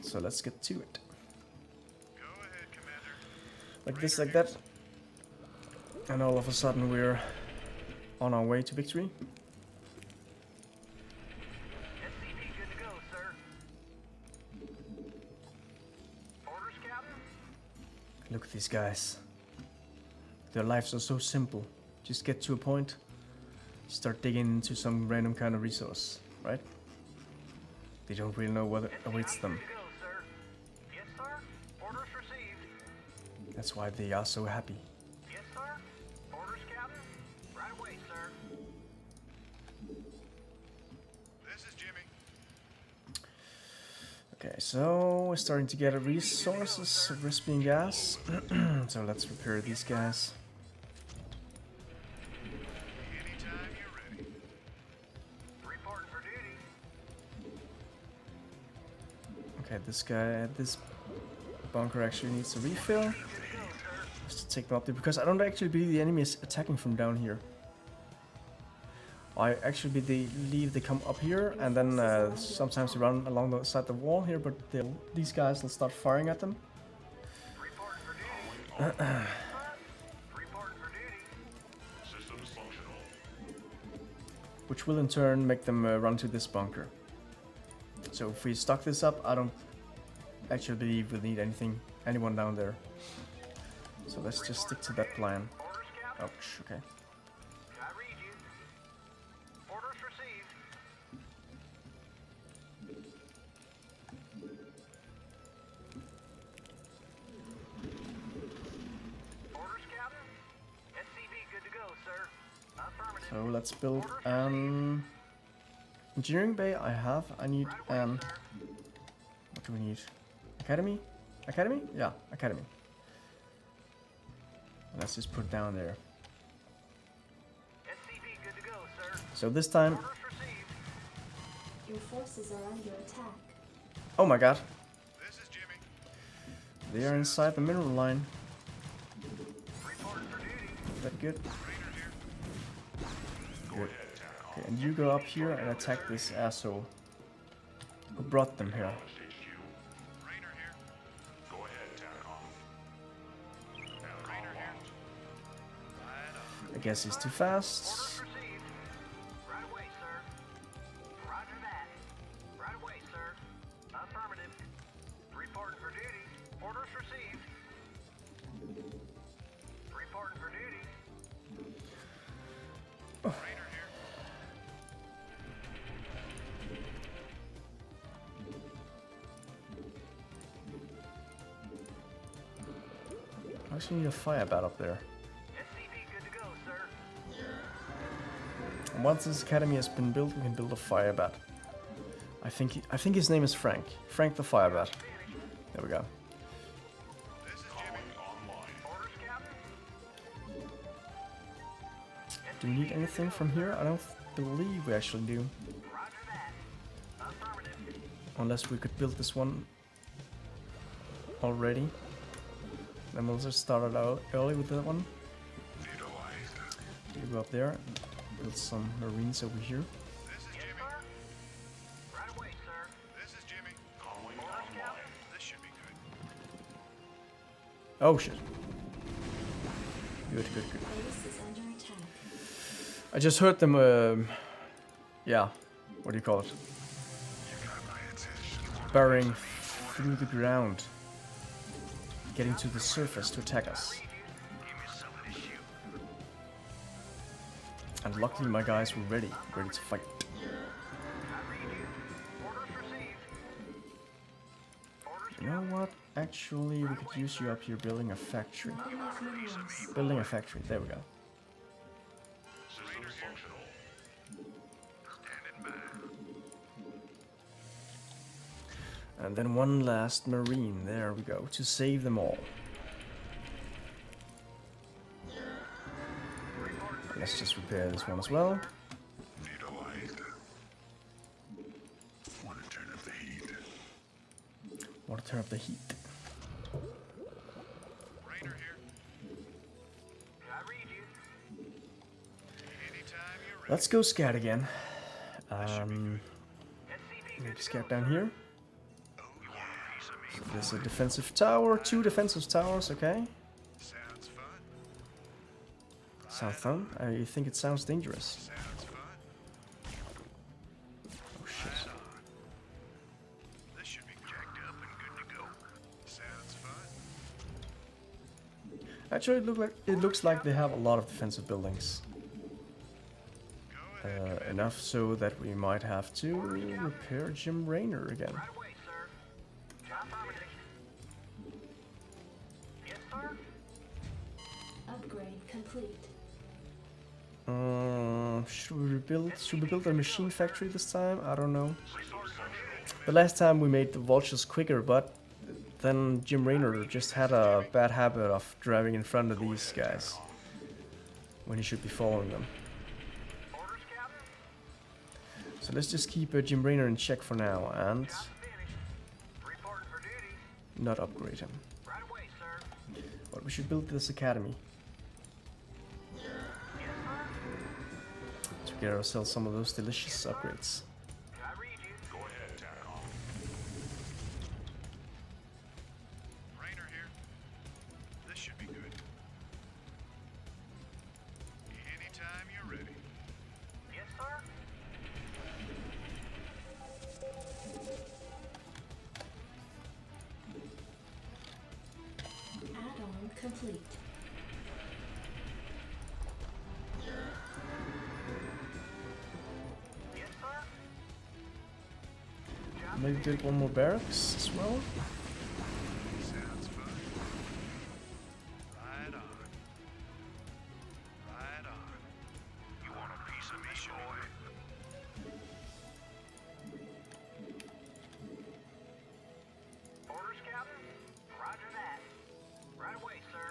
So let's get to it. Go ahead, Commander. Like this, like that. And all of a sudden we're on our way to victory. SCV good to go, sir. Orders, Captain? Look at these guys. Their lives are so simple. Just get to a point, start digging into some random kind of resource, right? They don't really know what awaits them. Good to go, sir. Yes, sir. Orders received. That's why they are so happy. Yes, sir. Orders, Captain? Right away, sir. This is Jimmy. Okay, so we're starting to get resources of Vispian gas. So let's repair these guys. Anytime you're ready. Reporting for duty. Okay, this guy, this bunker actually needs a refill. Good to go, sir. Just to take them up there, because I don't actually believe the enemy is attacking from down here. I actually believe they come up here and then sometimes they run along the side of the wall here, but these guys will start firing at them. Reporting for duty. Reporting for duty. Systems functional. Which will in turn make them run to this bunker. So if we stock this up, I don't actually believe we'll need anyone down there. So let's just stick to that plan. Orders, Captain? Ouch, okay. I read you. Orders received. Orders, Captain? SCV good to go, sir. Affirmative. So let's build an engineering bay. I need an... What do we need? Academy? Academy? Yeah, academy. Let's just put it down there. SCV good to go, sir. So this time... Orders received. Your forces are under attack. Oh my god. This is Jimmy. They are inside the mineral line. Reporting for duty. Is that good? Rainer here. Good. Okay, and you go up here and attack this asshole who brought them here. Rainer here. Go ahead, Terran. Rainer here. Right on. I guess he's too fast. Orders received. Right away, sir. Roger that. Right away, sir. Affirmative. Reporting for duty. Orders received. Reporting for duty. Rainer here. I actually need a fire bat up there. SCV good to go, sir. And once this academy has been built, we can build a fire bat. I think his name is Frank. Frank the fire bat. There we go. This is Jimmy. Orders, Captain. Do we need anything from here? I don't believe we actually do. Unless we could build this one already. Then we'll just start it out early with that one. We go up there, build some marines over here. This is Jimmy. Right away, sir. This is Jimmy. Going online. This should be good. Oh shit. Good. Base is under attack. I just heard them, yeah, what do you call it? Burrowing through the ground. Getting to the surface to attack us. And luckily my guys were ready to fight. You know what? Actually, we could use you up here building a factory. Not enough minerals. Building a factory, there we go. System functional. Standing by. And then one last marine, there we go, to save them all. Let's just repair this one as well. Need a light. Want to turn up the heat. Want to turn up the heat. Rainer here. I read you. Anytime you're ready. Let's go scout again. SCV Maybe scout down here. Oh, you want a piece of me? There's a defensive tower, 2 defensive towers, okay. Sounds fun. Sounds fun. I think it sounds dangerous. Sounds fun. Oh shit. Right on. This should be jacked up and good to go. Sounds fun. Actually, it looks like they have a lot of defensive buildings. Go ahead. Enough so that we might have to repair Jim Raynor again. right away, sir. Affirmative. Yes, sir. Upgrade complete. Should we build a machine factory this time? I don't know. The last time we made the vultures quicker, but then Jim Raynor just had a bad habit of driving in front of these guys when he should be following them. Orders, Captain. So let's just keep Jim Raynor in check for now and Finished. Reporting for duty. not upgrade him. Right away, sir. But we should build this academy Yes, sir. to get ourselves some of those delicious upgrades. I read you. Go ahead, Terran. Rainer here. This should be good. Anytime you're ready. Yes, sir. Add-on complete. Yes, sir. Maybe build one more barracks as well. Sounds fun. Right on. Right on. You want a piece of me, boy? Orders, Captain. Roger that. Right away, sir.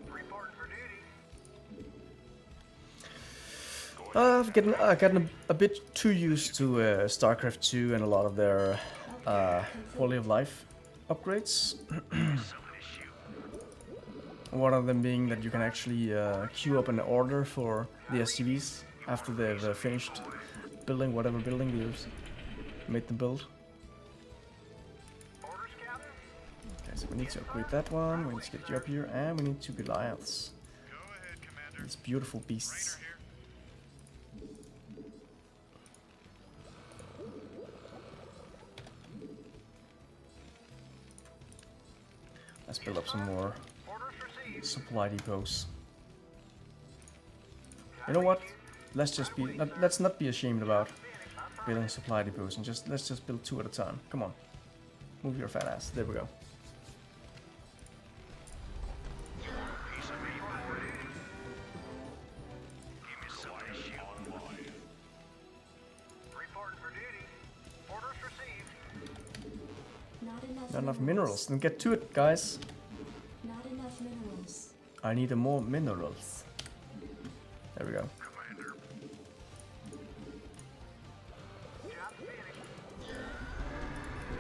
Reporting for duty. I've gotten a bit too used to Starcraft 2 and a lot of their quality of life upgrades. One of them being that you can actually queue up an order for the SCVs after they've finished building whatever building you've made them build. Orders, Captain. Okay, so we need to upgrade that one, we need to get you up here, and we need 2 Goliaths. Go ahead, Commander. These beautiful beasts. Rainer here. Let's build up some more Orders received. supply depots. You know what? Let's not be ashamed about building supply depots and let's just build 2 at a time. Come on. Move your fat ass. There we go. Piece of me, boy. Give me some of this online. Reporting for duty. Orders received. Not enough Not enough minerals. Then get to it, guys. Not enough minerals. I need more minerals. There we go. Commander. Job finished.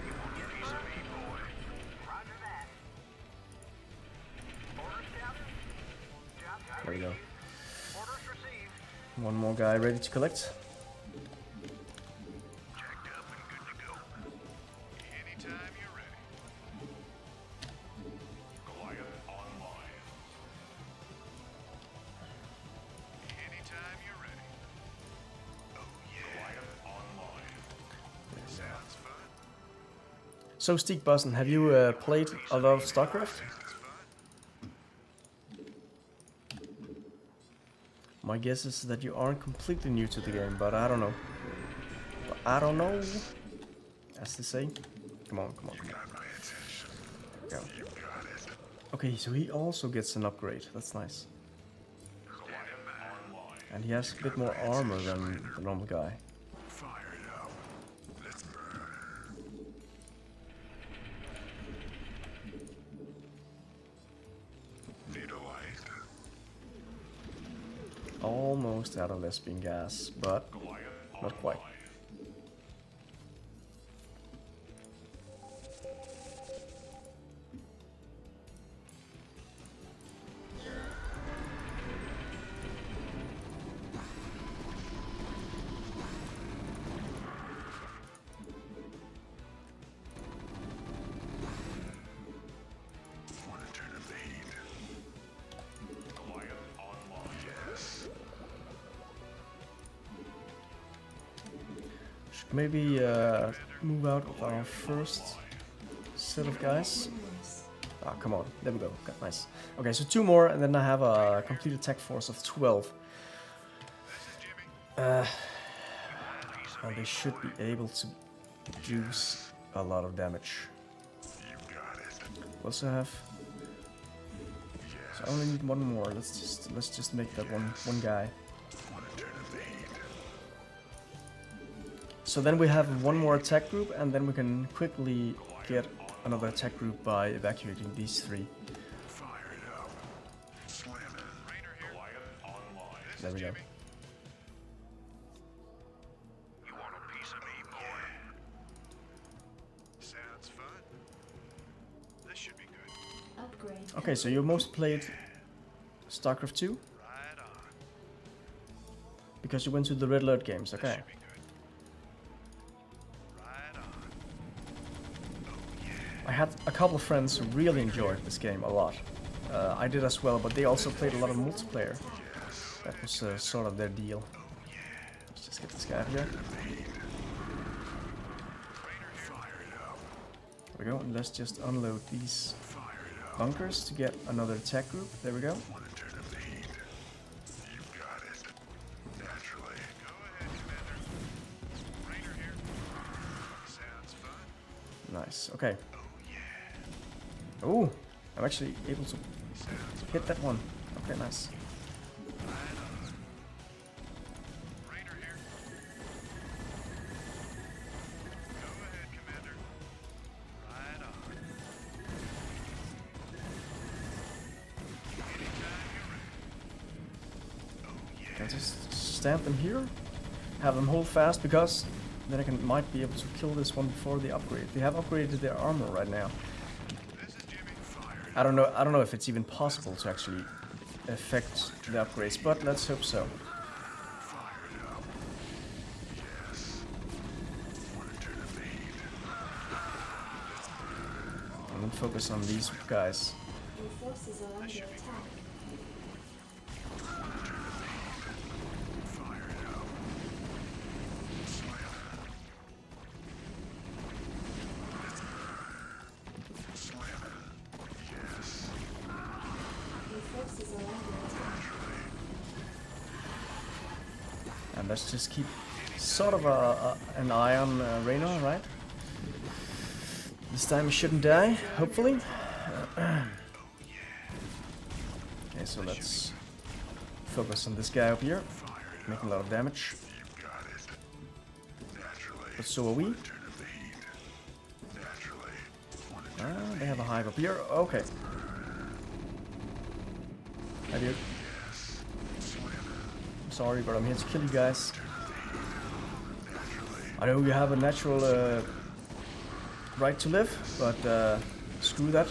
You want a piece of me, boy? Roger that. Orders, Captain? Job There we go. Orders received. One more guy ready to collect. Jacked up and good to go. Anytime you're ready. Goliath online. Anytime you're ready. Oh yeah. Goliath online. Sounds fun. So, Stig Bossen, have you played a lot of Starcraft? Sounds fun. My guess is that you aren't completely new to the game, but I don't know. But I don't know, as they say. Come on, come on, come on. Got my attention. Go. You got it. Okay, so he also gets an upgrade. That's nice. Goliath online. And he has a bit more armor than the normal guy. Fire it up. Let's burn. Need a light. Almost out of lesbian gas, but Goliath not quite. online. Want to turn up the heat. Goliath online. Yes. Should maybe move out of our first set of guys. Minerals. Ah, come on. There we go. Okay, nice. Okay, so 2 more, and then I have a complete attack force of 12. This is Jimmy. Well, they should be able to do a lot of damage. You got it. We also have. So I only need 1 more. Let's just make that one guy. Want to turn up the heat. So then we have 1 more attack group, and then we can quickly get another attack group by evacuating these 3. Fire it up. Slam it. Rainer here. Goliath online. This There is we go. Jimmy. You want a piece of me, boy? Sounds fun. This should be good. Upgrade. Okay, so you most played Starcraft 2 Right on. because you went to the Red Alert games. Okay. Should be good. Right on. Oh yeah. I had a couple of friends who really enjoyed this game a lot. I did as well, but they also played a lot of multiplayer. That was sort of their deal. Let's just get this guy up here. Fire it up. There we go. And let's just unload these Fire it up. bunkers to get another attack group. There we go. Want to turn up the heat. You got it. Naturally. Go ahead, Commander. Rainer here. Sounds fun. Nice. Okay. Oh yeah. Oh, I'm actually able to Sounds hit that one. Okay, nice. right on. Rainer here. Go ahead, Commander. Right on. Anytime you're ready. Oh yeah. Can I just stamp them here? Have them hold fast because then I might be able to kill this one before they upgrade. They have upgraded their armor right now. This is Jimmy. Fire it I don't know if it's even possible to actually affect the upgrades, but let's hope so. Fire it up. Yes. Want to turn up the heat. And then focus on these guys. Your forces are under attack. Fire it up. Slam it. Slam it. Yes. Your forces are under attack. And let's just keep sort of an eye on Reno, right? This time he shouldn't die, hopefully. Okay, so let's focus on this guy up here, making a lot of damage. You got it. Naturally. But so are we. Turn up the heat. Naturally. Want to turn They have a hive up here. Okay. Hi, dude. I'm sorry, but I'm here to kill you guys. I know you have a natural right to live, but screw that.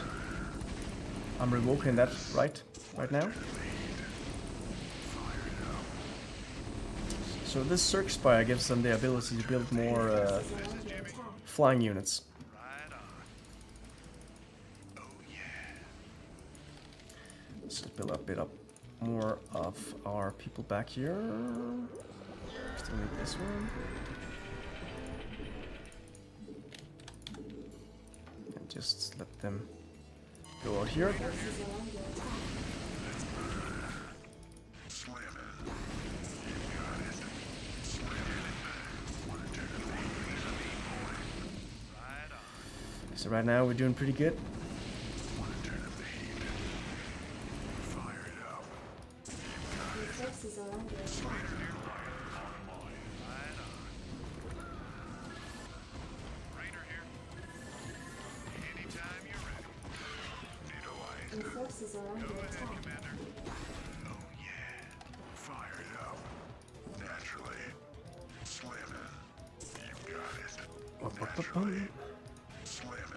I'm revoking that right now. So this Cirque Spire gives them the ability to build more flying units. Let's just build a bit up more of our people back here. Still need this one. And just let them go out here. So right now we're doing pretty good. Forces are under attack. Your forces are under attack. Oh yeah. Fire it up. Naturally. Slam it. You got it. Naturally. Slam it.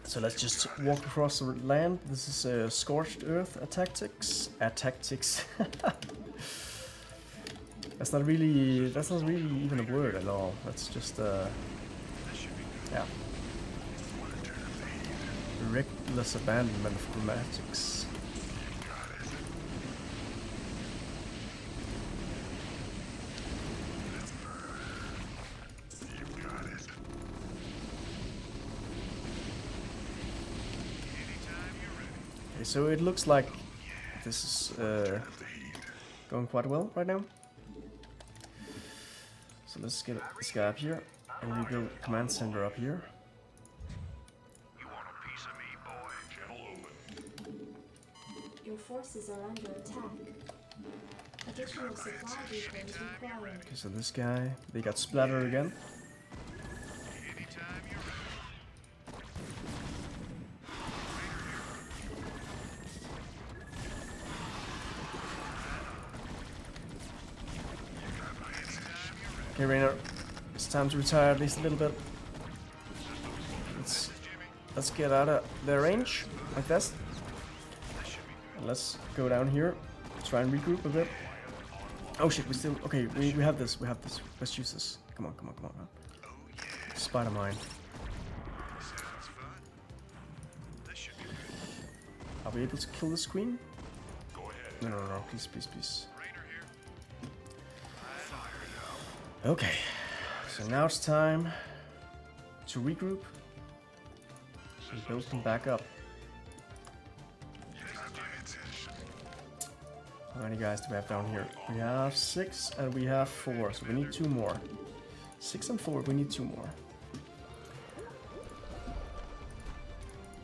So let's just walk across the land. This is a scorched earth tactics. Tactics. That's not really even a word at all. That's just yeah. Reckless abandonment of grammatics. Okay, so it looks like this is going quite well right now. So let's get this guy up here and we build a command center up here. Your forces are under attack. Additional supply depots required. Okay, so this guy, they got splattered again. Okay, Rainer, it's time to retire at least a little bit. Let's get out of their range, like this. And let's go down here, try and regroup a bit. Oh shit, okay, we have this, Let's use this. Come on. Spider mine. Are we able to kill this queen? No, please. Okay, so now it's time to regroup and build them back up. How many guys do we have down here? We have 6 and we have 4, so we need 2 more. 6 and 4, we need 2 more.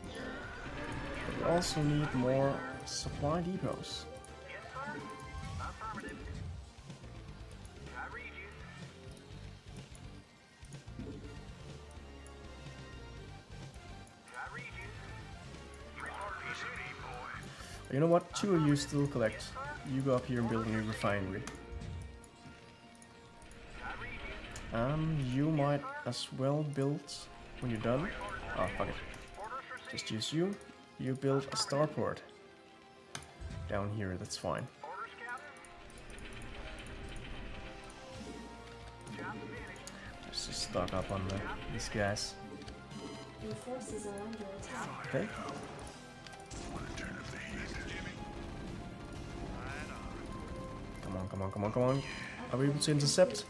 But we also need more supply depots. You know what? 2 of you still collect. You go up here and build a new refinery. You might as well build when you're done. Oh, fuck it. Just use you. You build a starport down here. That's fine. Let's just stock up on these guys. Your forces are under attack. Okay. Come on. Are we able to intercept?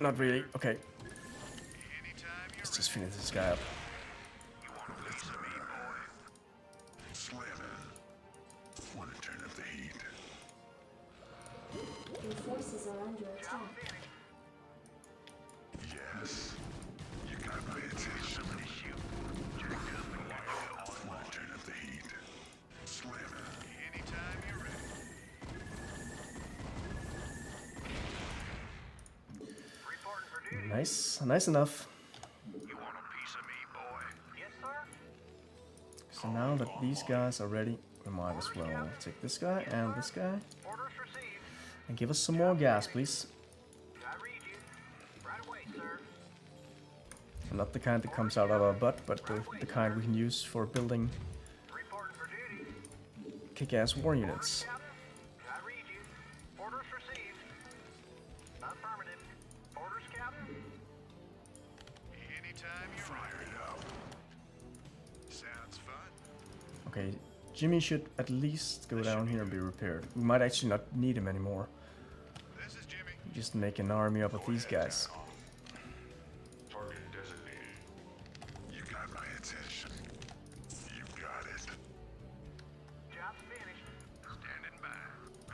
Not really. Okay. Let's just finish this guy up. Your forces are under attack. Yes. You got my attention. Want to turn up the heat. Slam it. Anytime you're ready. Nice enough. You want a piece of me, boy? Yes, sir. So now that these guys are ready, we might as well take this guy and this guy. Orders received. And give us some more gas, please. I read you. Right away, sir. Not the kind that comes out of our butt, but the kind we can use for building Reporting for duty. kick-ass war units. Captain, I read you. Orders received. Affirmative. Orders, Captain. Anytime you fire it up. Sounds fun. Okay, Jimmy should at least go down here and be repaired. We might actually not need him anymore. This is Jimmy. Just make an army up of these guys. Target designated. You got my attention. You got it. Job finished. Standing by.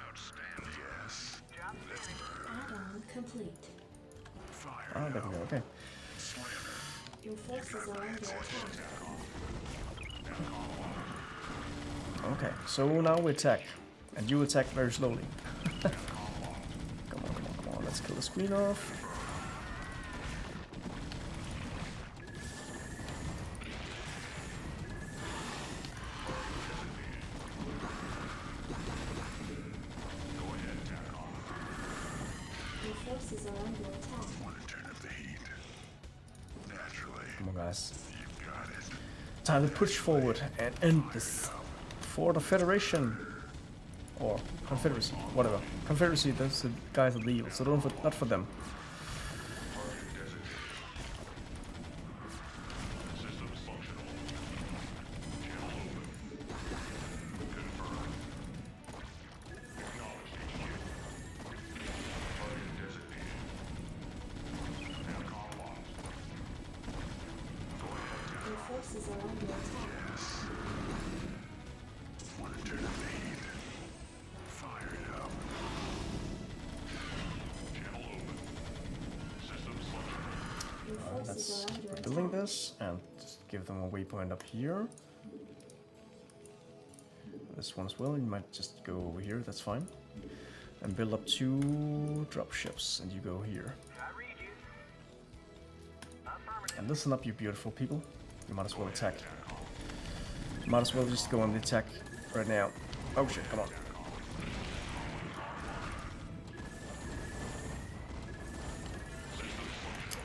Outstanding. Yes. Job finished. Add-on complete. Fire Oh, it there we up. go, okay. Slammer. Your forces are under attack. Okay, so now we attack. And you attack very slowly. Come on, let's kill the screen off. Your forces are under attack. Want to turn up the heat. Naturally. Come on, guys. You got it. Time to push forward and end this. For the Federation. Or Confederacy, whatever. Confederacy, that's the guys of the evil, so not for them. Systems functional. Channel open. Confirmed. Acknowledged HQ. Target designated. Navcom lost. Go ahead, Your forces are under attack. Yes. Want to turn up the heat. Fire it up. Channel open. Systems functional. Your forces Let's are under keep attack. building this and just give them a waypoint up here. This one as well, you might just go over here, that's fine. And build up 2 dropships, and you go here. I read you. Affirmative. And listen up, you beautiful people. You might as well attack. You might as well just go on the attack right now. Oh shit, come on.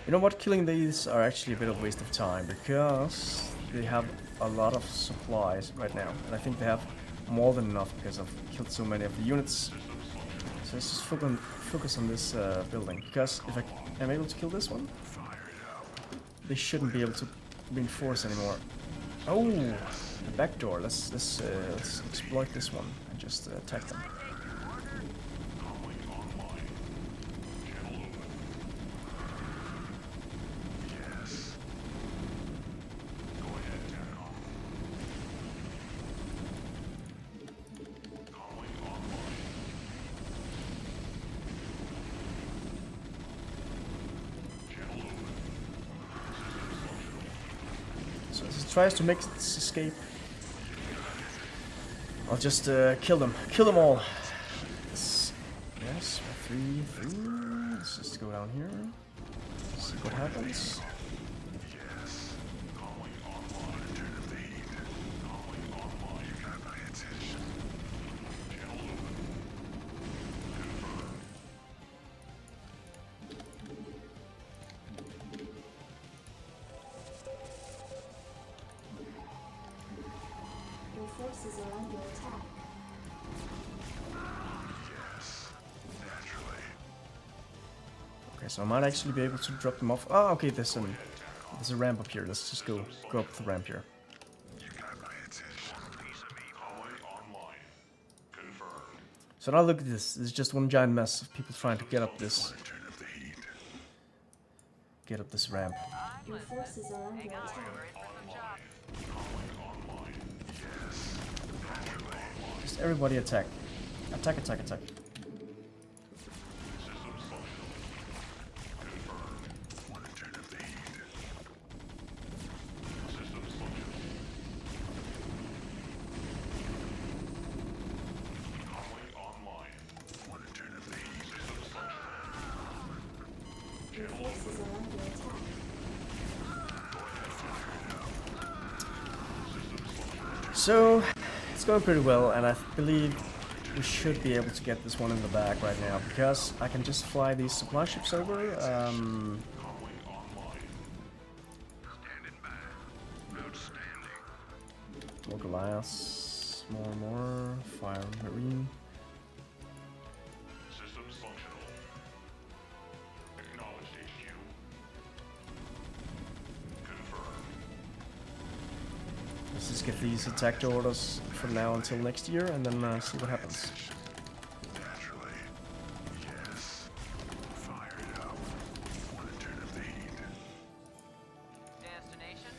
You know what, killing these are actually a bit of a waste of time, because they have a lot of supplies right now. And I think they have more than enough, because I've killed so many of the units. So let's just focus on this building, because if I am able to kill this one, they shouldn't be able to reinforce anymore. Oh, the back door. Let's exploit this one and just attack them. Yes. Go ahead, Terran. Calling online. Channel open. Systems functional. So as it tries to make its escape, I'll just kill them. Kill them all. Yes, 3. Let's just go down here. See what happens. Yes. Calling online. Turn up the heat. Calling online. You got my attention. Channel open. Confirmed. Your forces are under attack. Yes. Naturally. Okay, so I might actually be able to drop them off. Oh, okay, there's a ramp up here. Let's just go up the ramp here. You got my attention. Piece of me. Calling online. Confirmed. So now look at this. This is just one giant mess of people trying to get up this Turn up the heat. ramp. Your forces are under attack. Calling online. Yes. Naturally. Just everybody attack. Attack, attack, attack. Systems functional. Confirmed. Want to turn up the heat. Systems functional. Calling online. Want to turn up the heat. Systems functional. Your forces are under attack. So, It's going pretty well, and I believe we should be able to get this one in the bag right now, because I can just fly these supply ships over. More Goliaths, more, fire marine. Systems functional. Acknowledged HQ. Confirmed. Let's just get these attack orders from now until next year, and then see what happens. Naturally. Yes. Fire it up. Want to turn up the heat. Destination?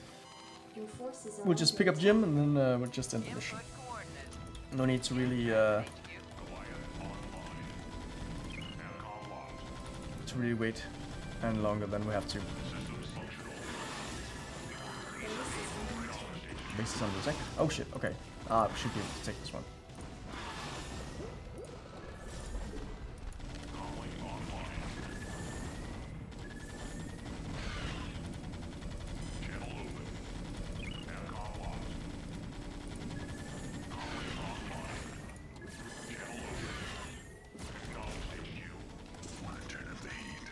Your forces are We'll just pick up Jim, and then we'll just end the mission. Input coordinates. No need to really HQ. wait and longer than we have to. Base is under attack. Oh shit, okay. We should be able to take this one.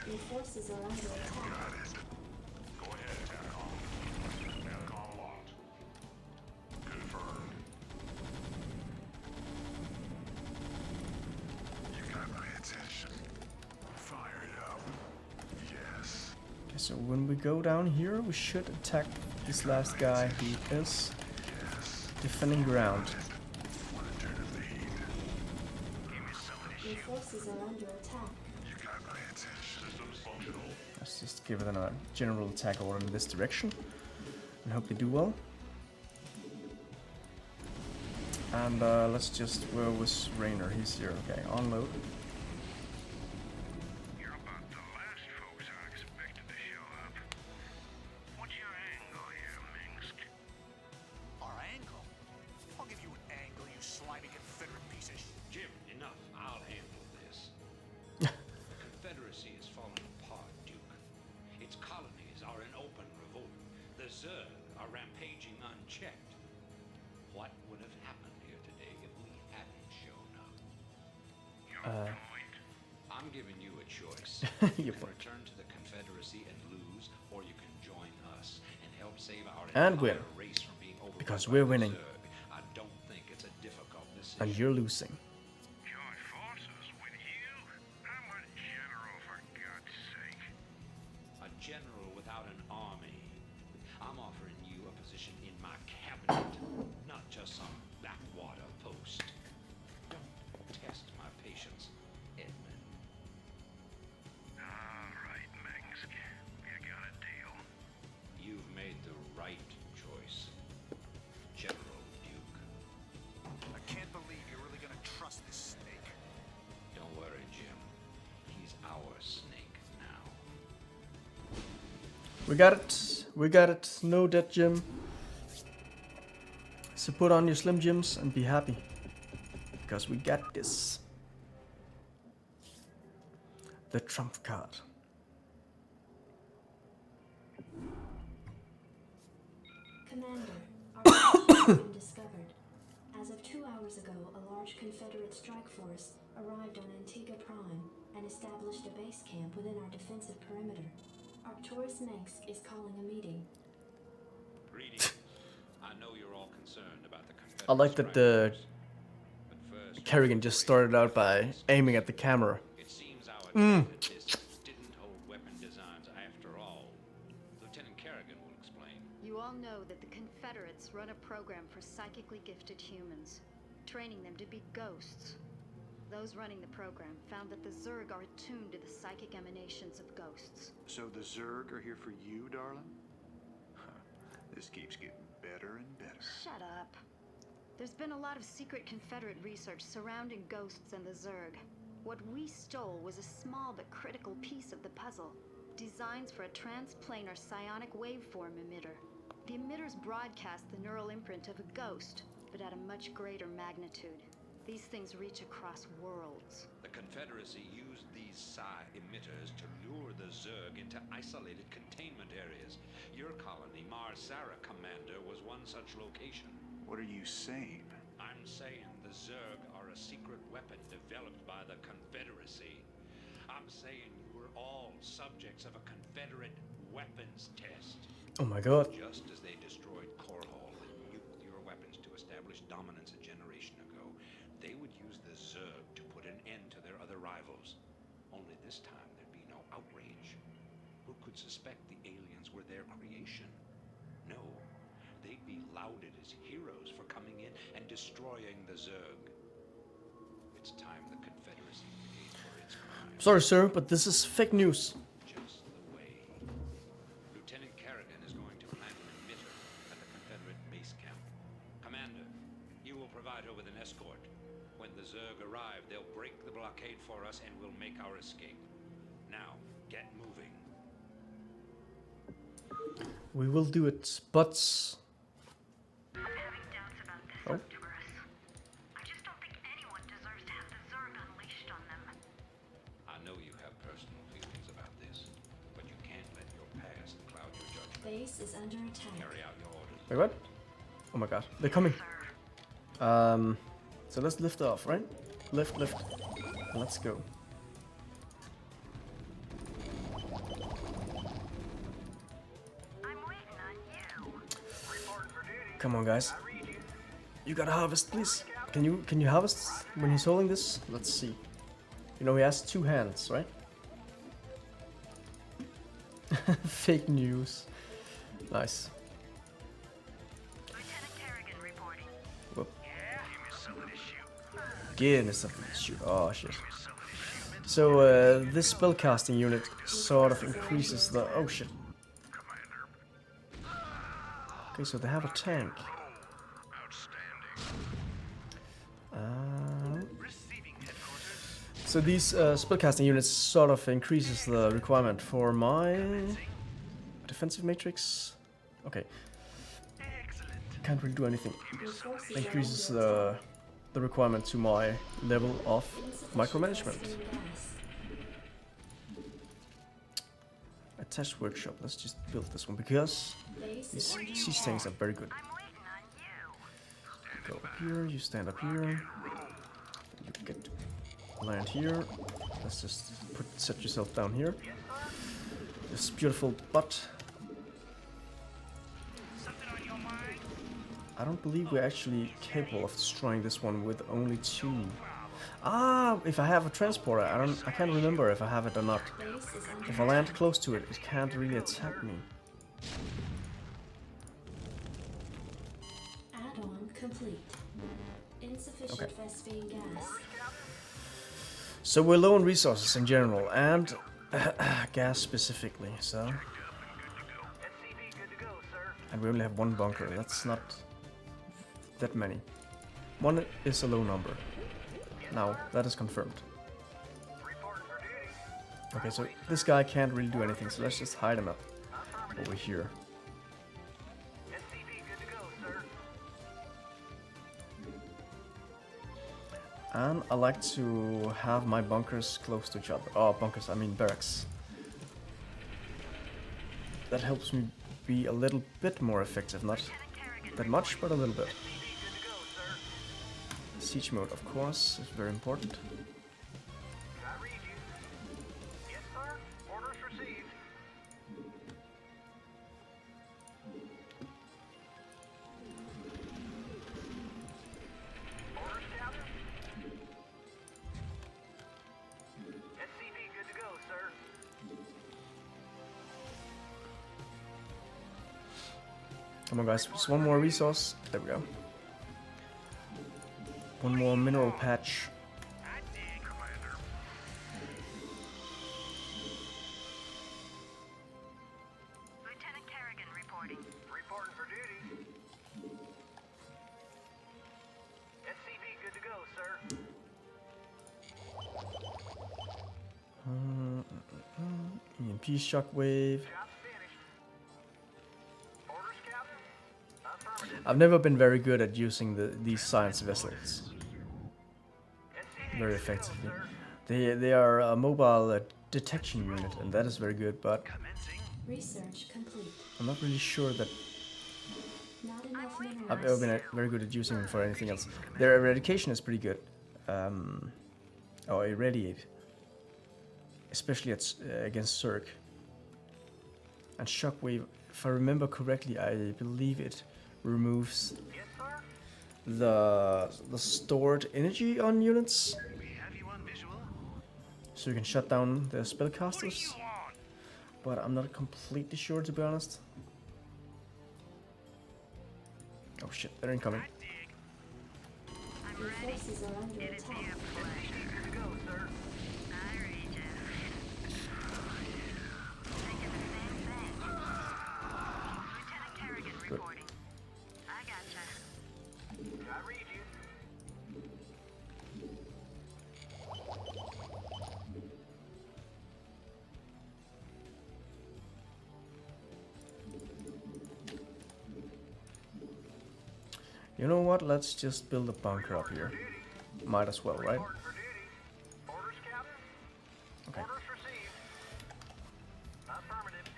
Your forces are under attack. Go ahead, TACOM. TACOM locked. Confirmed. You got my attention. Fire it up. Yes. Okay, so when we go down here, we should attack this last guy who is defending ground. Want to turn up the heat. Give me some of this. Your forces are under attack. You got my attention. Systems functional. Let's just give them a general attack order in this direction and hope they do well. And let's just, where was Rainer? He's here. Okay, unload. You're about the last folks I expected to show up. What's your angle here, Minsk? Our angle? I'll give you an angle, you slimy Confederate piece of Jim, enough. I'll handle this. The Confederacy is falling apart, Duke. Its colonies are in open revolt. The Zerg are rampaging unchecked. What would have happened here today if we hadn't shown up? Your point. I'm giving you a choice. You Your can point. return to the Confederacy and lose, or you can join us and help save our And entire win. race from being overrun Because by we're the winning. Zerg. I don't think it's a difficult decision. And you're losing. Join forces with you? I'm a general, for God's sake. A general without an army. I'm offering you a position in my cabinet, not just some backwater post. Don't test my patience, Edmund. All right, Minsk. You got a deal. You've made the right choice, General Duke. I can't believe you're really gonna trust this snake. Don't worry, Jim. He's our snake now. We got it. We got it. No dead Jim. So put on your Slim Jims and be happy. Because we got this. The trump card. Commander, our position has been discovered. As of 2 hours ago, a large Confederate strike force arrived on Antigua Prime and established a base camp within our defensive perimeter. Arcturus Minsk is calling a meeting. Greetings. I know you're all concerned about the Confederate I like that the but first, Kerrigan just started out by aiming at the camera. it seems our distance didn't hold weapon designs after all. Lieutenant Kerrigan will explain. You all know that the Confederates run a program for psychically gifted humans, training them to be ghosts. Those running the program found that the Zerg are attuned to the psychic emanations of ghosts. So the Zerg are here for you, darling? This keeps getting better and better. Shut up. There's been a lot of secret Confederate research surrounding ghosts and the Zerg. What we stole was a small but critical piece of the puzzle. Designs for a transplanar psionic waveform emitter. The emitters broadcast the neural imprint of a ghost, but at a much greater magnitude. These things reach across worlds. The Confederacy used these psi emitters to lure the Zerg into isolated containment areas. Your colony, Mars Sara Commander, was one such location. What are you saying? I'm I'm saying the Zerg are a secret weapon developed by the Confederacy. I'm saying you were all subjects of a Confederate weapons test. Oh my god. Just as they destroyed Core Hall and nuclear weapons to establish dominance a generation ago, they would use the Zerg to put an end to their other rivals. Only this time there'd be no outrage. Who could suspect the aliens were their creation? No, they'd be lauded as heroes for coming in and destroying the Zerg. It's time the Confederacy paid for its crime. Sorry, sir, but this is fake news. Just the way. Lieutenant Kerrigan is going to plant an emitter at the Confederate base camp. Commander, you will provide her with an escort. When the Zerg arrive, they'll break the blockade for us and we'll make our escape. Now, get moving. We will do it, but... I'm having doubts about this, Oh. Arcturus. I just don't think anyone deserves to have the Zerg unleashed on them. I know you have personal feelings about this, but you can't let your past cloud your judgment. Base is under attack. Carry out your orders. Wait, what? Oh my god, they're coming. So let's lift off, right? Lift. Let's go. I'm waiting on you. Come on, guys. You gotta harvest, please. Can you harvest when he's holding this? Let's see. You know, he has two hands, right? Fake news. Nice. Lieutenant Kerrigan reporting. Whoop. Give me something to shoot. Give me something to shoot. Oh shit. So this spellcasting unit sort of increases the... Oh shit. Commander. Okay, so they have a tank. Outstanding. Receiving headquarters. So these spellcasting units sort of increases the requirement for my defensive matrix. Okay, Excellent. can't really do anything. Your forces Increases are under the requirement to my level of Insufficient micromanagement. phosphine gas. Attached workshop. Let's just build this one because Base is under these attack. things are very good. I'm waiting on you. Go up here. You stand up here. You get to land here. Let's just set yourself down here. This beautiful butt. Something on your mind? I don't believe we're actually capable of destroying this one with only two. Ah, if I have a transporter, I can't remember if I have it or not. Base is under If I land close to it, it can't really attack me. Add-on complete. Insufficient Okay. phosphine gas. So we're low on resources in general, and gas specifically, so... SCV good to go, sir. And we only have one bunker, that's not that many. One is a low number. Now, that is confirmed. Reporting for duty. Okay, so this guy can't really do anything, so let's just hide him up over here. SCV good to go, sir. And I like to have my bunkers close to each other. Oh, bunkers, I mean barracks. That helps me be a little bit more effective, not that much, but a little bit. Siege mode, of course, is very important. I read you. Yes, sir. Orders received. Orders, Captain. SCV good to go, sir. Come on, guys, just one more resource. There we go. One more mineral patch. I dig. Commander. Lieutenant Kerrigan reporting. Reporting for duty. SCV good to go, sir. EMP shockwave. Job's finished. Orders, Captain? Affirmative. I've never been very good at using these science vessels SCV very good to go, effectively. sir. They are a mobile detection unit, and that is very good, but Commencing. Research complete. I'm not really sure that Not I'm enough I've minerals. been very good at using them for anything else. Their eradication is pretty good. Or irradiate. Especially against Zerg. And Shockwave, if I remember correctly, I believe it removes Yes, sir? the stored energy on units. We have you on visual. So you can shut down the What do spellcasters. you want? But I'm not completely sure, to be honest. Oh shit, they're incoming. I dig. Your forces are under attack. Good to go, sir. I read you. Thinking the same thing. Lieutenant Kerrigan Good. reporting. I gotcha. I read you. You know what? Let's just build a bunker up here. Might as well, right? Report for duty. Orders, Captain. Okay. Orders received. Affirmative.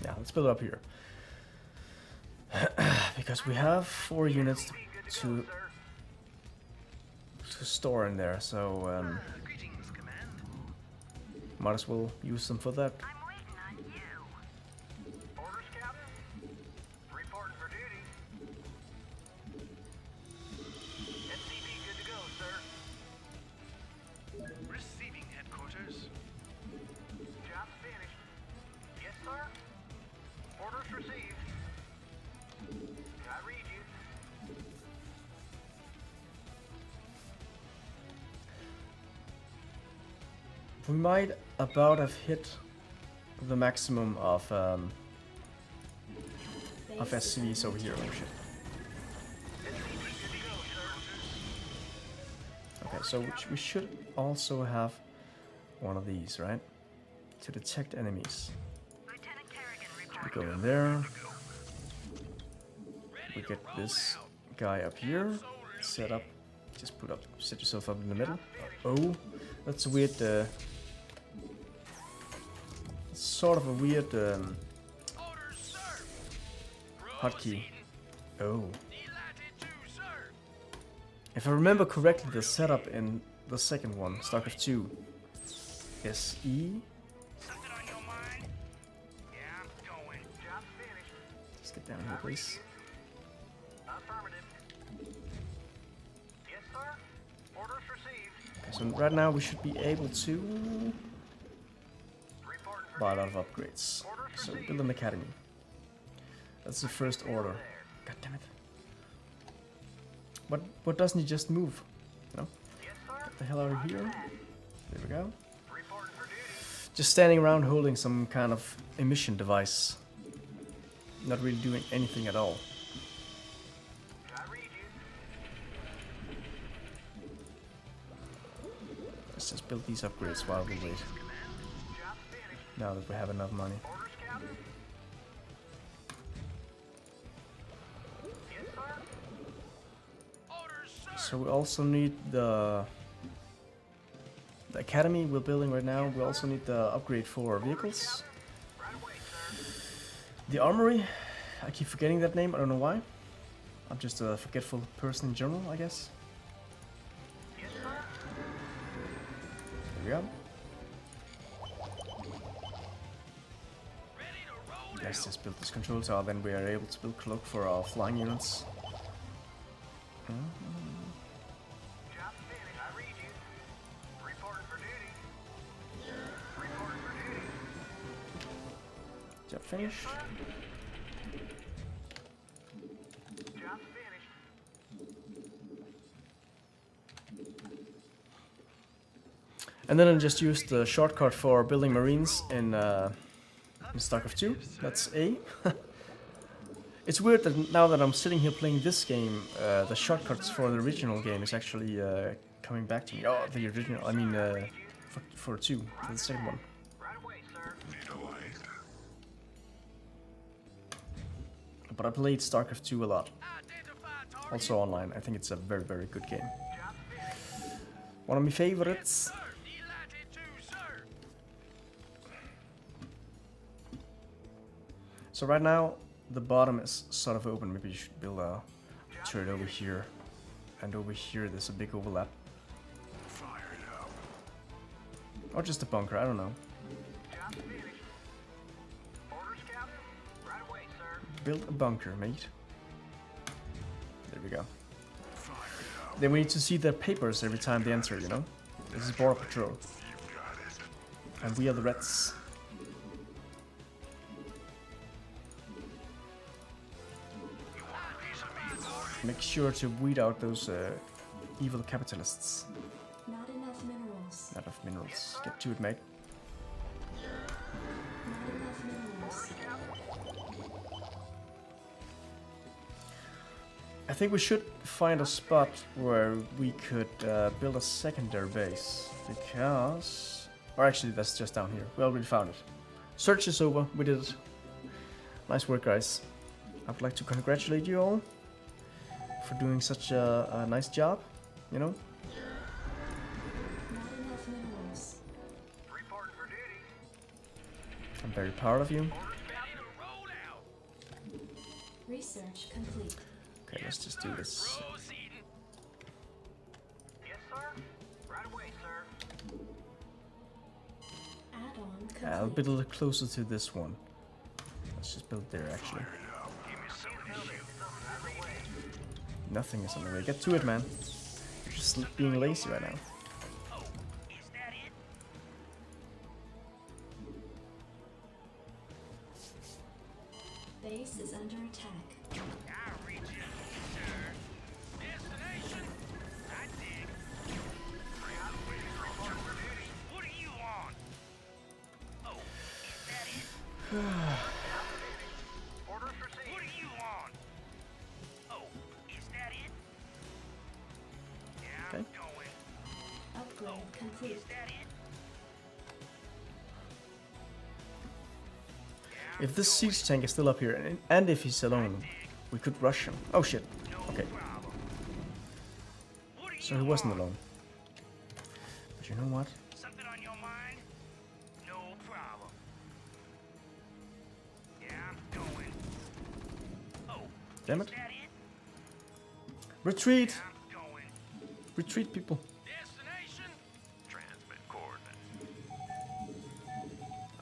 Yeah, let's build up here. Because we have 4 units to store in there, so Greetings, Command. might as well use them for that. I'm waiting on you. Orders, Captain. Reporting for duty. SCP good to go, sir. Receiving headquarters. Job finished. Yes, sir. Orders received. I read you. We might about have hit the maximum of SCVs over here. Oh shit. Okay, so we should also have one of these, right? To detect enemies. Lieutenant Kerrigan We reporting. go in there. We get this guy up here. Set up. Just set yourself up in the middle. Oh, that's a weird. Sort of a weird hotkey. Oh. If I remember correctly, the setup in the second one, Starcraft 2, is E. Something on your mind? Yeah, I'm going. Job finished. Let's get down here, please. Affirmative. Yes, sir. Orders received. Okay, so right now we should be able to Reporting for buy a lot of upgrades. So build an academy. That's the first order. God damn it. What doesn't he just move? No? yes, sir. Get the hell out of here. There we go. Reporting for duty. Just standing around holding some kind of emission device. Not really doing anything at all. I read you. Let's just build these upgrades while we wait. Job finished. Now that we have enough money. Orders, Captain. Yes, sir. Orders, sir. So we also need the academy we're building right now. We also need the upgrade for vehicles. Right away, sir. The armory. I keep forgetting that name. I don't know why. I'm just a forgetful person in general, I guess. Yes, sir. There we go. Ready to roll. Let's just build this control tower. Then we are able to build cloak for our flying units. Job finished. I read you. Reporting for duty. Reporting for duty. Job finished. Job finished. And then I just used the shortcut for building marines in StarCraft 2. That's A. It's weird that now that I'm sitting here playing this game, the shortcuts for the original game is actually coming back to me. Oh, the original, I mean, for 2, for the second one. Right away, sir. But I played StarCraft 2 a lot. Identify target. Also online. I think it's a very, very good game. Job finished. One of my favorites. Sir, delighted to, sir. So right now, the bottom is sort of open. Maybe you should build a turret over here. And over here, there's a big overlap. Fire it up. Or just a bunker, I don't know. Job finished. Orders, Captain? Right away, sir. Build a bunker, mate. There we go. Fire it up. Then we need to see their papers every time they enter, you know? This is Border Patrol. You got it. And we are the Reds. Make sure to weed out those evil capitalists. Not enough minerals. Not enough minerals. Get to it, mate. Not enough minerals. I think we should find a spot where we could build a secondary base. Because... Or actually, that's just down here. We already found it. Search is over. We did it. Nice work, guys. I would like to congratulate you all for doing such a nice job, you know? Not enough minerals. Reporting for duty. I'm very proud of you. Orders, Captain. Roll out. Research complete. Okay, let's just do this. Proceeding. Yes, sir. Right away, sir. Add-on complete. I'll build a little closer to this one. Let's just build there, actually. Give me some tissue. Right away. Nothing is on the way. Get to it, man. You're just being lazy right now. Oh, is that it? Base is under attack. I'll reach you, sir. Destination. I dig. Reporting for duty. What do you want? Oh, is that it? Orders received. What do you want? Oh, is that it? Yeah, I'm Okay. going. Upgrade complete. Is that it? If this siege tank is still up here, and if he's alone, we could rush him. Oh shit. Okay. Problem. What do So you he wasn't want? alone. But you know what? Something on your mind? No problem. Yeah, I'm going. Oh, Damn it. is that it? Retreat! I'm going. Retreat, people. Destination? Transmit coordinates.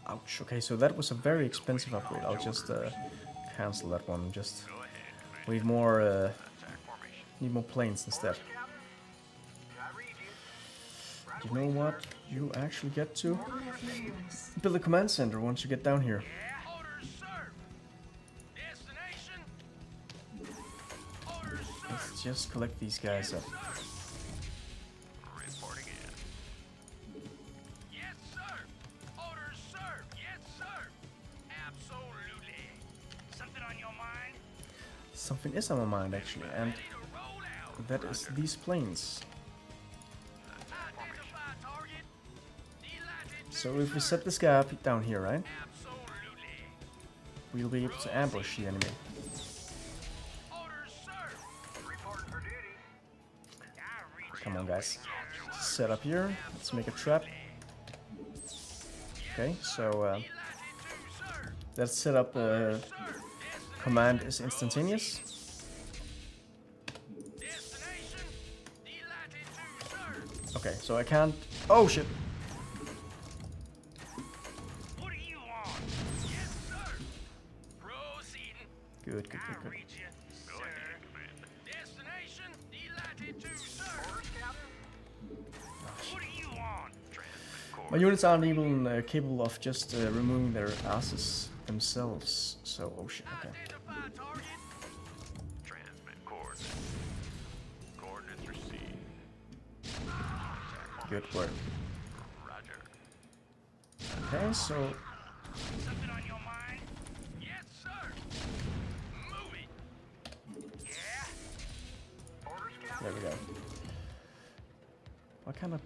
Ouch. Okay, so that was a very expensive upgrade. I'll just cancel that one. Just Go ahead, Commander. we need more Attack formation. need more planes instead. Captain? I read you. Right You away, know what? sir. You actually get to Not enough minerals. build a command center once you get down here. Yeah, orders, sir. Destination? Orders, sir. Let's just collect these guys up. Reporting in. Yes, sir. Orders, sir. Yes, sir. Absolutely. Something on your mind? Something is on my mind actually, and Ready to roll out. that is these planes. Identify target. Delighted to, So if we set this guy up down here, right, absolutely. we'll be able to ambush the enemy. Orders, sir. Reporting for duty. I reach Come on, guys. you. Set up here. Let's make a trap. Okay, so Delighted to, sir. let's set up. Sir. Command is instantaneous. Destination. Delighted to, sir. Okay, so I can't. Oh shit! What do you want? Yes, sir. Proceeding. Good, good, I good, good. read you, sir. Destination. Delighted to, sir. Orders, Captain. What do you want? My units aren't even capable of just removing their asses themselves. So, oh shit. Okay. Identify target. Transmit coordinates. Coordinates received. Good work. Roger. Okay, so Something on your mind? Yes, sir. Moving. Yeah. Orders, Captain. there we go. What kind of?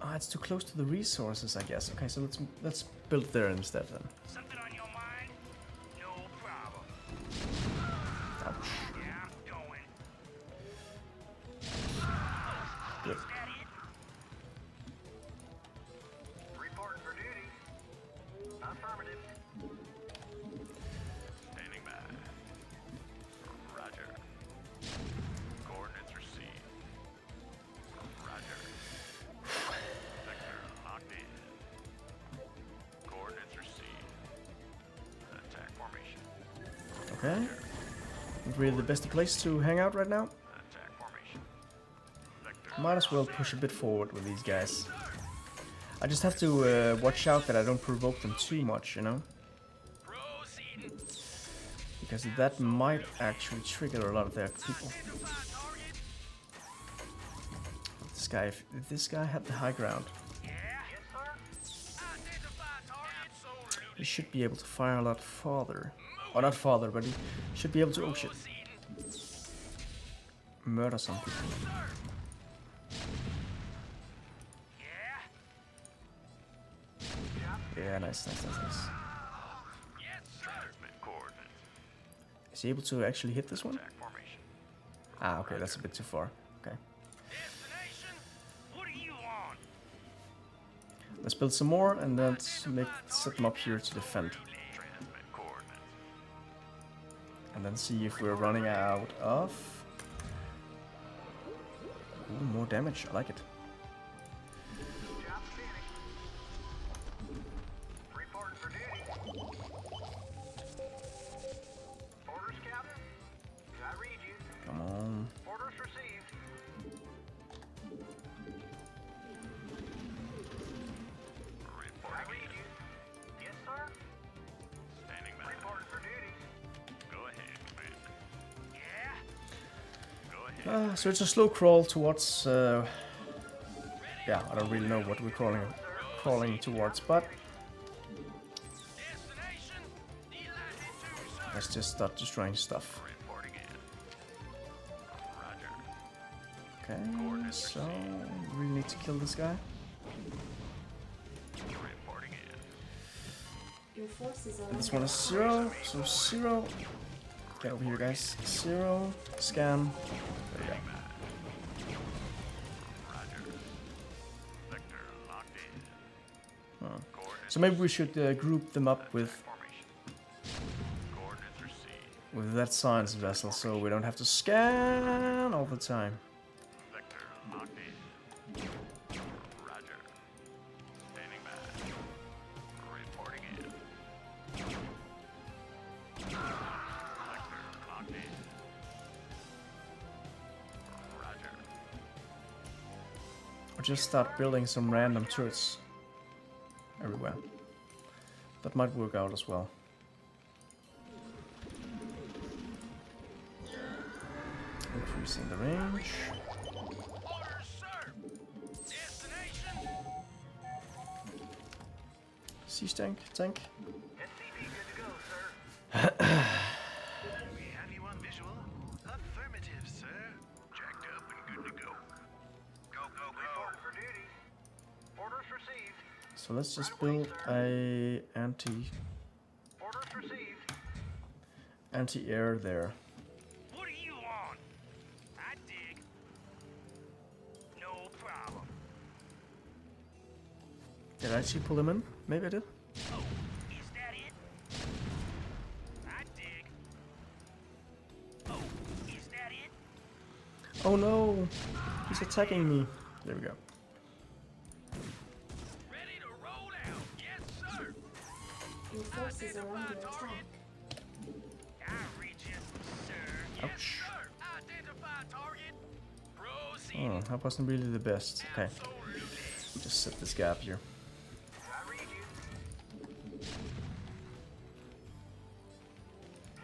Ah, it's too close to the resources, I guess. Okay, so let's build there instead then. Something on your mind? No problem. Ouch. Yeah, I'm going. Good. Is that it? Reporting for duty. Affirmative. really the best place to hang out right now. Attack formation. Might as well push a bit forward with these guys. I just have to watch out that I don't provoke them too much, you know? Because that might actually trigger a lot of their people. If this guy had the high ground, he should be able to fire a lot farther. Or not farther, but he should be able to, oh shit, murder some people. Yeah, nice. Is he able to actually hit this one? Ah, okay, that's a bit too far. Okay. Let's build some more and then set them up here to defend. And then see if we're running out of... Ooh, more damage, I like it. Come on. Orders received. I read you. Yes, sir. Standing by. Reporting for duty. Go ahead, Commander. Yeah. Go ahead. So it's a slow crawl towards... yeah, I don't really know what we're crawling towards, but... Let's just start destroying stuff. Reporting in. Roger. Okay, so... we really need to kill this guy. Reporting in. Your forces are And this one is 0, so 0. Get over here, guys. 0, scan. There we go. Roger. Vector locked in. Oh. So maybe we should group them up with Formation. Coordinates received. that science vessel, so we don't have to scan all the time. Vector locked in. Roger. Standing by. Reporting in. Vector locked in. Roger. Or just start building some random turrets everywhere. That might work out as well. Increasing the range. Orders, sir. Destination. Siege tank. SCV good to go, sir. We have you on visual? Affirmative, sir. Jacked up and good to go. Go, go, go. Reporting for duty. Orders received. So let's just build a Orders received. anti-air there. What do you want? I dig. No problem. Did I actually pull him in? Maybe I did. Oh, is that it? I dig. Oh, is that it? Oh no! He's attacking me. There we go. Ready to roll out. Yes, sir. Your forces are under attack. I read you, sir. Yes, Ouch. sir. Identify target. Proceed. Oh, that wasn't really the best. Okay, Absolutely. just set this gap here. I read you.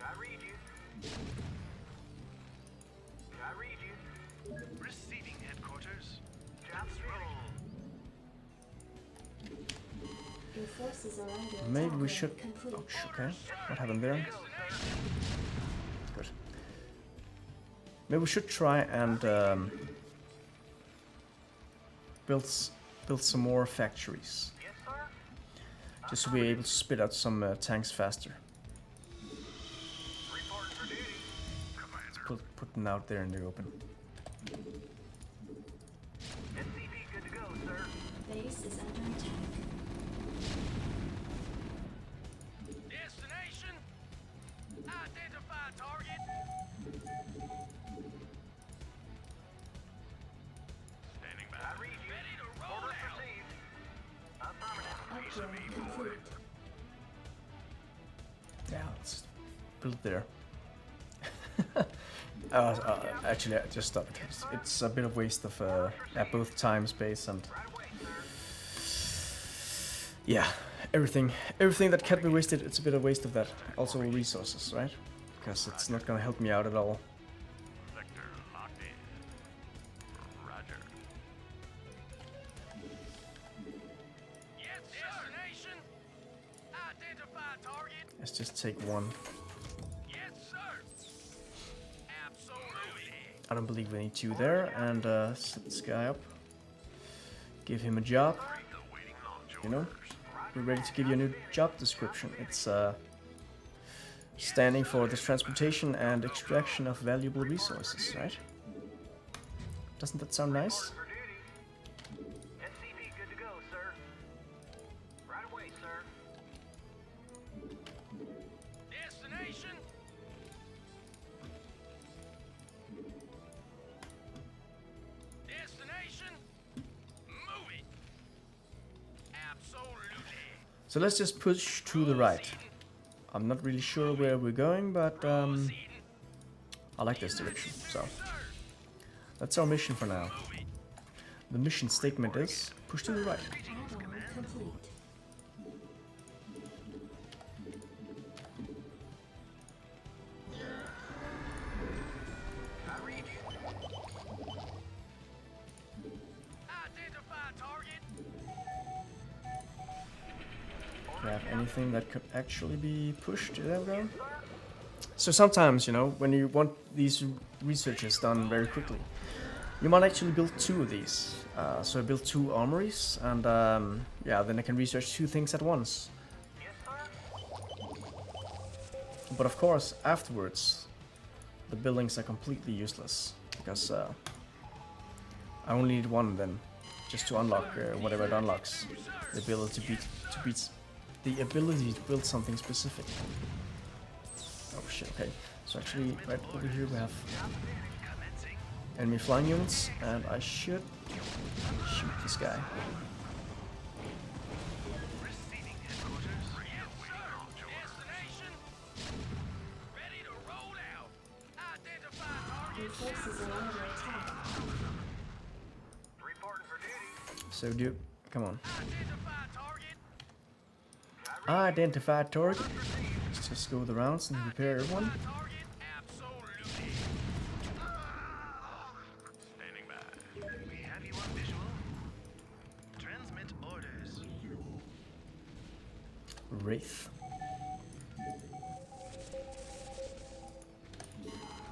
I read you. I read you. Receiving headquarters. Jobs roll. Your forces are under attack. Maybe we should... Complete. Ouch, okay. What happened there? Good. Maybe we should try and build some more factories. Yes, sir. Just to be able to spit out some tanks faster. Reporting for duty. Put them out there in the open. SCV good to go, sir. Base is under attack. Destination. Identify target. Standing by. I read you. Ready to roll. Orders received. Affirmative. Upgrade complete. Yeah, let's build there. Actually, I just stopped. It's a bit of waste of both time, space, and yeah, everything that can't be wasted. It's a bit of waste of that. Also resources, right? Because it's not gonna help me out at all. Sector locked in. Roger. Yes, destination. Identify target. Let's just take one. Yes, sir. Absolutely. I don't believe we need two there, and set this guy up. Give him a job. You know, we're ready to give you a new job description. It's standing for the transportation and extraction of valuable resources, right? Doesn't that sound nice? For duty. SCV good to go, sir. Right away, sir. Destination. Destination. Move it. Absolutely. So let's just push to the right. I'm not really sure where we're going, but I like this direction, so that's our mission for now. The mission statement is push to the right. Add-on complete. Identify target. Do we have anything that could actually be pushed? There we go. So sometimes, you know, when you want these researches done very quickly, you might actually build two of these. So I built two armories, and yeah, then I can research two things at once. But of course, afterwards, the buildings are completely useless, because I only need one then, just to unlock whatever it unlocks. The ability the ability to build something specific. Oh shit, okay. So actually, right over here we have enemy flying units, and I should shoot this guy. Destination. Ready to roll out. Identify target. Your forces are under attack. Reporting for duty. So come on. Identify target. Identify target. Let's just go the rounds and repair everyone. Target. Absolutely. Standing by. We have you on visual. Transmit orders. Wraith.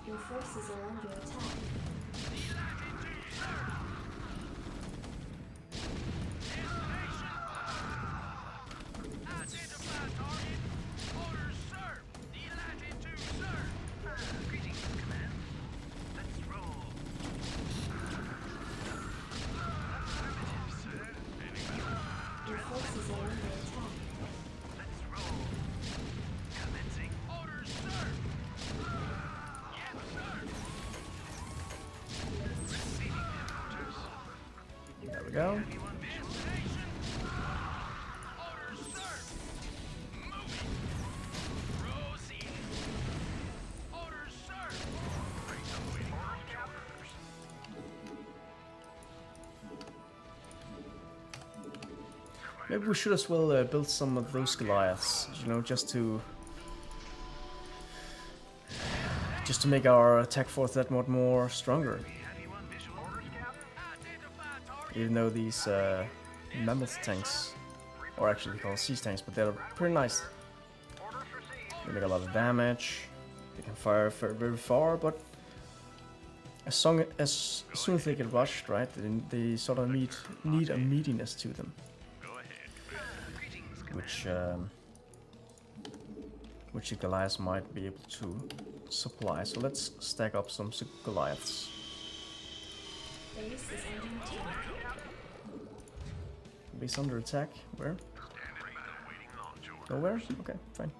Your forces are under attack. Identify target. Orders, sir. Delighted to, sir. Greetings, command. Let's roll. Affirmative, sir. Standing by. Your forces are under attack. Let's roll. Commencing. Orders, sir. Yes, sir. Receiving headquarters. There we go. Have you on visual. Destination. Orders, sir. Moving. Proceeding. Orders, sir. Awaiting orders. Maybe we should as well build some of those Goliaths, you know, just to make our attack force that much more stronger. Have you on visual. Orders, Captain. Identify target. Even though these mammoth tanks, or actually called siege tanks, but they're pretty nice. Orders received. They make a lot of damage. They can fire very far, but as soon as they get rushed, right, they sort of need a meatiness to them, Go ahead, command. Greetings, which the Goliaths might be able to supply. So let's stack up some Goliaths. Base is under attack. Base under attack. Where? Standing by. Awaiting launch order. Nowhere? Okay, fine.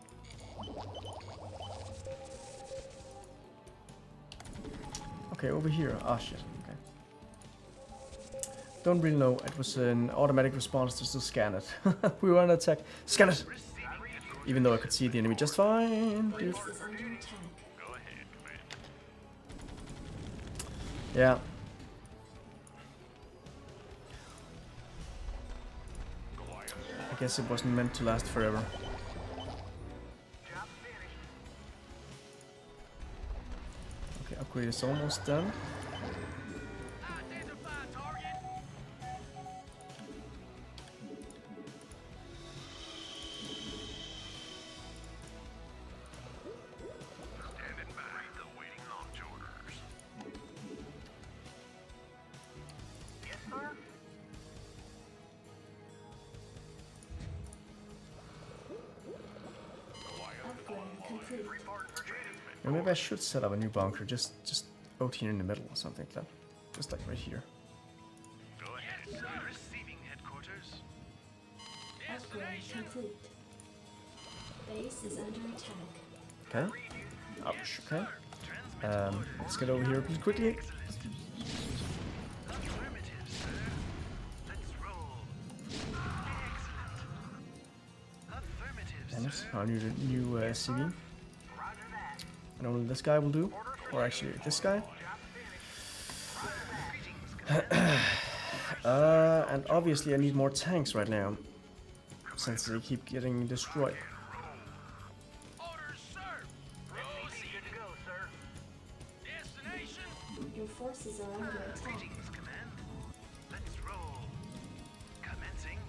Okay, over here. Ah, shit. Okay. Don't really know. It was an automatic response just to scan it. We were under attack. Scan it! Even though I could see the enemy just fine. Dude. Base is under attack. Go ahead, command. Yeah. I guess it wasn't meant to last forever. Job finished. Okay, upgrade is almost done. Identify target. Standing by. Awaiting launch orders. Yes, sir. Upgrade complete. Reporting for duty. Or maybe I should set up a new bunker, just out here in the middle or something like that. Just like right here. Go ahead. Receiving headquarters. Upgrade complete. Base is under attack. Okay. Ouch, okay. Let's get over here pretty quickly. Affirmative, sir. Let's roll. Excellent. Affirmative, Damn it, sir. I need a new CV. Roger that. And only this guy will do. Or actually, this guy. And obviously I need more tanks right now. Since they keep getting destroyed. Orders, sir. Proceed. Good to go, sir. Destination. Your forces are under attack. Greetings, command. Let's roll. Commencing.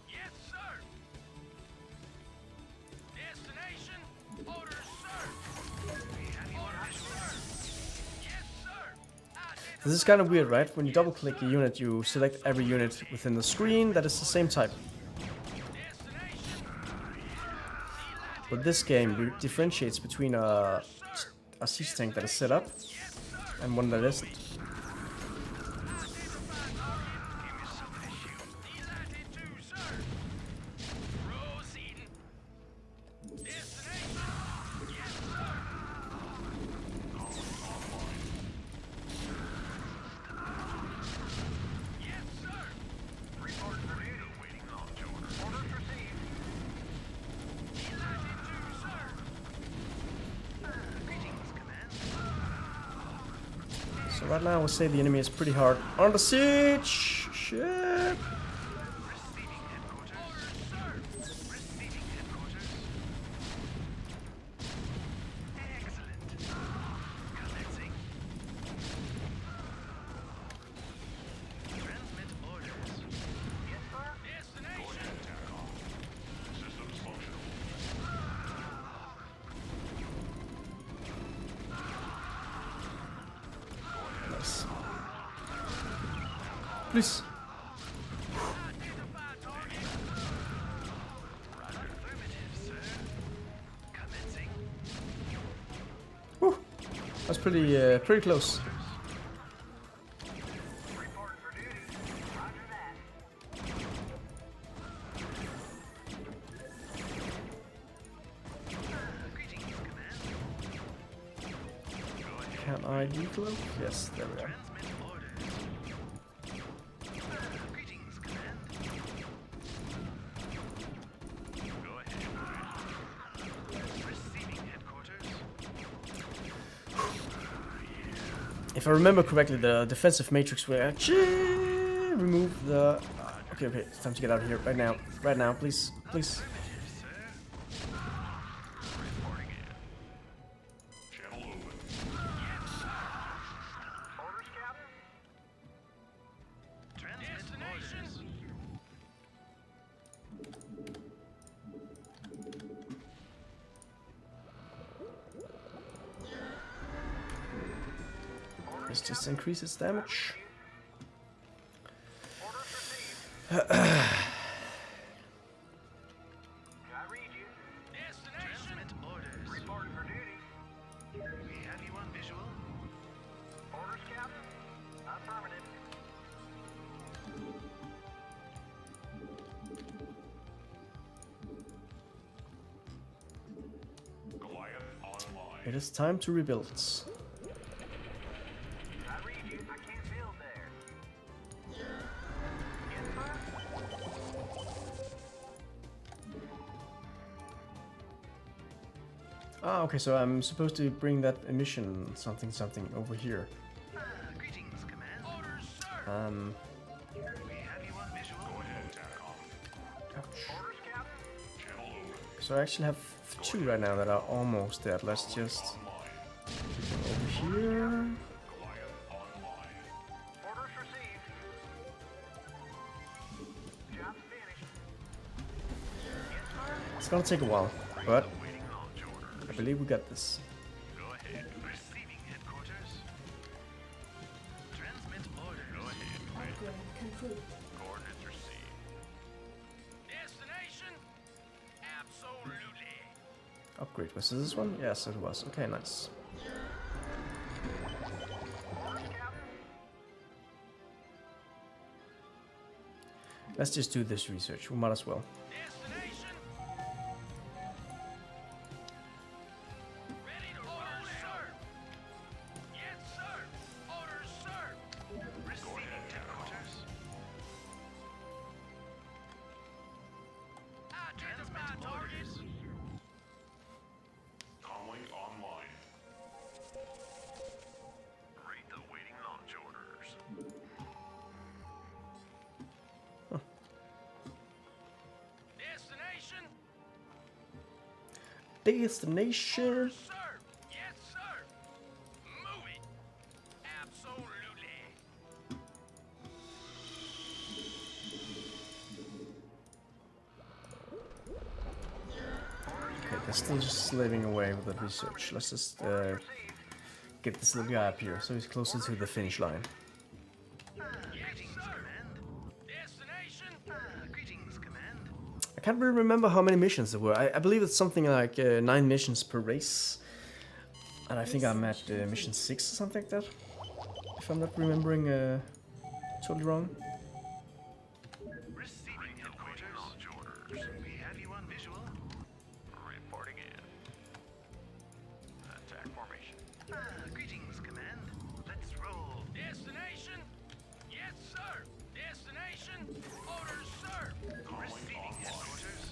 Yes, sir. Destination. Orders, sir. Orders, sir. Yes, sir. This is kind of weird, right? When you double click a unit, you select every unit within the screen that is the same type. But this game differentiates between a siege tank that is set up and one that isn't. So right now I would say the enemy is pretty hard on the siege. Shit. Receiving headquarters. Receiving headquarters. Excellent. Commencing. Transmit orders. Yes, sir. Destination. Systems functional. Nice. Please. Identify target. Affirmative, sir. Commencing. Whew. That's pretty close. Reporting for duty. Roger that. Greetings, command. Can I decloak? Yes, there we are. Transmit orders. Greetings, command. Go ahead. Receiving headquarters. If I remember correctly, the defensive matrix will actually remove the... Okay, it's time to get out of here right now. Right now, please, please. Affirmative, sir. Reporting in. Channel open. Orders, Captain. Transmit Destination. orders. This just increases damage. Orders received. I read you. Destination. Transmit orders. Reporting for duty. We have you on visual. Orders, Captain. Affirmative. Goliath online. It is time to rebuild. I read you. I can't build there. Yes, sir. Ah, okay, so I'm supposed to bring that emission something over here. We have you on visual. Go ahead, TACOM. Ouch. Orders, Captain? Channel over. So I actually have 2 right now that are almost dead. Let's just over here. Goliath online. Orders received. Job's finished. Yes, sir. It's gonna take a while, but Waiting launch orders. I believe we got this. Go ahead. Receiving headquarters. Transmit orders. Go ahead. Upgrade complete. Coordinates received. Destination? Absolutely. Upgrade, was this one? Yes, it was. Okay, nice. Orders, Captain? Let's just do this research. We might as well. Destination? Ready to orders, sir. Yes, sir. Orders, sir. Receiving headquarters. Identify targets. Comlink online. Rate the waiting launch orders. Destination? Destination. Sir. Yes, sir. Move it. Absolutely. Okay, they're still just slaving away with the research. Let's just get this little guy up here so he's closer to the finish line. Yes, sir. Destination? Greetings, command. I can't really remember how many missions there were. I believe it's something like 9 missions per race. And I think I'm at mission 6 or something like that. If I'm not remembering totally wrong. Receiving headquarters. Launch orders. We have you on visual. Reporting in. Attack formation. Greetings, command. Let's roll. Destination? Yes, sir. Destination? Orders, sir. Receiving headquarters.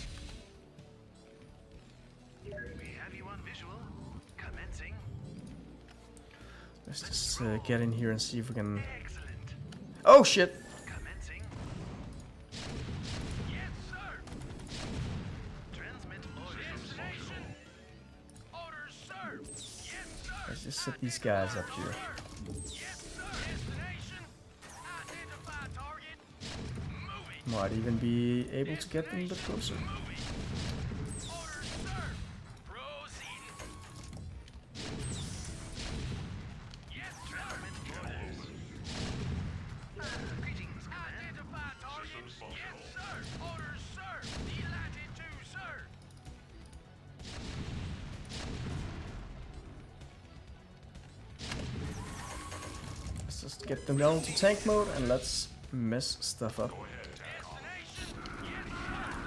We have you on visual. Commencing. Let's just get in here and see if we can... Excellent. Oh shit! Commencing. Yes, sir. Transmit orders. Destination? Orders, sir. Yes, sir. Let's just set these guys up here. Yes, sir. Destination? Identify target. Move it. Might even be able to get them a bit closer. Move it. Orders, sir. Proceeding. Yes, sir. Greetings, command. Identify target. Yes, sir. Orders, sir. Delighted to, sir. Let's just get them down to tank mode and let's mess stuff up. Destination? Yes, sir.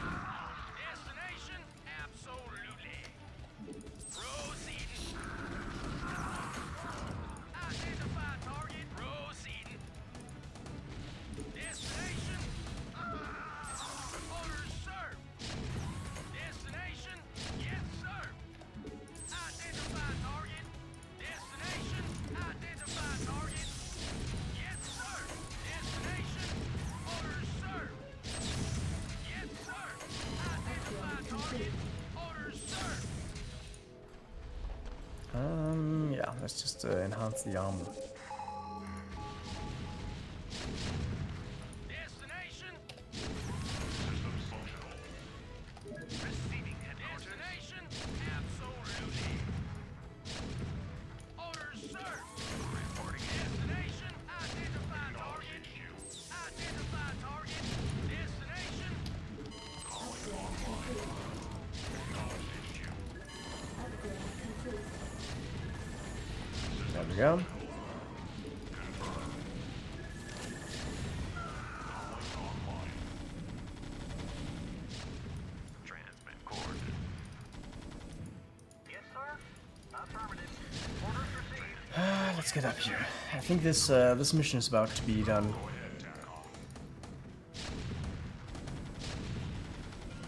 Destination? Absolutely. Proceeding. Identify target. Proceeding. Destination? Orders, sir. Destination? Yes, sir. Identify target. Destination? Identify target. Yes, sir. Destination? Orders, sir. Yes, sir. Identify target. Orders, sir. Yeah, let's just enhance the armor. Destination? Systems functional. Receiving headquarters. Destination? Absolutely. Orders, sir. Reporting in. Destination? Identify target. Identify target. Destination? Upgrade complete. Upgrade complete. There we go. Transmit coordinates. Yes, sir. Affirmative. Orders received. Let's get up here. I think this mission is about to be done. Go ahead, TACOM.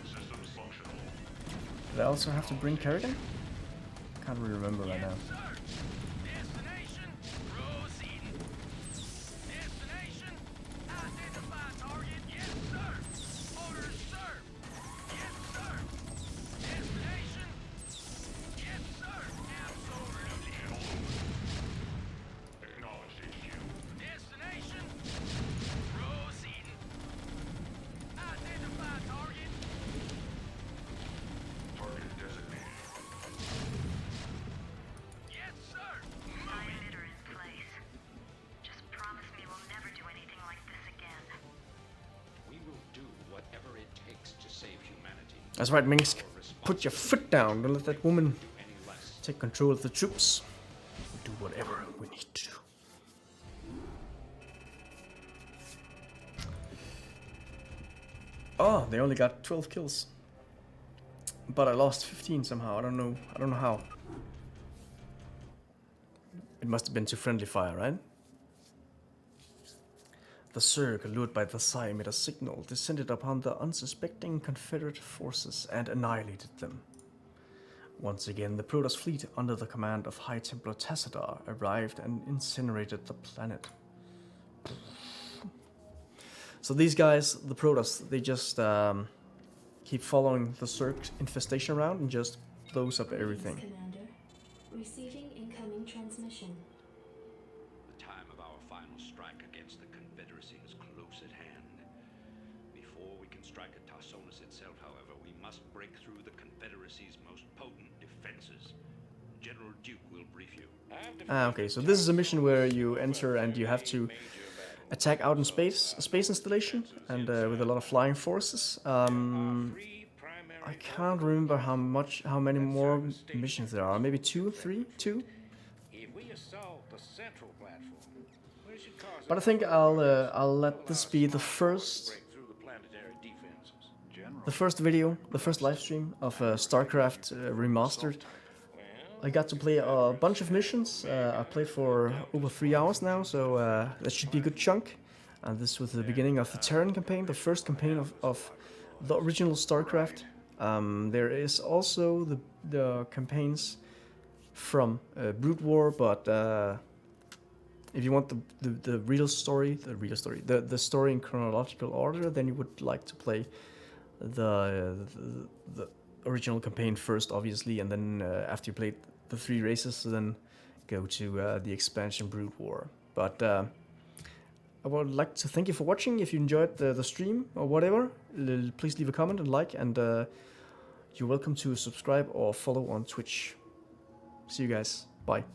Systems functional. Did I also have to bring Kerrigan? Can't really remember right now. Sir. Destination? Proceeding. Destination? That's right, Minsk. Put your foot down. Don't let that woman take control of the troops. Do whatever we need to do. Oh, they only got 12 kills. But I lost 15 somehow. I don't know how. It must have been too friendly fire, right? The Zerg, lured by the Psy, made a signal, descended upon the unsuspecting Confederate forces and annihilated them. Once again, the Protoss fleet, under the command of High Templar Tassadar, arrived and incinerated the planet. So these guys, the Protoss, they just keep following the Zerg infestation around and just blows up everything. Commander, receiving incoming transmission. The time of our final strike against the Confederacy is close at hand. Before we can strike at Tarsonis itself, however, we must break through the Confederacy's most potent defenses. General Duke will brief you. Okay, so this is a mission where you enter and you have to attack out in space, a space installation, and with a lot of flying forces. I can't remember how many more missions there are. Maybe 2, 3, 2. But I think I'll let this be the first video, the first live stream of Starcraft Remastered. I got to play a bunch of missions. I played for over 3 hours now, so that should be a good chunk. And this was the beginning of the Terran campaign, the first campaign of the original Starcraft. There is also the campaigns from Brood War, but if you want the real story, the story in chronological order, then you would like to play the original campaign first, obviously, and then after you played the 3 races, then go to the expansion Brood War. But I would like to thank you for watching. If you enjoyed the stream or whatever, please leave a comment and like, and you're welcome to subscribe or follow on Twitch. See you guys. Bye.